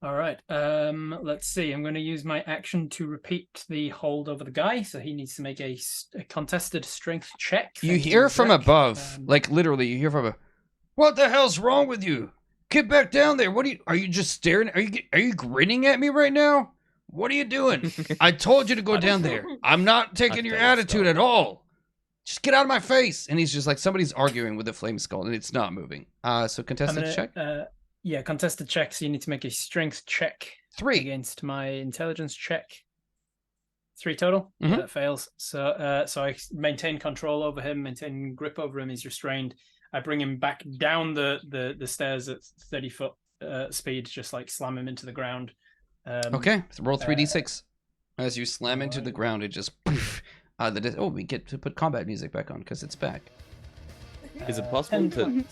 All right. Let's see. I'm going to use my action to repeat the hold over the guy. So he needs to make a contested strength check. You Thank hear from Zach. above, like literally, you hear from above. What the hell's wrong with you? Get back down there. What are you just staring? Are you grinning at me right now? What are you doing? I told you to go down there. I'm not taking your attitude at all. Just get out of my face. And he's just like, somebody's arguing with the flame skull, and it's not moving. So contested check. Yeah, contested check. So you need to make a strength check. 3 against my intelligence check. 3 total. Mhm. That fails. So I maintain control over him, maintain grip over him. He's restrained. I bring him back down the stairs at 30-foot speed, just like slam him into the ground. Okay, so roll 3d6. As you slam into the ground, it just. We get to put combat music back on because it's back. Is it possible to?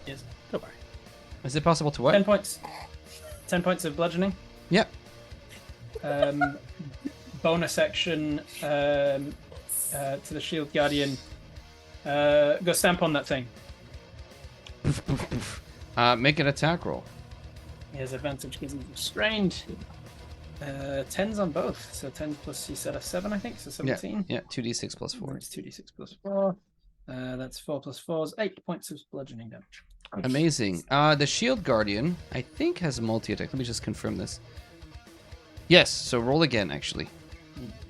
Yes. Don't worry. Is it possible to what? 10 points. 10 points of bludgeoning. Yep. Bonus action to the shield guardian. Go stamp on that thing. Make an attack roll. He has advantage because he's restrained. 10s on both. So 10 plus, you said a 7, I think. So 17. Yeah, 2d6 plus 4. It's 2d6 plus 4. That's 4 plus 4 is 8 points of bludgeoning damage. Amazing. The shield guardian, I think, has a multi-attack. Let me just confirm this. Yes, so roll again, actually.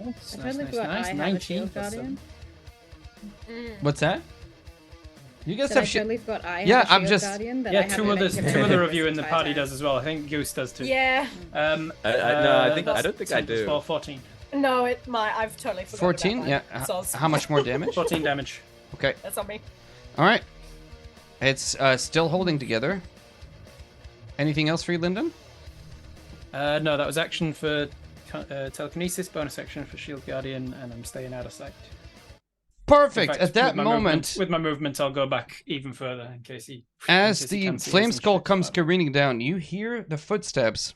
Nice, I totally nice, forgot nice. I have a 19 shield plus guardian. 7. What's that? You guys Said I have shield. totally forgot I Yeah, have a I'm shield just- guardian, but I Yeah, haven't two been other of you in the entire party time. does as well. I think Goose does too. Yeah. I don't think I That's do. 10 plus 4, 14. No, I've totally forgotten. 14? about Yeah. mine. Soz. How much more damage? 14 damage. Okay. That's on me. All right. It's still holding together. Anything else for you, Lyndon? No, that was action for telekinesis, bonus action for shield guardian, and I'm staying out of sight. Perfect. In fact, At that with my moment, with my movement, I'll go back even further in case he. as in case he the can't see us flame and skull shit. comes careening down, you hear the footsteps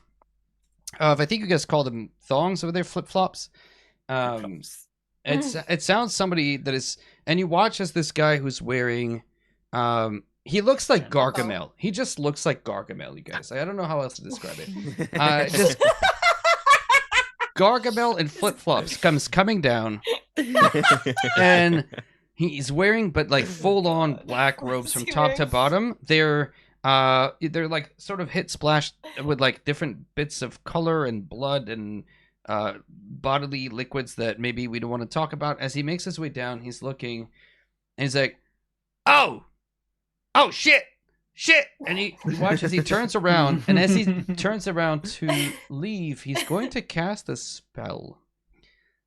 of, I think you guys call them thongs over there, flip-flops. It sounds somebody that is, and you watch as this guy who's wearing, he looks like Gargamel. He just looks like Gargamel, you guys. I don't know how else to describe it. Just Gargamel in flip-flops comes coming down, and he's wearing, but like full-on black robes from top to bottom. They're like sort of hit splashed with like different bits of color and blood and bodily liquids that maybe we don't want to talk about. As he makes his way down, he's looking, and he's like, oh shit, and he watches. He turns around, and as he turns around to leave, he's going to cast a spell.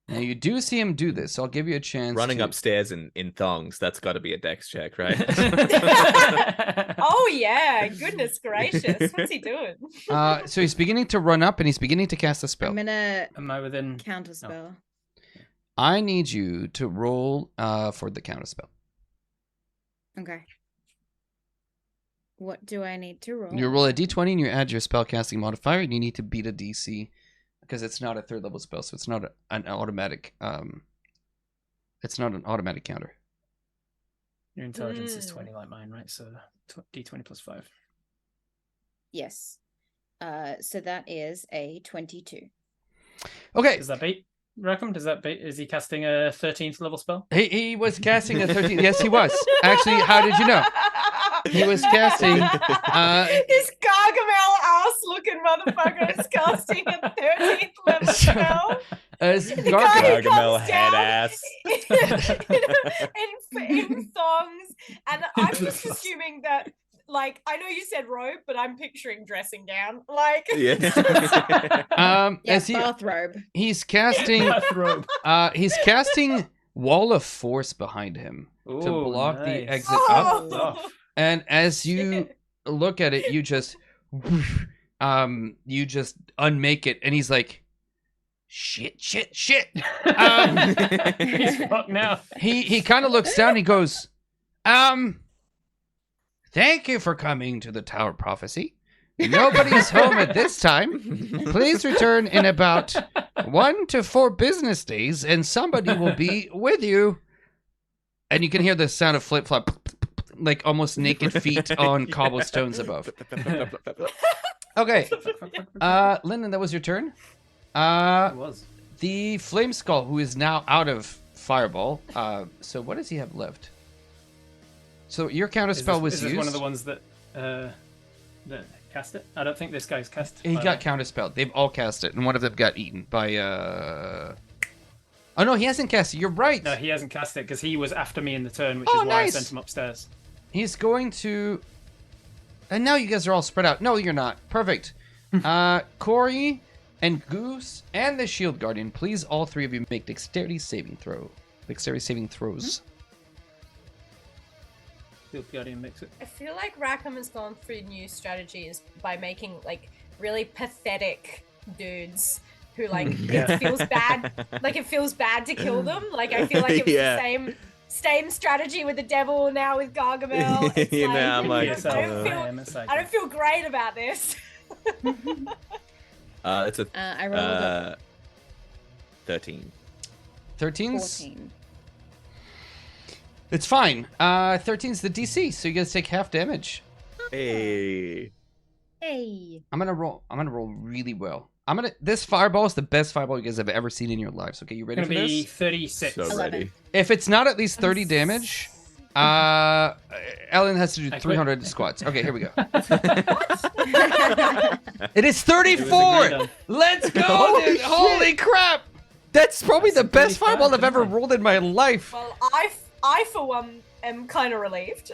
Now you do see him do this, so I'll give you a chance. Running to... upstairs in thongs, that's got to be a dex check, right? Oh yeah, goodness gracious, what's he doing? So he's beginning to run up, and he's beginning to cast a spell. I'm gonna Am I within? counter spell. I need you to roll for the counter spell. Okay. What do I need to roll? You roll a d20 and you add your spellcasting modifier, and you need to beat a DC because it's not a third level spell, so it's not an automatic. It's not an automatic counter. Your intelligence is 20 like mine, right? So d20 plus 5. Yes. So that is a 22. Okay, Does that beat? Rackham? Does that beat? Is he casting a 13th level spell? he was casting a 13. Yes, he was. Actually, how did you know? He was casting. This Gargamel ass-looking motherfucker is casting a 13th level spell. The guy who Gargamel comes head down ass. in thongs, and I'm just assuming that, like, I know you said robe, but I'm picturing dressing gown. Like, Yeah. Yeah, as bathrobe. he's casting. Bathrobe. He's casting Wall of Force behind him to Ooh, block the nice. exit up. Stuff. And as you look at it, you just unmake it, and he's like, shit. He's fucked now. He kind of looks down, and he goes, thank you for coming to the Tower of Prophecy. Nobody's home at this time. Please return in about 1 to 4 business days, and somebody will be with you. And you can hear the sound of flip-flop, like almost naked feet on cobblestones above. Okay. Lyndon, that was your turn. It was. The Flame Skull, who is now out of Fireball. So what does he have left? So your counterspell was is used. this one of the ones that cast it? I don't think this guy's cast. He got counterspelled. They've all cast it, and one of them got eaten by. Oh no, he hasn't cast it. You're right. No, he hasn't cast it because he was after me in the turn, which Oh, is why nice. I sent him upstairs. He's going to. And now you guys are all spread out. No, you're not. Perfect. Corey and Goose and the Shield Guardian, please, all 3 of you make dexterity saving throws. Field Guardian makes it. I feel like Rackham has gone through new strategies by making like really pathetic dudes who like it feels bad. Like it feels bad to kill them. Like I feel like it was Yeah. the same strategy with the devil now with Gargamel. It's You know, I'm like, Yes, I don't feel great about this. It's a I rolled a 13. 13's? 14. It's fine. 13's the DC, so you guys take half damage. Hey. Hey. I'm gonna roll really well. This fireball is the best fireball you guys have ever seen in your lives. Okay, you ready It's for gonna be this? 36. So 11. ready. If it's not at least 30 damage, Ellen has to do I quit. 300 squats. Okay, here we go. It is It was agreed 34. on. Let's go, Oh, dude. shit. Holy crap. That's probably the best 35, fireball I've ever isn't it? rolled in my life. Well, I for one am kind of relieved.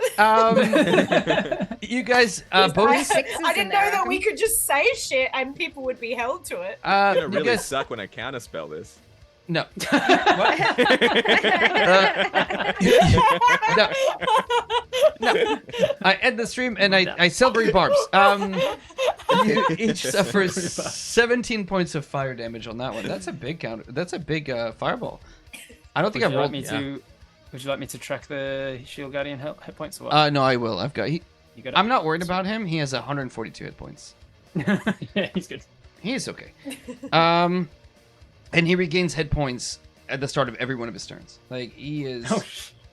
You guys, I, both. Sixes I in didn't there, know that Rackham. we could just say shit and people would be held to it. It's You gonna really guys, suck when I counterspell this. no. No. I end the stream and I silvery barbs. You each suffer 17 points of fire damage on that one. That's a big counter. That's a big fireball. I don't think I've rolled. Would you like me to track the Shield Guardian hit points or what? No, I will. I've got. You got it? I'm not worried about him. He has 142 hit points. Yeah, he's good. He's okay. And he regains hit points at the start of every one of his turns. Like he is. Oh,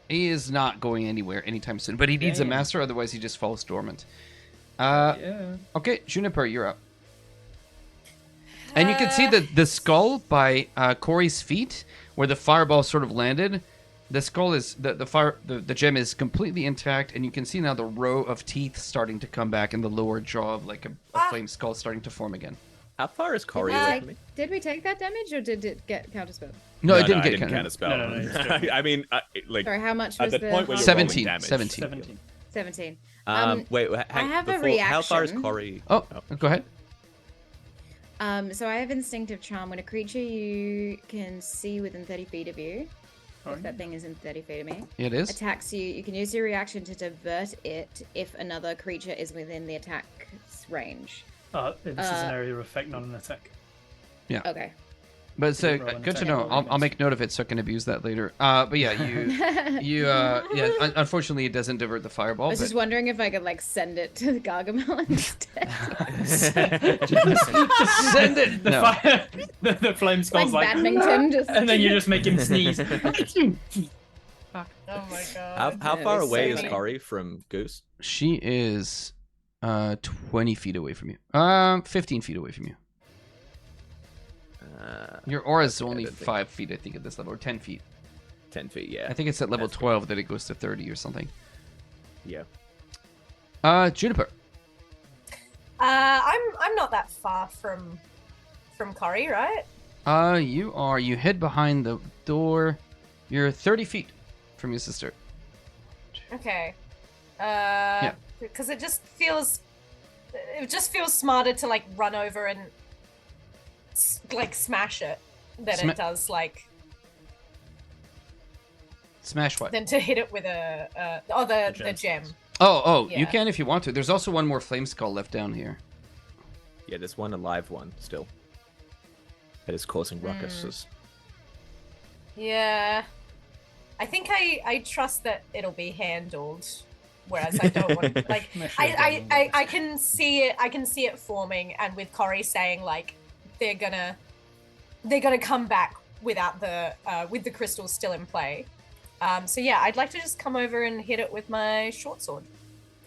He is not going anywhere anytime soon. But he needs a Damn. master, otherwise he just falls dormant. yeah. Okay, Juniper, you're up. And you can see the skull by Corey's feet, where the fireball sort of landed. The skull is the gem is completely intact, and you can see now the row of teeth starting to come back, and the lower jaw of like a flame skull starting to form again. How far is Corey Did we away take- from me? Did we take that damage or did it get counterspelled? No, it didn't I get didn't counted. counterspell. No, it's joking. I mean, like Sorry, how much at was the the point where you're harm? rolling 17. damage. 17. 17. 17. Wait, I have a how far is reaction. Corey? Oh, go ahead. So I have instinctive charm. When a creature you can see within 30 feet of you, if that thing is in 30 feet of me, It is. attacks you, you can use your reaction to divert it if another creature is within the attack's range. This is an area of effect, not an attack. Okay. But so roll an good to attack know. roll I'll against. make note of it so I can abuse that later. But yeah, unfortunately it doesn't divert the I fireball. was But just wondering if I could like send it to the Gargamel instead. send it. The No. fire, the flame like skull's like, badminton, just and then you just make him sneeze. Oh my god. How Yeah, far there's away so is many. Corey from Goose? She is 20 feet away from you. 15 feet away from you. Your aura is only don't think- 5 feet, I think, at this level, or 10 feet. 10 feet, yeah. I think it's at level That's good. 12 that it goes to 30 or something. Yeah. Juniper. I'm not that far from Corey, right? You are. You hid behind the door. You're 30 feet from your sister. Okay. Yeah. Because it just feels smarter to like run over and like smash it than it does like Smash what? than to hit it with the gem. Oh, you Yeah. can if you want to. There's also one more flame skull left down here. Yeah, there's one alive one still. That is causing ruckuses. Yeah. I think I trust that it'll be handled. whereas I don't want like No shield guardian I works. can see it forming, and with Corey saying like they're gonna come back without the with the crystals still in play. So yeah, I'd like to just come over and hit it with my short sword.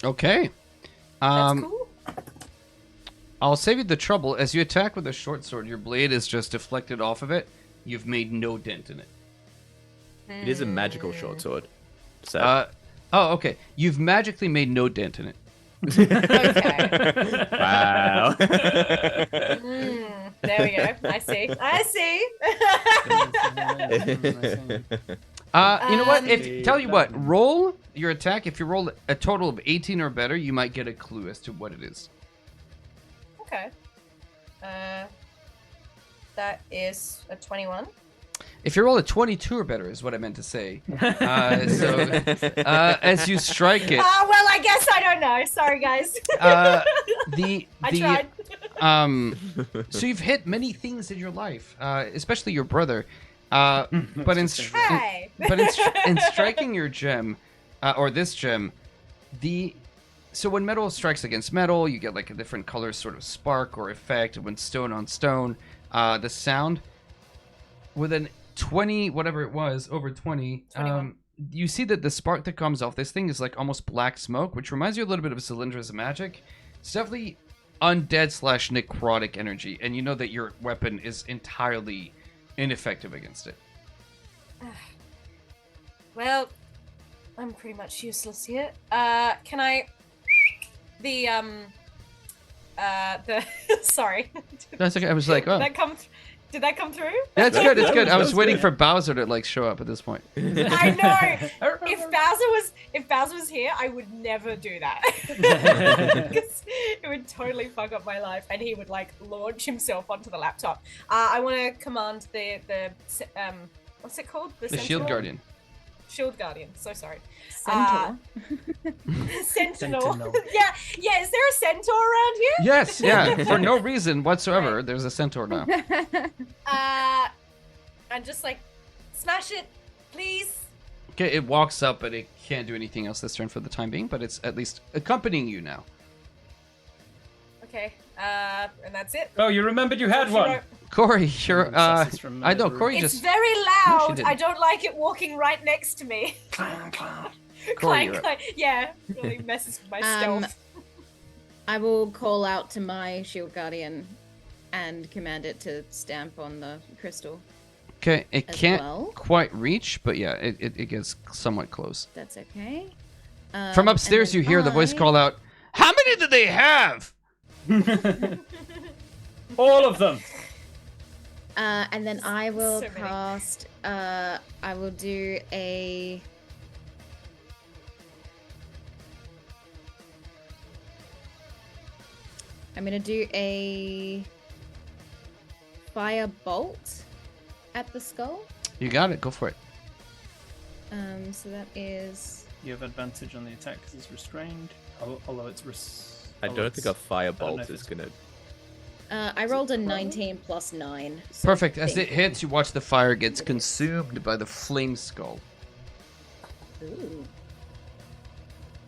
Okay. That's cool. I'll save you the trouble. As you attack with a short sword, your blade is just deflected off of it. You've made no dent in it. It is a magical short sword. So Okay. You've magically made no dent in it. Okay. wow. There we go. I see. You know what? Um, Tell you what, roll your attack. If you roll a total of 18 or better, you might get a clue as to what it is. Okay. That is a 21. If you roll a 22 or better, is what I meant to say. As you strike it, Well, I guess I don't know. Sorry, guys. I tried. So you've hit many things in your life, especially your brother. But in Hey. in striking your gem, or this gem, so when metal strikes against metal, you get like a different color sort of spark or effect. When stone on stone, the sound with an 20, whatever it was, over 20, 21. you see that the spark that comes off this thing is like almost black smoke, which reminds you a little bit of Cylinders of Magic. It's definitely undead / necrotic energy, and you know that your weapon is entirely ineffective against it. Well, I'm pretty much useless here. Can I? The sorry. That's okay. I was like, oh, Did that come through? that's good. It's That good. I was was waiting good. for Bowser to like show up at this point. I know. If Bowser was here, I would never do that. 'Cause it would totally fuck up my life, and he would like launch himself onto the laptop. I want to command the what's it called? The Shield Sentinel? Guardian. Shield Guardian. So sorry. Centaur. Sentinel. Sentinel. Yeah. Is there a centaur around here? Yes, yeah. For no reason whatsoever, there's a centaur now. And just like smash it, please. Okay, it walks up, but it can't do anything else this turn for the time being. But it's at least accompanying you now. Okay. And that's it. Oh, you remembered you had one. Corey, you're. Success from I know Mother Corey It's just. very No, loud. she didn't. I don't like it walking right next to me. Clang, clang. Corey, Clank, you're up. clank. Yeah, really messes with my stealth. I will call out to my shield guardian and command it to stamp on the crystal. Okay, it as can't well. quite reach, but yeah, it gets somewhat close. That's okay. From and upstairs, then you hear the voice I- call out, "How many do they have?" All of them. And then I will So many. cast. I will do a. I'm gonna do a fire bolt at the skull. You got it. Go for it. So that is. You have advantage on the attack because it's restrained. Although it's I don't think a fire bolt if is it's- gonna. I rolled a 19 plus 9. so Perfect. As think- it hits, you watch the fire gets consumed by the flame skull. Ooh.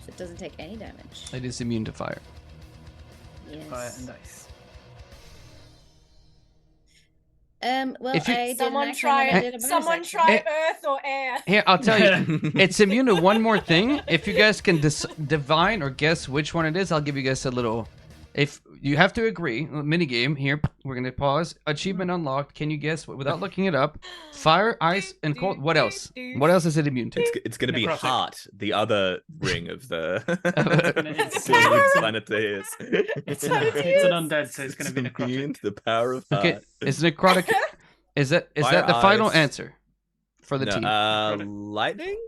So it doesn't take any damage. It is immune to fire. Yes. Fire and ice. Well, If you- I did Someone an action and I did a bonus someone action. try Eh. earth or air. Here, I'll tell you, it's immune to one more thing. If you guys can divine or guess which one it is, I'll give you guys a little. If you have to agree, mini game here. We're gonna pause. Achievement unlocked. Can you guess without looking it up? Fire, ice, and cold. What else? What else is it immune to? It's gonna be Necrotic. heart, the other ring of the It's- Planeteers. It's an undead, so it's going to be Immune necrotic. to the power of heart. Okay, is necrotic? Is that Fire, the final ice. answer for the No, team? lightning.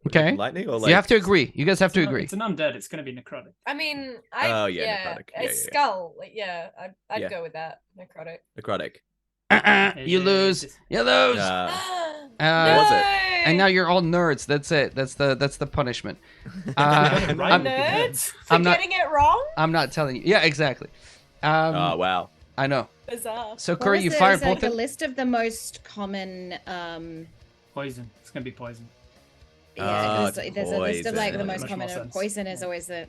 Okay. Lightning or like You have to agree. You guys have to agree. It's an undead. It's going to be necrotic. I mean, Oh, yeah, necrotic. a Yeah, yeah, yeah. skull. Like, I'd Yeah. go with that. Necrotic. necrotic. You lose. You lose. was it? And now you're all nerds. That's it. That's the punishment. Right. I'm, Nerds for I'm not- getting it wrong. I'm not telling you. Yeah, exactly. Oh wow. I know. Bizarre. So What Corey, was you the- fired was like both. a list of the most common. Poison. It's going to be poison. Yeah, it was, there's a list of like the poison. most Much common. more sense. Poison is always the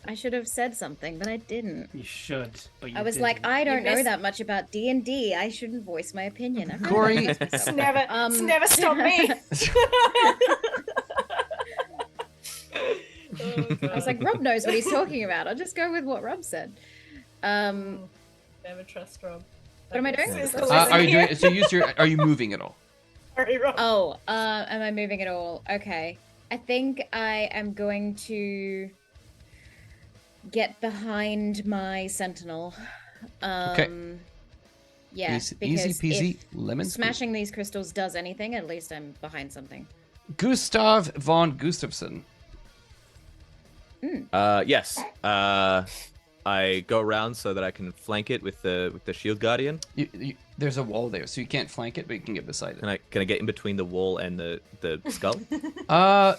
I should have said something, but I didn't. You should, but you I was didn't. like, I don't know missed- that much about D&D. I shouldn't voice my opinion. I've Corey- never It's never stopped me. I was like, Rob knows what he's talking about. I'll just go with what Rob said. Never trust Rob. What am I doing? Are you doing? So use your. Are you moving at all? Sorry, Rob. Oh, am I moving at all? Okay. I think I am going to get behind my sentinel. Okay. Yeah, Easy because peasy, if lemon squeezy. smashing these crystals does anything, at least I'm behind something. Gustav von Gustafsson. Yes. I go around so that I can flank it with the shield guardian. There's a wall there, so you can't flank it, but you can get beside it. Can I get in between the wall and the skull?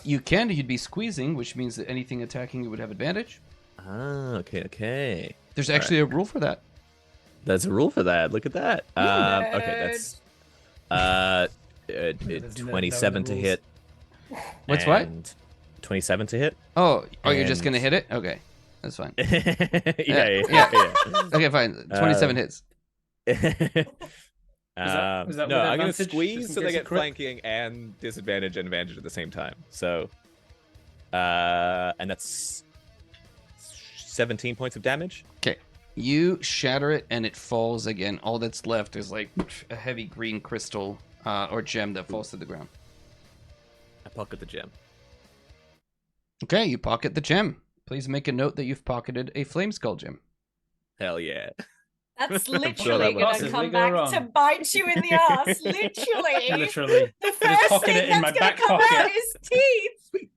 You can. You'd be squeezing, which means that anything attacking you would have advantage. Ah, okay. There's actually a rule for that. There's a rule for that. Look at that. Okay, that's There's 27 to rules. hit. What's what? and 27 to hit. Oh, you're just And- gonna hit it? Okay, that's fine. yeah. Okay, fine. 27 hits. No, that with I'm gonna advantage, squeeze just in so they case you get crit? flanking and disadvantage and advantage at the same time. So, and that's 17 points of damage. Okay, you shatter it and it falls again. All that's left is like a heavy green crystal or gem that falls to the ground. I pocket the gem. Okay, you pocket the gem. Please make a note that you've pocketed a flame skull gem. Hell yeah. That's sure literally that gonna won't come possibly go back wrong. to bite you in the ass. Literally. Literally. The just first pocket thing it in my that's gonna back come out pocket. is teeth.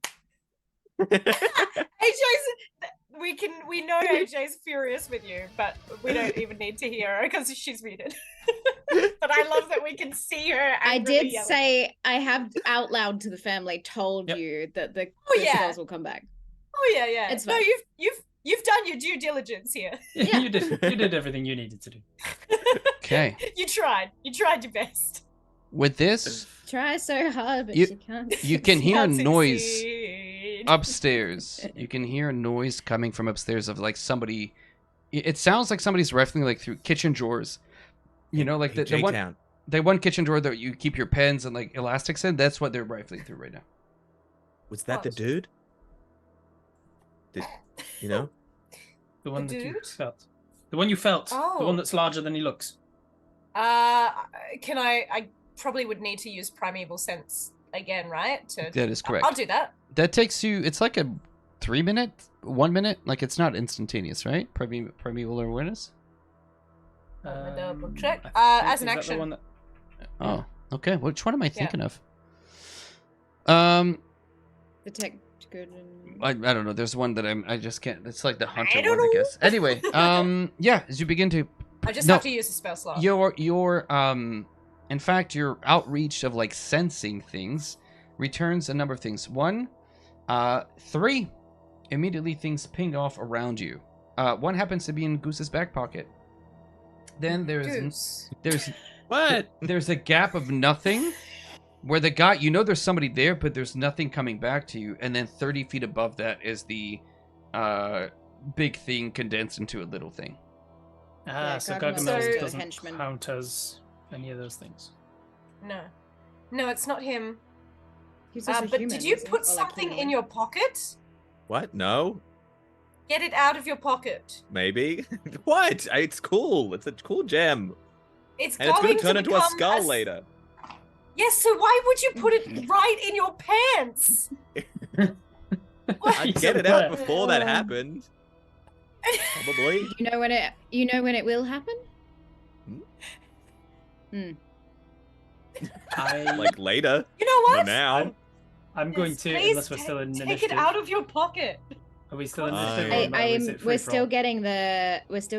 AJ's. We know AJ's furious with you, but we don't even need to hear her because she's muted. But I love that we can see her. I angrily did yelling. say I have out loud to the family told Yep. you that the Oh, yeah. crystals will come back. Oh yeah. It's No, fine. you've done your due diligence here. Yeah. You did everything you needed to do. Okay, You tried your best. with this, Try so hard, but You- you can't. you can hear Can't noise succeed. upstairs. You can hear a noise coming from upstairs of like somebody. It sounds like somebody's rifling like through kitchen drawers. You know, like the one. J-Town. The one kitchen drawer that you keep your pens and like elastics in, that's what they're rifling through right now. Was that the What? dude? You know? The one that you dude? felt. The one you felt. The Oh. one that's larger than he looks. Can I probably would need to use primeval sense again, right? That is correct. I'll do that. That takes you, it's like a 3 minute, 1 minute, like it's not instantaneous, right? Primeval awareness? I'm gonna double check. I think- As an is that the action. one that- Oh, okay. Which one am I Yeah. thinking of? Detect good. And... I don't know. There's one that I just can't. It's like the hunter I don't one, I know. guess. Anyway, yeah. As you begin to, I just No. have to use a spell slot. your in fact, your outreach of like sensing things returns a number of things. 1, 3, immediately things ping off around you. 1 happens to be in Goose's back pocket. Then Goose. there's a gap of nothing where the guy, you know there's somebody there, but there's nothing coming back to you. And then 30 feet above that is the big thing condensed into a little thing. Ah, Yeah, so Gargamel Gargamel is the doesn't henchman. count as any of those things. No, it's not him. He's also But human, did you isn't he? put Or, like, something in humanoid. your pocket? What? No? Get it out of your pocket. Maybe? What? It's cool. It's a cool gem. It's And it's going gonna turn into a become skull later. Yes, so why would you put it right in your pants? I'd get it out before that happened. Probably. You know when it will happen? Like later. You know Not what? now. I'm going Yes, to, please unless we're still in take initiative. it out of your pocket. Are we still in Fine. initiative? or is it We're free-for-all? still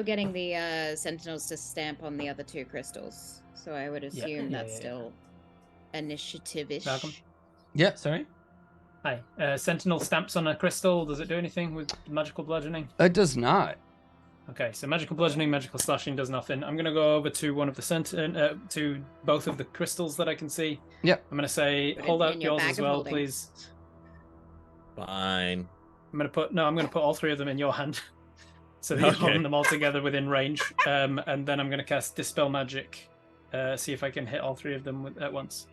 getting the sentinels to stamp on the other 2 crystals. So I would assume Yeah, that's yeah. still initiative-ish. Malcolm? Yeah, sorry. Hi. Sentinel stamps on a crystal. Does it do anything with magical bludgeoning? It does not. Okay, so magical bludgeoning, magical slashing does nothing. I'm gonna go over to one of the to both of the crystals that I can see. Yep. I'm gonna say, Put it hold in out your yours bag as of well, holding. please. Fine. I'm gonna put all three of them in your hand, so that you're Okay. holding them all together within range. And then I'm gonna cast Dispel Magic. See if I can hit all three of them at once.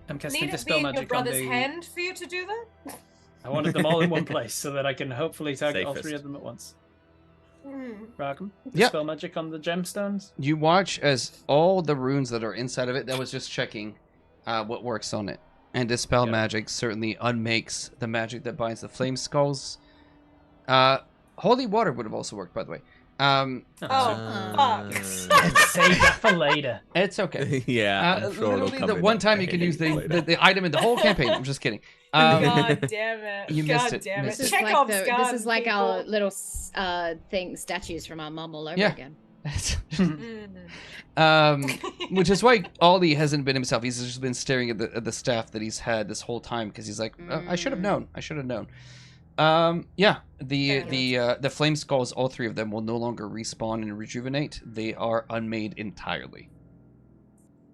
I'm casting Need it be Dispel in your Magic on brother's the. hand for you to do that? I wanted them all in one place so that I can hopefully target all three Safest. of them at once. Hmm. Ragam, Yep. Dispel Magic on the gemstones. You watch as all the runes that are inside of it, that was just checking what works on it. And Dispel Yeah. Magic certainly unmakes the magic that binds the flame skulls. Holy Water would have also worked, by the way. Oh, fuck. Save that for later. It's okay. Yeah, I'm sure it'll Literally come the in one time you can handy use later. the item in the whole campaign. I'm just kidding. God damn it. you God missed it, damn missed it. it. Chekhov's this gun, is like our people. little statues from our mum all over Yeah. again. Mm. Which is why Ollie hasn't been himself. He's just been staring at the staff that he's had this whole time because he's like, I should have known. I should have known. Yeah, the flame skulls, all three of them will no longer respawn and rejuvenate. They are unmade entirely.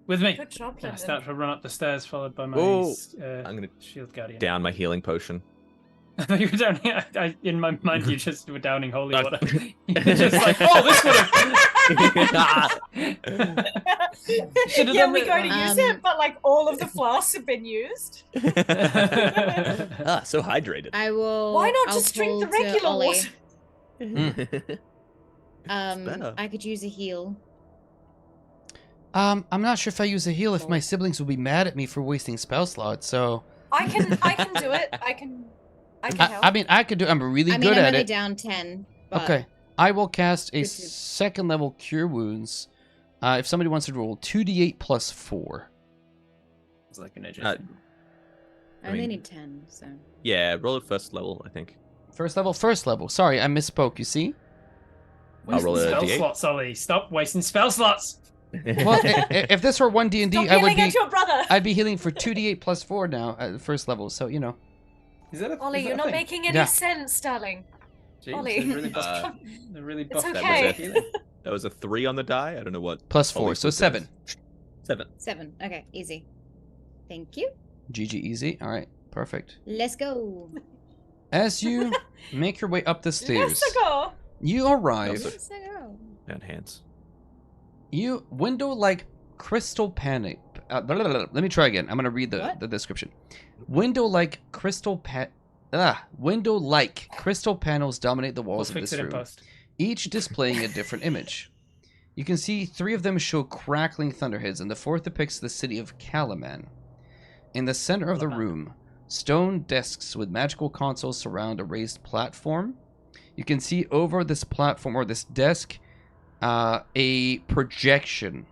With me. Good job, I Lyndon. start to run up the stairs, followed by my Oh, I'm gonna shield guardian. down my healing potion. I thought you were downing. In my mind, you just were downing holy No. water. You're just like, oh, this would have. Should've Yeah, done we it. go to use it, but like all of the flasks have been used. So hydrated. I will. Why not I'll just drink the pull to regular Ollie. water? better. I could use a heal. I'm not sure if I use a heal if my siblings will be mad at me for wasting spell slots. So I can do it. I can help. I mean, I could do. I'm really I mean, good I'm at only it. down 10. But Okay, I will cast a Good to- second level Cure Wounds. If somebody wants to roll 2d8 plus 4. It's like an edge. I only mean- need 10, so. Yeah, roll at first level, I think. First level. Sorry, I misspoke. You see? I'll roll a spell D8. slots, Ollie. Stop wasting spell slots. Well, if this were 1D&D, Stop I would yelling be. at your brother. I'd be healing for 2d8 plus 4 now at the first level. So you know. Is that a, Ollie, is that you're a not thing? making any Yeah. sense, darling. Jeez, Ollie. They're really buff. Uh, they're really It's buff. That was okay. a- Healing. That was a 3 on the die. I don't know what. Plus 4, Ollie's so was 7. 7. 7. Okay, easy. Thank you. GG easy. All right, perfect. Let's go. As you make your way up the stairs, Let's go. you arrive. Let's go. Down hands. You window-like crystal panic. Let me try again. I'm gonna read What? the description. Window-like crystal window-like crystal panels dominate the We'll walls of fix this it in room, post. each displaying a different image. You can see 3 of them show crackling thunderheads, and the 4th depicts the city of Kalaman. In the center of the Kalaman. room, stone desks with magical consoles surround a raised platform. You can see over this platform or this desk a projection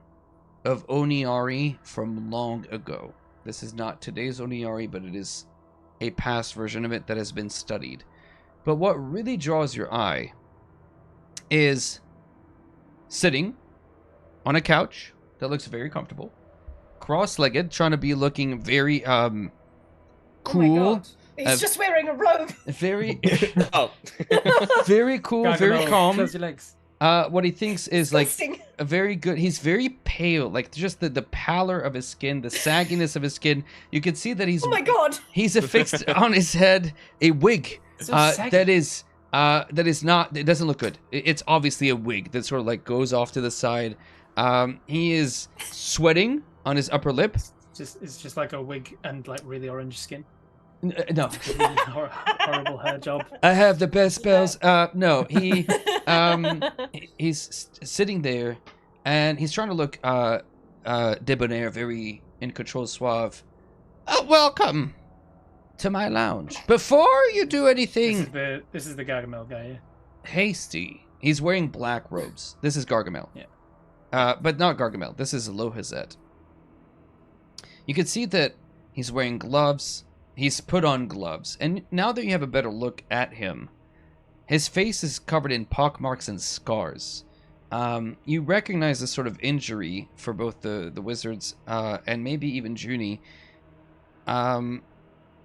of Oniari from long ago. This is not today's Oniari, but it is a past version of it that has been studied. But what really draws your eye is sitting on a couch that looks very comfortable, cross-legged, trying to be looking very cool, Oh my God. He's just wearing a robe. very Oh. very cool, very Gargamel, calm. Close your legs. What he thinks is like Disgusting. a very good. He's very pale, like just the pallor of his skin, the sagginess of his skin. You can see that Oh my God. he's affixed on his head a wig So saggy. that is not. It doesn't look good. It's obviously a wig that sort of like goes off to the side. He is sweating on his upper lip. It's just like a wig and like really orange skin. No, Really horrible hair job. I have the best spells. No, he he's sitting there, and he's trying to look debonair, very in control, suave. Welcome to my lounge. Before you do anything This is the Gargamel guy. Yeah. hasty, he's wearing black robes. This is Gargamel. Yeah. But not Gargamel. This is Lohazet. You can see that he's wearing gloves. He's put on gloves. And now that you have a better look at him, his face is covered in pockmarks and scars. You recognize this sort of injury for both the wizards and maybe even Junie.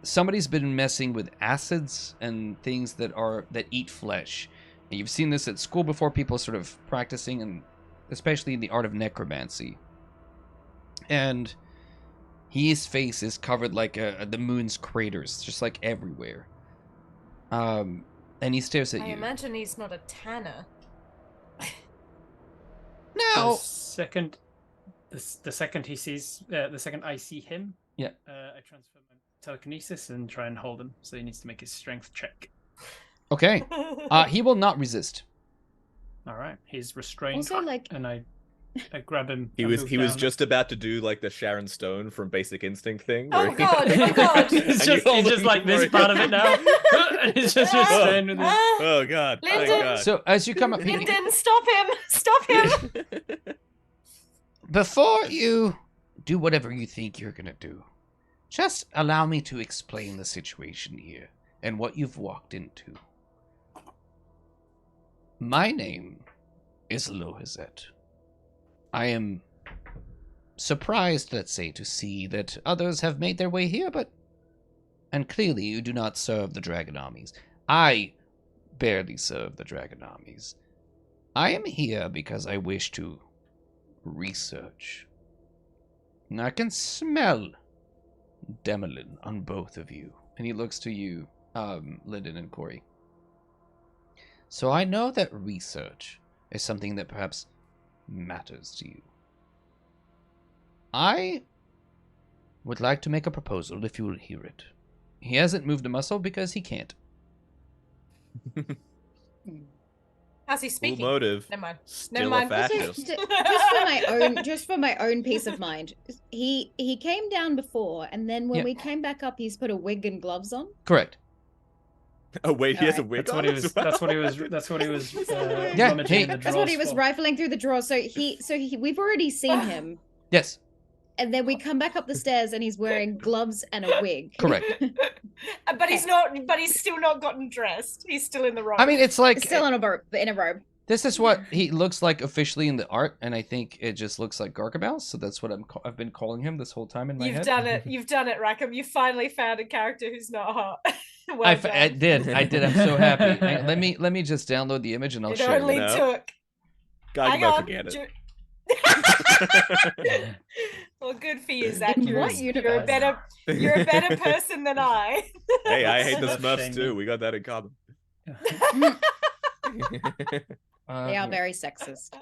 Somebody's been messing with acids and things that eat flesh. And you've seen this at school before, people sort of practicing, and especially in the art of necromancy. And His face is covered like the moon's craters, just like everywhere. And he stares at I you. imagine he's not a tanner. Now, The second he sees, the second I see him, Yeah. I transfer my telekinesis and try and hold him. So he needs to make his strength check. okay. He will not resist. All right, he's restrained. Also, like, and I grab him. He and was move he was down. just about to do like the Sharon Stone from Basic Instinct thing. Oh where he- god, oh god. It's And you just, hold it's just him like this before part of it now. And he's just restrained with his... Oh god! Thank Lyndon. God. So as you come up, Lyndon, stop him! Stop him! before you do whatever you think you're gonna do, just allow me to explain the situation here and what you've walked into. My name is Lohazet. I am surprised, let's say, to see that others have made their way here, and clearly you do not serve the dragon armies. I barely serve the dragon armies. I am here because I wish to research. And I can smell Demolin on both of you. And he looks to you, Lyndon and Corey. So I know that research is something that perhaps matters to you. I would like to make a proposal if you will hear it. He hasn't moved a muscle because he can't. How's he Cool speaking? motive. Never mind. Still Never a mind. fascist. just for my own peace of mind, he came down before, and then when Yeah. we came back up, he's put a wig and gloves on. Correct. Oh wait, he has a Alright. wig That's on what he as was. well? That's what he was. That's what he was. Yeah, rummaging hey. in the That's what he drawers was for. rifling through the drawers. So we've already seen him, Yes, and then we come back up the stairs, and he's wearing gloves and a wig. correct. But he's not. But he's still not gotten dressed. He's still in the robe. I mean, it's like Still in a robe. this is what he looks like officially in the art, and I think it just looks like Gargamel. So that's what I've been calling him this whole time in my you've head. done it. You've done it, Rackham. You finally found a character who's not hot. Well done. I did. I'm so happy. Let me just download the image and I'll It share only it. No. took. God, Hang you on. forget it. Well, good for you, Zach. In You're, what you're a universe? better person than I. Hey, I hate the Don't Smurfs shame too. me. We got that in common. They are Here. very sexist.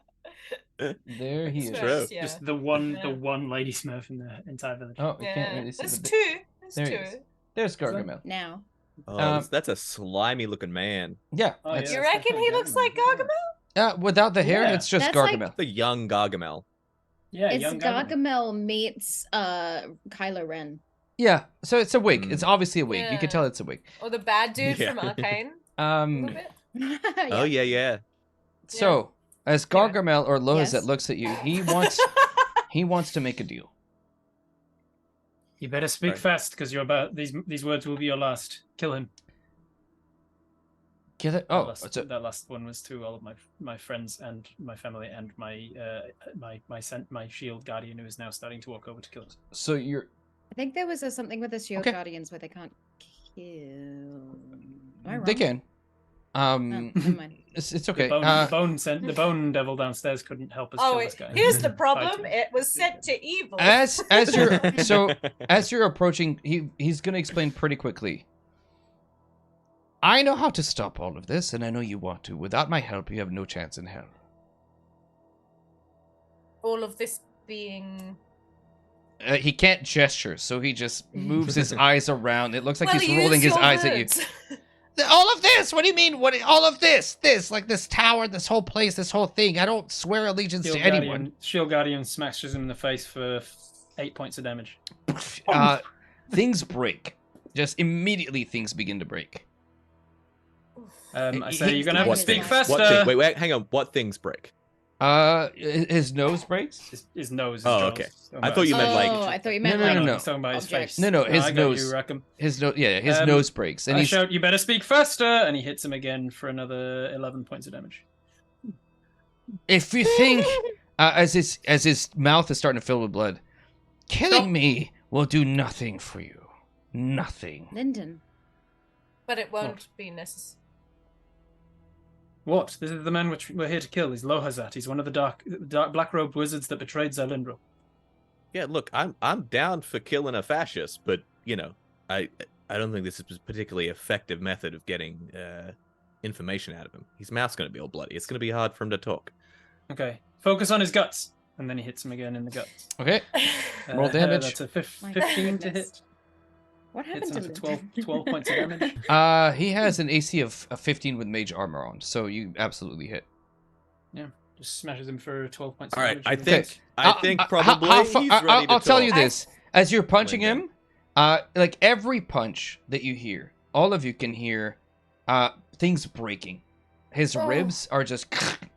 There he is. Smurfs, True. yeah. Just the one Yeah. lady Smurf in the entire village. Oh, you Yeah. can't really see There's the two. There's There he two. is. There's Gargamel. Now, Oh, that's a slimy looking man. Yeah. Oh, that's- You yeah, it's reckon he definitely looks like Gargamel. Gargamel? without the hair, Yeah. it's just That's like- Gargamel. The young Gargamel. Yeah, it's young Gargamel. Gargamel meets Kylo Ren. Yeah. So it's a wig. It's obviously a wig. You Yeah. can tell it's a wig. Or the bad dude Yeah. from Arcane? A little bit. Oh yeah. So as Gargamel or Lohazet Yes. looks at you, he wants to make a deal. You better speak Right. fast, because you're about these words will be your last. Kill him. Get it? That Oh, last, it's a, that last one was to all of my friends and my family and my shield guardian, who is now starting to walk over to kill us. so you're I think there was something with the Shield Okay. Guardians where they can't kill. Am I wrong? they can. Oh, never mind. It's okay. The bone devil downstairs couldn't help us Oh, kill this guy. here's the problem. Fighting. It was sent to evil. as you're approaching, he's gonna explain pretty quickly. I know how to stop all of this, and I know you want to. Without my help, you have no chance in hell. All of this being. He can't gesture, so he just moves his eyes around. It looks like Well, he's use rolling his your eyes at you. words. All of this? What do you mean? What? All of this? Like this tower, this whole place, this whole thing. I don't swear allegiance to anyone. Shield guardian smashes him in the face for 8 points of damage. Things break. Just immediately, things begin to break. I say you're gonna have What to speak things? faster. What thing? Wait, hang on. What things break? His nose breaks. His nose. His Oh, jaws. okay. Oh, I thought you meant like. Oh, I thought you meant No, like no. He's talking about his objects. face. No, his I got nose. You, Rackham. His nose breaks, and I he's shout, "You better speak faster!" And he hits him again for another 11 points of damage. if you think as his mouth is starting to fill with blood, killing Stop. me will do nothing for you. Nothing. Lyndon. But it won't What? be necessary. What? This is the man which we're here to kill. He's Lohazat. He's one of the dark black-robed wizards that betrayed Zalindro. Yeah, look, I'm down for killing a fascist, but I I don't think this is a particularly effective method of getting information out of him. His mouth's going to be all bloody. It's going to be hard for him to talk. Okay, focus on his guts, and then he hits him again in the guts. Okay. Roll damage. That's a My 15 to goodness. hit. What Hits happened him to for 12 points of damage. He has an AC of 15 with mage armor on, so you absolutely hit. Just smashes him for 12 points All of right, damage. I think probably he's ready to I'll tell you talk. this: as you're punching Lyndon. him, like every punch that you hear, all of you can hear, things breaking. His Oh. ribs are just.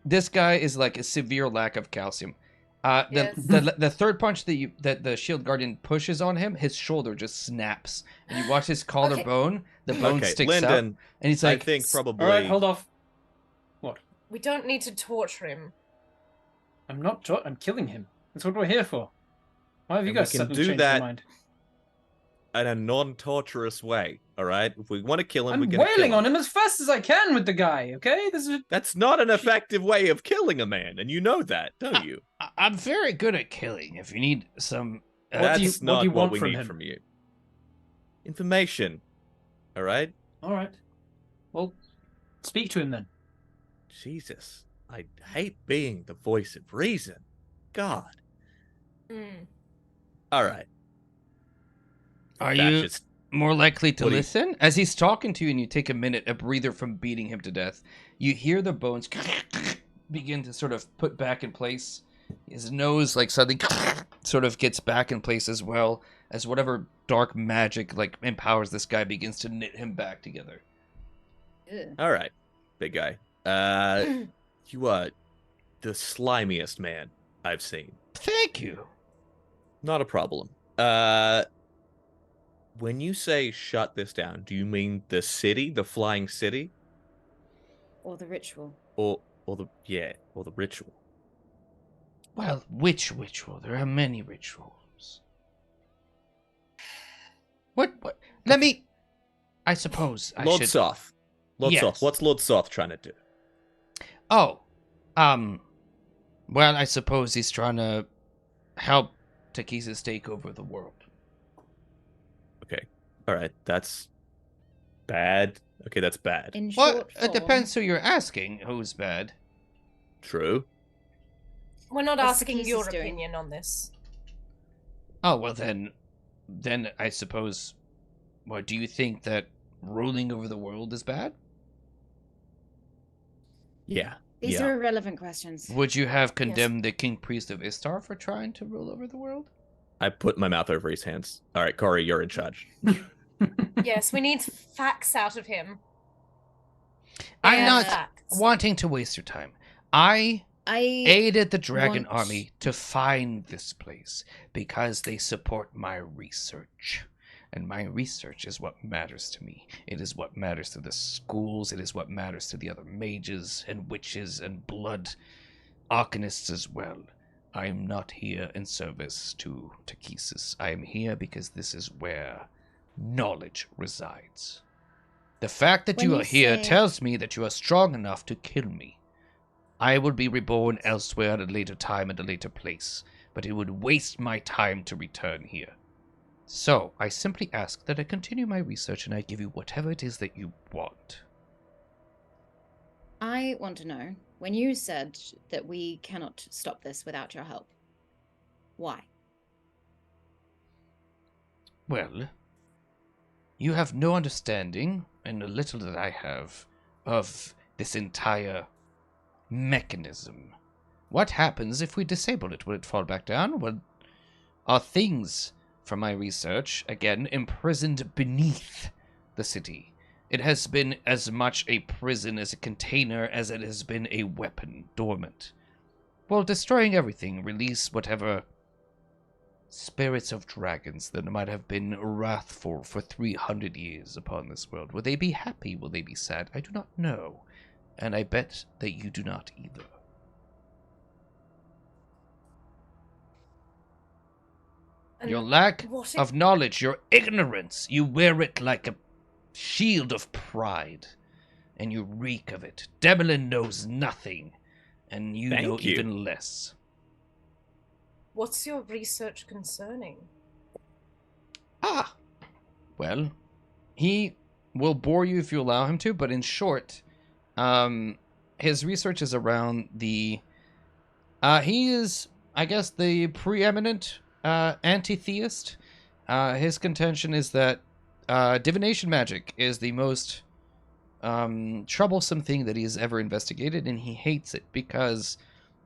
This guy is like a severe lack of calcium. Yes. The third punch that the shield guardian pushes on him, his shoulder just snaps, and you watch his collarbone. The bone Okay, sticks Lyndon, out, and he's like, I think probably. All right, hold off. What? We don't need to torture him. I'm not. I'm killing him. That's what we're here for. Why have you And guys we can suddenly do changed that your mind? in a non-torturous way. All right, if we want to kill him, I'm we're gonna wailing kill on him as fast as I can with the guy. Okay, this is. That's not an effective way of killing a man, and you know that, don't you? I'm very good at killing. If you need some, What do you- That's what do not you what want we from need him? from you. Information. All right. All right. Well, speak to him then. Jesus, I hate being the voice of reason. God. Mm. All right. are you Fascist. more likely to What do you- listen? As he's talking to you, and you take a breather from beating him to death, you hear the bones begin to sort of put back in place. His nose, like, suddenly sort of gets back in place as well as whatever dark magic, like, empowers this guy begins to knit him back together. Ugh. All right, big guy. You are the slimiest man I've seen. Thank you. Not a problem. When you say shut this down, do you mean the city, the flying city, Or the ritual. or the ritual? Well, which ritual? There are many rituals. What? Let me. I suppose I Lord should. Soth. Lord Yes. Soth. What's Lord Soth trying to do? Oh, well, I suppose he's trying to help Takisa's take over the world. Okay. All right. That's bad. Okay, that's bad. In Well, short it form, depends who you're asking. Who's bad? True. We're not What's asking Sakisa's your doing? opinion on this. Oh well, then I suppose. What do you think that ruling over the world is bad? Yeah. These yeah. are irrelevant questions. Would you have condemned the king priest of Istar for trying to rule over the world? I put my mouth over his hands. All right, Corey, you're in charge. Yes, we need facts out of him. I'm And not facts. wanting to waste your time. I I aided the Dragon want- Army to find this place because they support my research. And my research is what matters to me. It is what matters to the schools. It is what matters to the other mages and witches and blood arcanists as well. I am not here in service to Takesis. I am here because this is where knowledge resides. The fact that When you you are here say- tells me that you are strong enough to kill me. I will be reborn elsewhere at a later time and a later place, but it would waste my time to return here. So, I simply ask that I continue my research and I give you whatever it is that you want. I want to know, when you said that we cannot stop this without your help, why? Well, you have no understanding, and the little that I have, of this entire mechanism. What happens if we disable it? Will it fall back down? Well, are things, from my research, again, imprisoned beneath the city? It has been as much a prison as a container as it has been a weapon, dormant. Well, destroying everything, release whatever spirits of dragons that might have been wrathful for 300 years upon this world. Will they be happy? Will they be sad? I do not know. And I bet that you do not either. And Your lack what of knowledge, your ignorance, you wear it like a shield of pride. And you reek of it. Demolin knows nothing. And you Thank know you. even less. What's your research concerning? Ah, well, he will bore you if you allow him to, but in short, his research is around the. He is, I guess, the preeminent anti-theist. His contention is that divination magic is the most troublesome thing that he has ever investigated, and he hates it because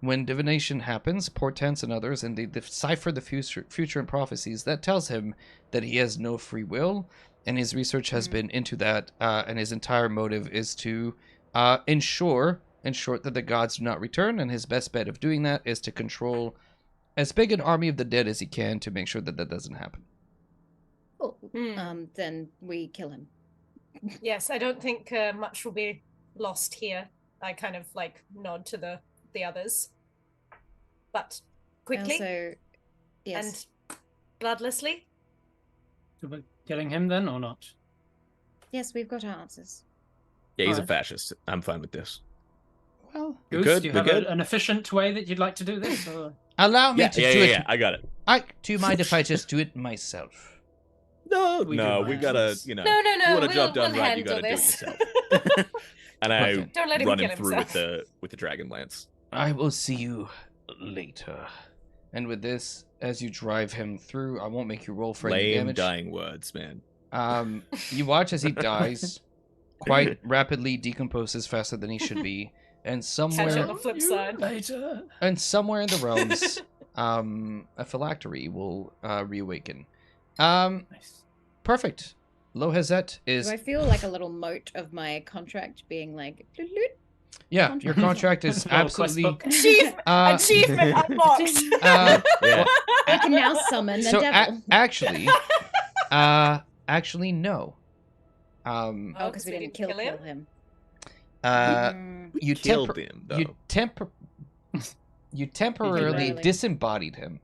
when divination happens, portents and others, and they decipher the future and prophecies, that tells him that he has no free will, and his research has been into that, and his entire motive is to ensure, in short, that the gods do not return, and his best bet of doing that is to control as big an army of the dead as he can to make sure that that doesn't happen. Cool. Then we kill him. Yes, I don't think much will be lost here. I kind of like nod to the others, but quickly Also, yes. and bloodlessly. So we're killing him then, or not? Yes, we've got our answers. Yeah, he's a Alright. fascist. I'm fine with this. Well, We Goose, good? do you We have good? an efficient way that you'd like to do this? Or... allow me Yeah, to yeah, do yeah, it. yeah. I got it. Do you mind if I just do it myself? No, We no, do we mind. gotta, you know. No, You want a we'll job done right, you handle gotta do it this. yourself. And I Okay. Don't let him run kill him through himself. with the Dragonlance. I will see you later. And with this, as you drive him through, I won't make you roll for any Lame damage. dying words, man. You watch as he dies, quite rapidly decomposes faster than he should be, and Catch on somewhere the flip side. Later. in the realms, a phylactery will reawaken. Nice. Perfect. Lohazet is Do I feel like a little moat of my contract being like, "Loot, loot"? yeah. Your contract is Little quest absolutely. book. Achievement unlocked. Uh, Yeah. I can now summon the so devil. actually, no. Oh, because we didn't kill him. You Killed him, though. You temporarily Temporarily. disembodied him.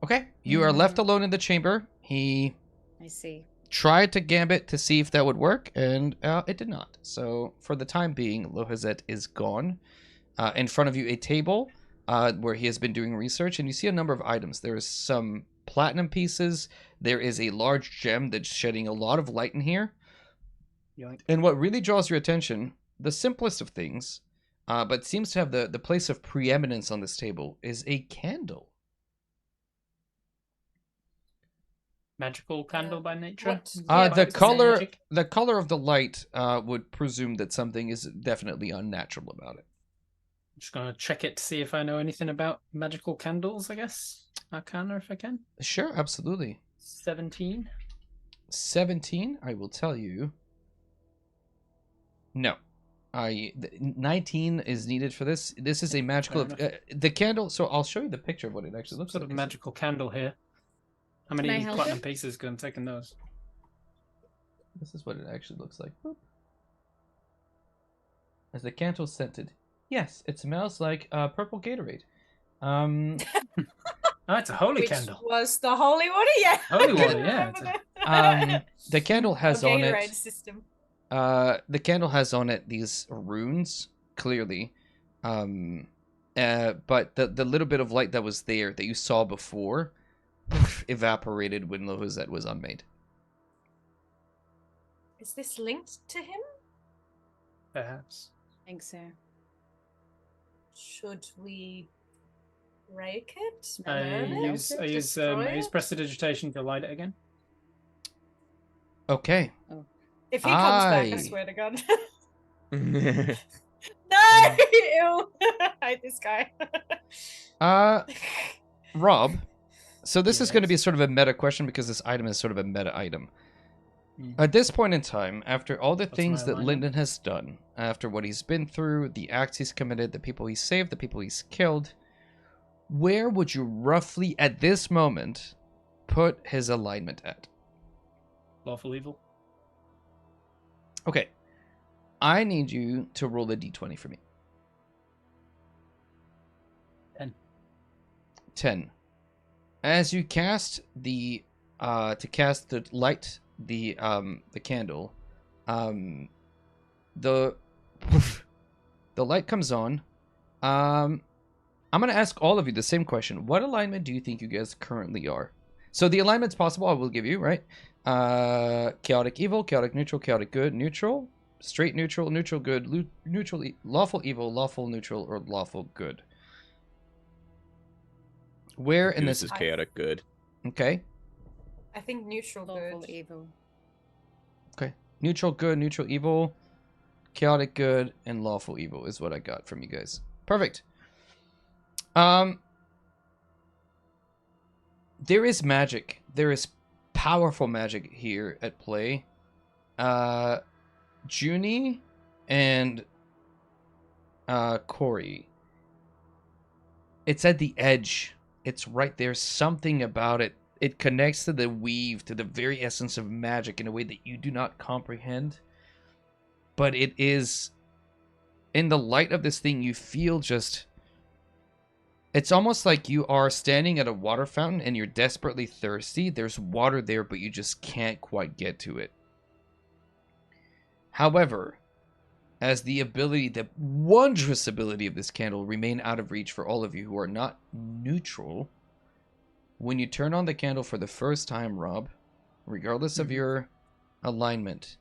Okay, you are left alone in the chamber. He I see. tried to gambit to see if that would work, and it did not. So for the time being, Lohazet is gone. In front of you, a table where he has been doing research, and you see a number of items. There is some platinum pieces. There is a large gem that's shedding a lot of light in here. Yoink. And what really draws your attention, the simplest of things, but seems to have the place of preeminence on this table, is a candle. Magical candle by nature. what- Yeah, The it's color magic. the color of the light would presume that something is definitely unnatural about it. I'm just gonna check it to see if I know anything about magical candles, I guess. Arcana if I can. Sure, absolutely. 17. 17, I will tell you. No. 19 is needed for this. This is a magical Fair the candle, so I'll show you the picture of what it actually looks Sort like. of magical candle here. How Can I many help platinum him? pieces can I take in those? This is what it actually looks like. Boop. As the candle scented. Yes, it smells like purple Gatorade. Oh, it's a holy Which candle. was the holy water, yeah. Holy water, I yeah, remember it's that. The candle has Or on Gatorade it system. the candle has on it these runes, clearly. But the little bit of light that was there that you saw before evaporated when Lohazet was unmade. Is this linked to him? Perhaps. I think so. Should we break it? I burn it, use destroy it? prestidigitation to light it again. Okay. If he comes back, I I- swear to God. Yeah. No! Ew! I hate this guy. Rob, so this is going to be Yes. sort of a meta question because this item is sort of a meta item. Mhm. At this point in time, after all the What's things my that alignment? Lyndon has done, after what he's been through, the acts he's committed, the people he's saved, the people he's killed, where would you roughly, at this moment, put his alignment at? Lawful evil. Okay. I need you to roll a d20 for me. 10. 10. As you cast the light, the candle, the light comes on, I'm going to ask all of you the same question. What alignment do you think you guys currently are? So the alignments possible I will give you, right? Chaotic evil, chaotic neutral, chaotic good, neutral, straight neutral, neutral good, neutral, lawful evil, lawful neutral, or lawful good. Where in Goose this... is chaotic good. Okay. I think neutral Lawful good. evil. Okay. Neutral good, neutral evil, chaotic good, and lawful evil is what I got from you guys. Perfect. There is magic. There is powerful magic here at play. Junie and Corey. It's at the edge. It's right there. Something about it. It connects to the weave, to the very essence of magic in a way that you do not comprehend. But it is, in the light of this thing, you feel just... It's almost like you are standing at a water fountain and you're desperately thirsty. There's water there, but you just can't quite get to it. However, as the wondrous ability of this candle remain out of reach for all of you who are not neutral, when you turn on the candle for the first time, Rob, regardless of your alignment,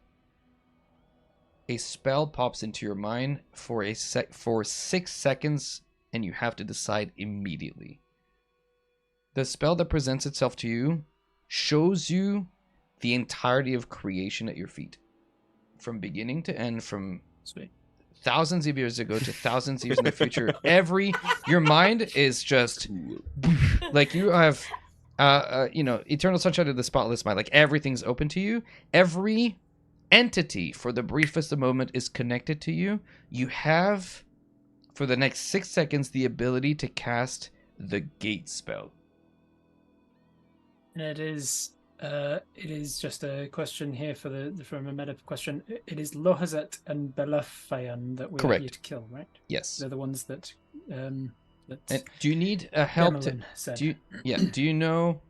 a spell pops into your mind for 6 seconds, and you have to decide immediately. The spell that presents itself to you shows you the entirety of creation at your feet. From beginning to end, from thousands of years ago to thousands of years in the future. Your mind is just like you have, eternal sunshine of the spotless mind. Like everything's open to you. Every entity for the briefest moment is connected to you. You have, for the next 6 seconds, the ability to cast the gate spell. And it is just a question here from a meta question. It is Lohazet and Belafayan that we are here to kill, right? Yes. They're the ones that. And do you need a help said. Do you know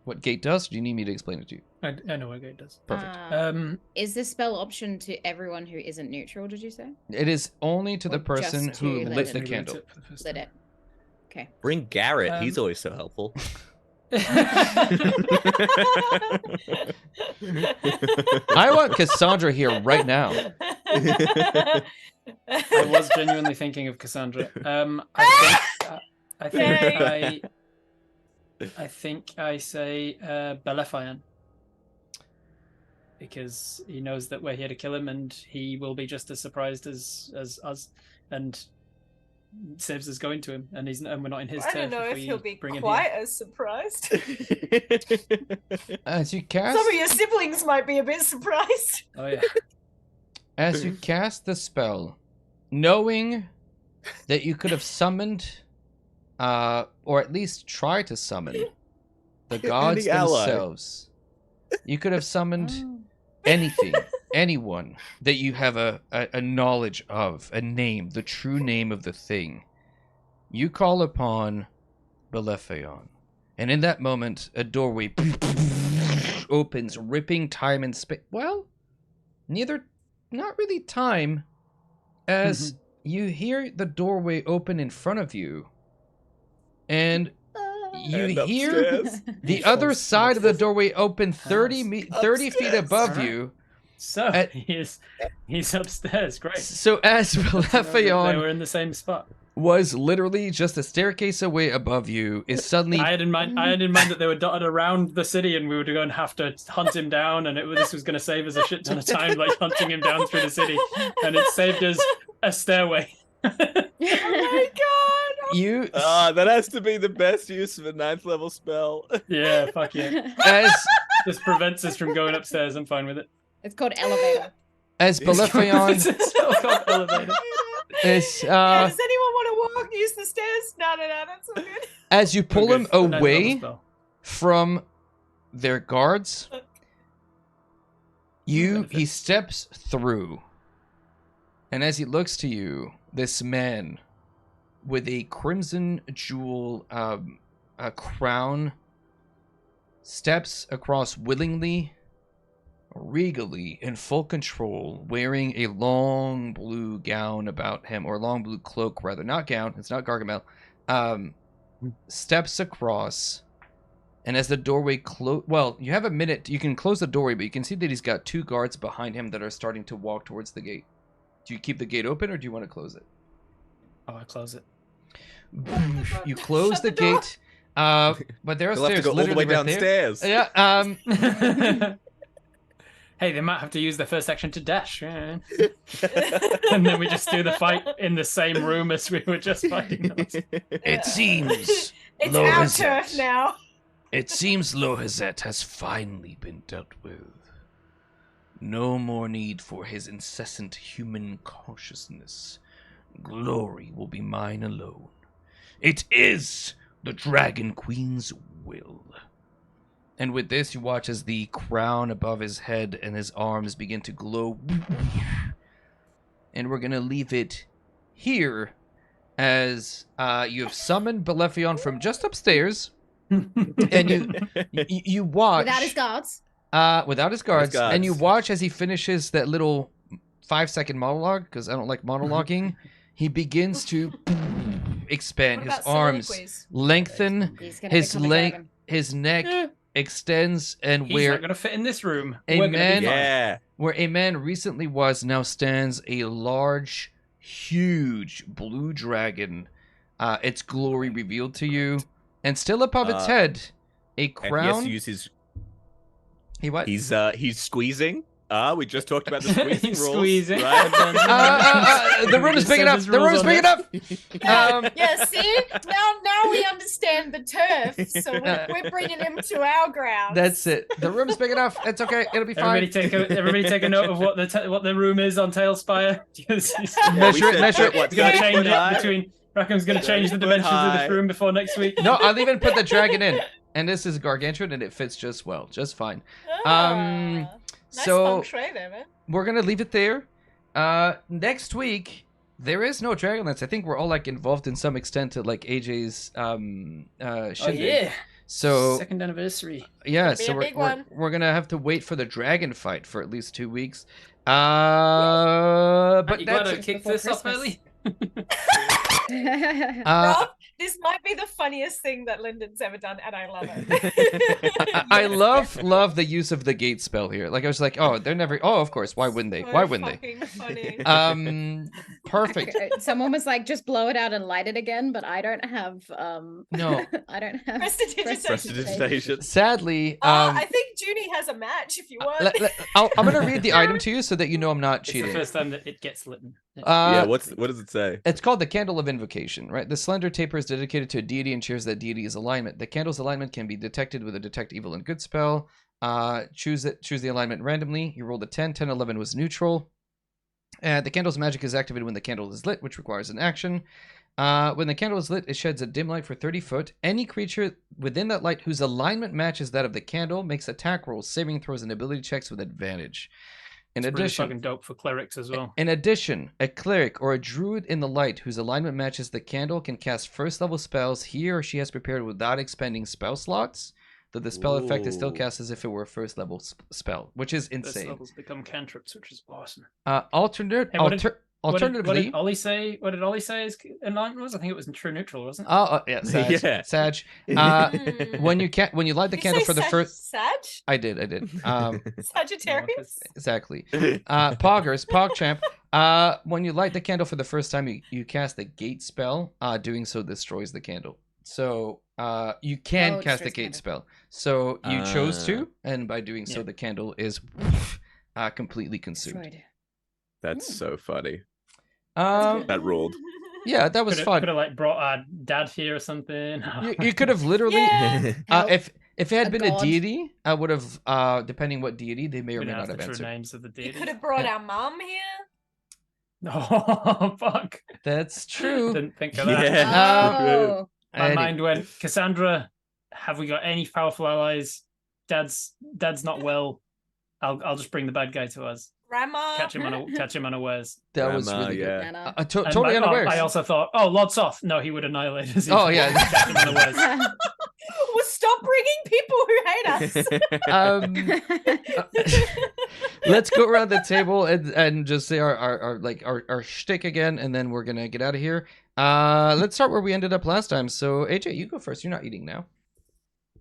what gate does? Or do you need me to explain it to you? I know what gate does. Perfect. Is the spell option to everyone who isn't neutral, did you say? It is only to the Or person just who to lit let the it- candle. Lit it. Okay. Bring Garrett. He's always so helpful. I want Cassandra here right now. I was genuinely thinking of Cassandra. I think I say Belafayan, because he knows that we're here to kill him, and he will be just as surprised as us, and saves us going to him, and we're not in his I turn. don't know if he'll be bring him quite here. as surprised. As you cast, Some of your siblings might be a bit surprised. Oh yeah. as you cast the spell, knowing that you could have summoned, or at least try to summon, the gods Any ally. themselves. You could have summoned anything, anyone that you have a knowledge of, a name, the true name of the thing. You call upon Belefeon, and in that moment, a doorway opens, ripping time and space. Well, not really time, as you hear the doorway open in front of you, and you And hear upstairs. the other side of the doorway open 30 feet above Alright. you. So he's upstairs. Great. So as They Belefeon were in the same spot. was literally just a staircase away above you, is suddenly I had in mind that they were dotted around the city, and we were going to have to hunt him down, and this was going to save us a shit ton of time, like hunting him down through the city, and it saved us a stairway. Oh my god! you That has to be the best use of a 9th level spell. Yeah, fuck yeah. as This prevents us from going upstairs. I'm fine with it. It's called elevator. as Belefeon It's a spell called elevator. is Yeah, does anyone want to use the stairs? No, that's all good. as you pull him Okay, nice away level spell. from their guards, he steps through, and as he looks to you, this man with a crimson jewel a crown steps across willingly, regally, in full control, wearing a long blue gown about him, or long blue cloak rather, not gown, it's not Gargamel, steps across, and as the doorway you have a minute. You can close the doorway, but you can see that he's got 2 guards behind him that are starting to walk towards the gate. Do you keep the gate open, or do you want to close it? Oh, I close it. You close Shut the the door. gate, but there are You'll have to stairs go all the literally way right there. downstairs. Yeah. Hey, they might have to use their first action to dash. Yeah. And then we just do the fight in the same room as we were just fighting. It seems It's Low our is turf it? now. It seems Lohazet has finally been dealt with. No more need for his incessant human cautiousness. Glory will be mine alone. It is the Dragon Queen's will. And with this, you watch as the crown above his head and his arms begin to glow. And we're going to leave it here as you have summoned Balefion from just upstairs. And you watch Without his guards. without his guards, guards. and you watch as he finishes that little 5-second monologue, because I don't like monologuing. He begins to expand. What His about arms soliloquies? lengthen, He's gonna his become a leg, dragon. his neck extends, and He's where not going to fit in this room. A We're gonna be man- fine. Yeah. where a man recently was now stands a large, huge blue dragon. Its glory revealed to you, and still above its head, a And he has crown. to use his. He what? He's squeezing. We just talked about the squeezing He's rules. squeezing. Right? The room is big Says enough. his The room rules is on big it. enough. Yeah, see? Now we understand the turf, so we're bringing him to our grounds. That's it. The room's big enough. It's okay. It'll be fine. Everybody take a note of what the room is on Tailspire. He's Measure it, measure it. What, gonna 30 change foot it high? between. Rackham's gonna change the 30 foot dimensions of high. this room before next week. No, I'll even put the dragon in. And this is gargantuan, and it fits just well, just fine. Nice So feng shui there, man. we're gonna leave it there. Next week there is no Dragonlance. I think we're all like involved in some extent to like AJ's Oh shindig. yeah. So Second anniversary. yeah, Be so a we're, big we're one. we're gonna have to wait for the dragon fight for at least 2 weeks. But You gotta that's kick before this off Christmas. early. Rob, this might be the funniest thing that Lyndon's ever done, and I love it. I love the use of the gate spell here. Like I was like, oh, they're never. Oh, of course. Why wouldn't they? So Why wouldn't they? fucking funny. Perfect. Someone was like, just blow it out and light it again, but I don't have No. I don't have Prestidigitation. Prestidigitation. Sadly, I think Junie has a match if you want. I'm gonna read the item to you so that you know I'm not It's the cheating. first time that it gets lit. Yeah. What does it say? It's called the Candle of Invocation, right? The slender taper is dedicated to a deity and shares that deity's alignment. The candle's alignment can be detected with a detect evil and good spell. Choose the alignment randomly. You rolled a 10. 10, 11 was neutral. The candle's magic is activated when the candle is lit, which requires an action. When the candle is lit, it sheds a dim light for 30 foot. Any creature within that light whose alignment matches that of the candle makes attack rolls, saving throws, and ability checks with advantage. In It's really addition, fucking dope for clerics as well. In addition, a cleric or a druid in the light whose alignment matches the candle can cast first level spells he or she has prepared without expending spell slots, though the spell effect is still Ooh. cast as if it were a first level spell, which is First insane. levels become cantrips, which is awesome. Alternative, Hey, what did alternatively, Ollie say? What did Ollie say his alignment was? I think it was in true neutral, wasn't it? yeah, Sag, Yeah. Sag. Mm. When you light the Did you candle say for the first, Sag? I did. Sagittarius? Exactly. PogChamp. When you light the candle for the first time, you cast the gate spell. Doing so destroys the candle. So you can Oh, cast the destroys gate candle. spell. So you chose Ah. to, and by doing so, Yeah. the candle is completely consumed. Destroyed. That's so funny. Um, That ruled. yeah, that was Could fun. have like brought our dad here or something. You could have literally, Yeah. Help. if it had A been a god. deity, I would have, depending what deity, they may or We may don't not have have the true answered. names of the You deities. could have brought our mum here. Oh fuck! That's true. Didn't think of that. Yeah. Oh, My Any- mind went, Cassandra, have we got any powerful allies? Dad's not well. I'll just bring the bad guy to us. Grandma. Catch him unawares. That was Grandma, really good. yeah. Nana. And Totally I unawares. also thought, oh, Lord Soth. No, he would annihilate us. Oh, yeah. Catch him unawares. Well, stop stop bringing people who hate us. Let's go around the table and just say our shtick again, and then we're gonna get out of here. Let's start where we ended up last time. So AJ, you go first. You're not eating now.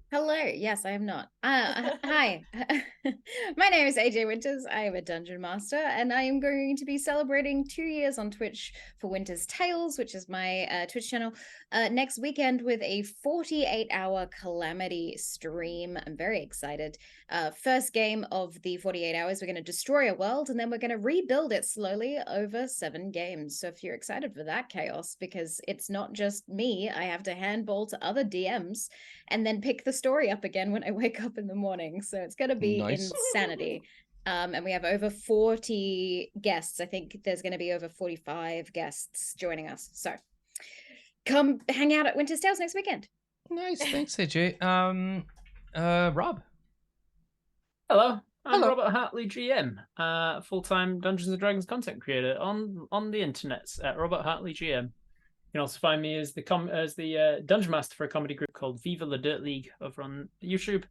Hello. Yes, I am not. Hi. My name is AJ Winters. I am a dungeon master, and I am going to be celebrating 2 years on Twitch for Winter's Tales, which is my Twitch channel, next weekend with a 48-hour Calamity stream. I'm very excited. First game of the 48 hours, we're going to destroy a world, and then we're going to rebuild it slowly over 7 games. So if you're excited for that chaos, because it's not just me, I have to handball to other DMs and then pick the story up again when I wake up in the morning. So it's going to be Nice. insanity. And we have over 40 guests. I think there's going to be over 45 guests joining us. So come hang out at Winter's Tales next weekend. Nice, thanks AJ. Rob. Hello, I'm Hello. Robert Hartley, GM, full-time Dungeons and Dragons content creator on the internet at Robert Hartley GM. You can also find me as the dungeon master for a comedy group called Viva La Dirt League over on YouTube.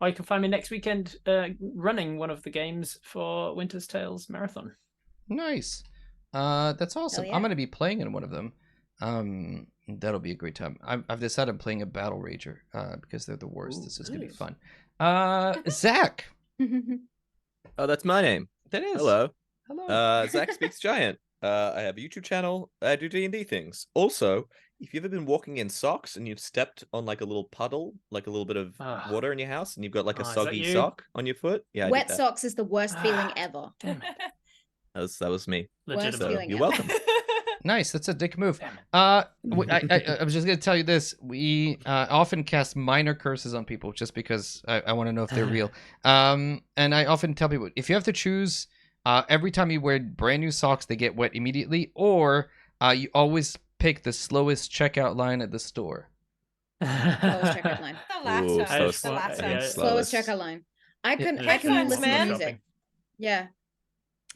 Or you can find me next weekend running one of the games for Winter's Tales Marathon. Nice. That's awesome. yeah. I'm gonna be playing in one of them. That'll be a great time. I've decided I'm playing a battle rager because they're the worst. This is gonna be fun. Zach. Oh, that's my name. That is. Hello. Hello. Zach Speaks Giant. I have a YouTube channel. I do D&D things. Also, if you've ever been walking in socks and you've stepped on like a little puddle, like a little bit of water in your house, and you've got like a Is that soggy you? sock on your foot, yeah, I did Wet that. socks is the worst feeling ever. Damn it. That was me. Worst Legitimate. So feeling you're ever. welcome. Nice. That's a dick move. Damn it. I was just gonna tell you this. We often cast minor curses on people just because I want to know if they're real. And I often tell people if you have to choose, every time you wear brand new socks, they get wet immediately, or you always pick the slowest checkout line at the store. Slowest checkout line. The latter. Ooh, I so just The want- latter. yeah, Slowest Slowest. checkout line. I can Headphones, listen man. to music. Yeah,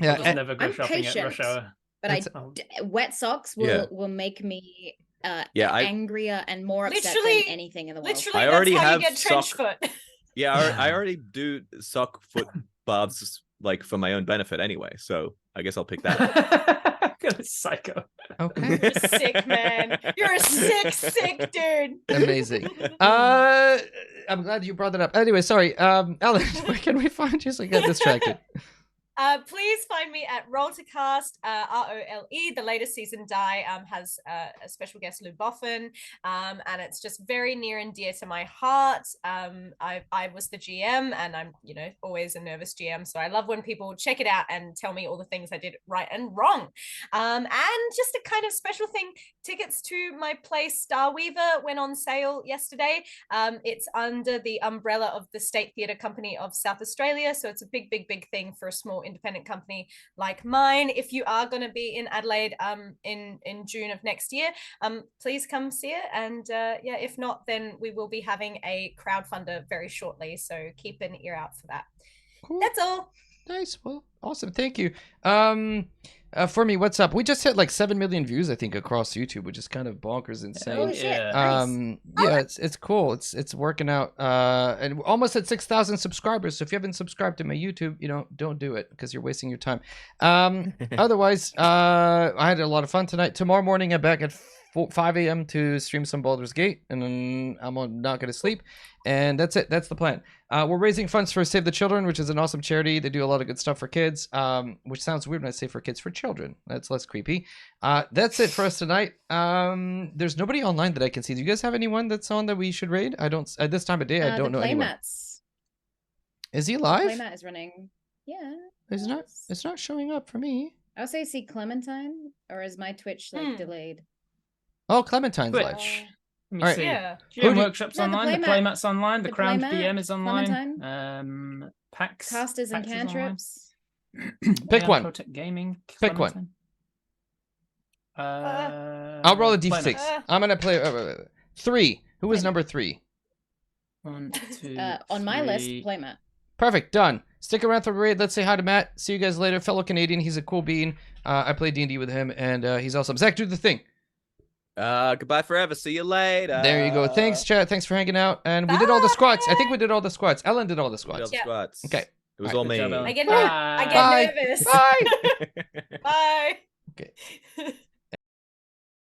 Yeah, I'll just never go I'm shopping at rush patient. hour. but wet socks will make me angrier and more upset Literally- than anything in the world. Literally, I that's already how you have get trench sock- foot. Yeah, I already do sock foot baths like for my own benefit anyway, so I guess I'll pick that. Psycho. okay. You're sick, man. You're a sick dude. Amazing. I'm glad you brought that up. Anyway, sorry. Alan, where can we find you? So I got distracted. Please find me at Roll2Cast, ROLE. The latest season die has a special guest, Lou Boffin, and it's just very near and dear to my heart. I was the GM, and I'm always a nervous GM, so I love when people check it out and tell me all the things I did right and wrong. And just a kind of special thing, tickets to my play Starweaver went on sale yesterday. It's under the umbrella of the State Theatre Company of South Australia, so it's a big thing for a small independent company like mine. If you are going to be in Adelaide in June of next year, please come see it, and if not, then we will be having a crowdfunder very shortly, so keep an ear out for that. Cool. That's all. Nice. Well, awesome. Thank you. For me, what's up? We just hit like 7 million views, I think, across YouTube, which is kind of bonkers insane. Holy shit! Yeah. Nice. Yeah, it's cool. It's working out. And we're almost at 6,000 subscribers. So if you haven't subscribed to my YouTube, don't do it because you're wasting your time. Otherwise, I had a lot of fun tonight. Tomorrow morning, I'm back at 5 a.m. to stream some Baldur's Gate, and then I'm not going to sleep. And that's it. That's the plan. We're raising funds for Save the Children, which is an awesome charity. They do a lot of good stuff for kids, which sounds weird when I say for kids, for children. That's less creepy. That's it for us tonight. There's nobody online that I can see. Do you guys have anyone that's on that we should raid? I don't. At this time of day, I don't know anyone. Playmats. Is he live? Playmat is running. Yeah. It's not. It's not showing up for me. I would say see Clementine, or is my Twitch delayed? Oh, Clementine's live. Twitch. Let me All right. see. Yeah. GM do- Workshop's No, the online. The Playmat. Playmat's online. The The Crowned Playmat, DM is online. Clementine. Pax. Casters and Pax is online. cantrips. Pick one. Protect Gaming. Pick one. Clementine. I'll roll a Playmat. d6. I'm gonna play 3. Who is Playmat. number 3? 1, 2, On my list, 3. Playmat. Perfect. Done. Stick around for the raid. Let's say hi to Matt. See you guys later. Fellow Canadian. He's a cool bean. I play D&D with him, and he's awesome. Zach, do the thing. Goodbye forever. See you later. There you go. Thanks, chat. Thanks for hanging out. And we did all the squats. I think we did all the squats. Ellen did all the We did all squats. the Yep. squats. Okay. It was All all Good me. job, Ellen. I get Bye. nervous. Bye. Bye. Okay. Bye.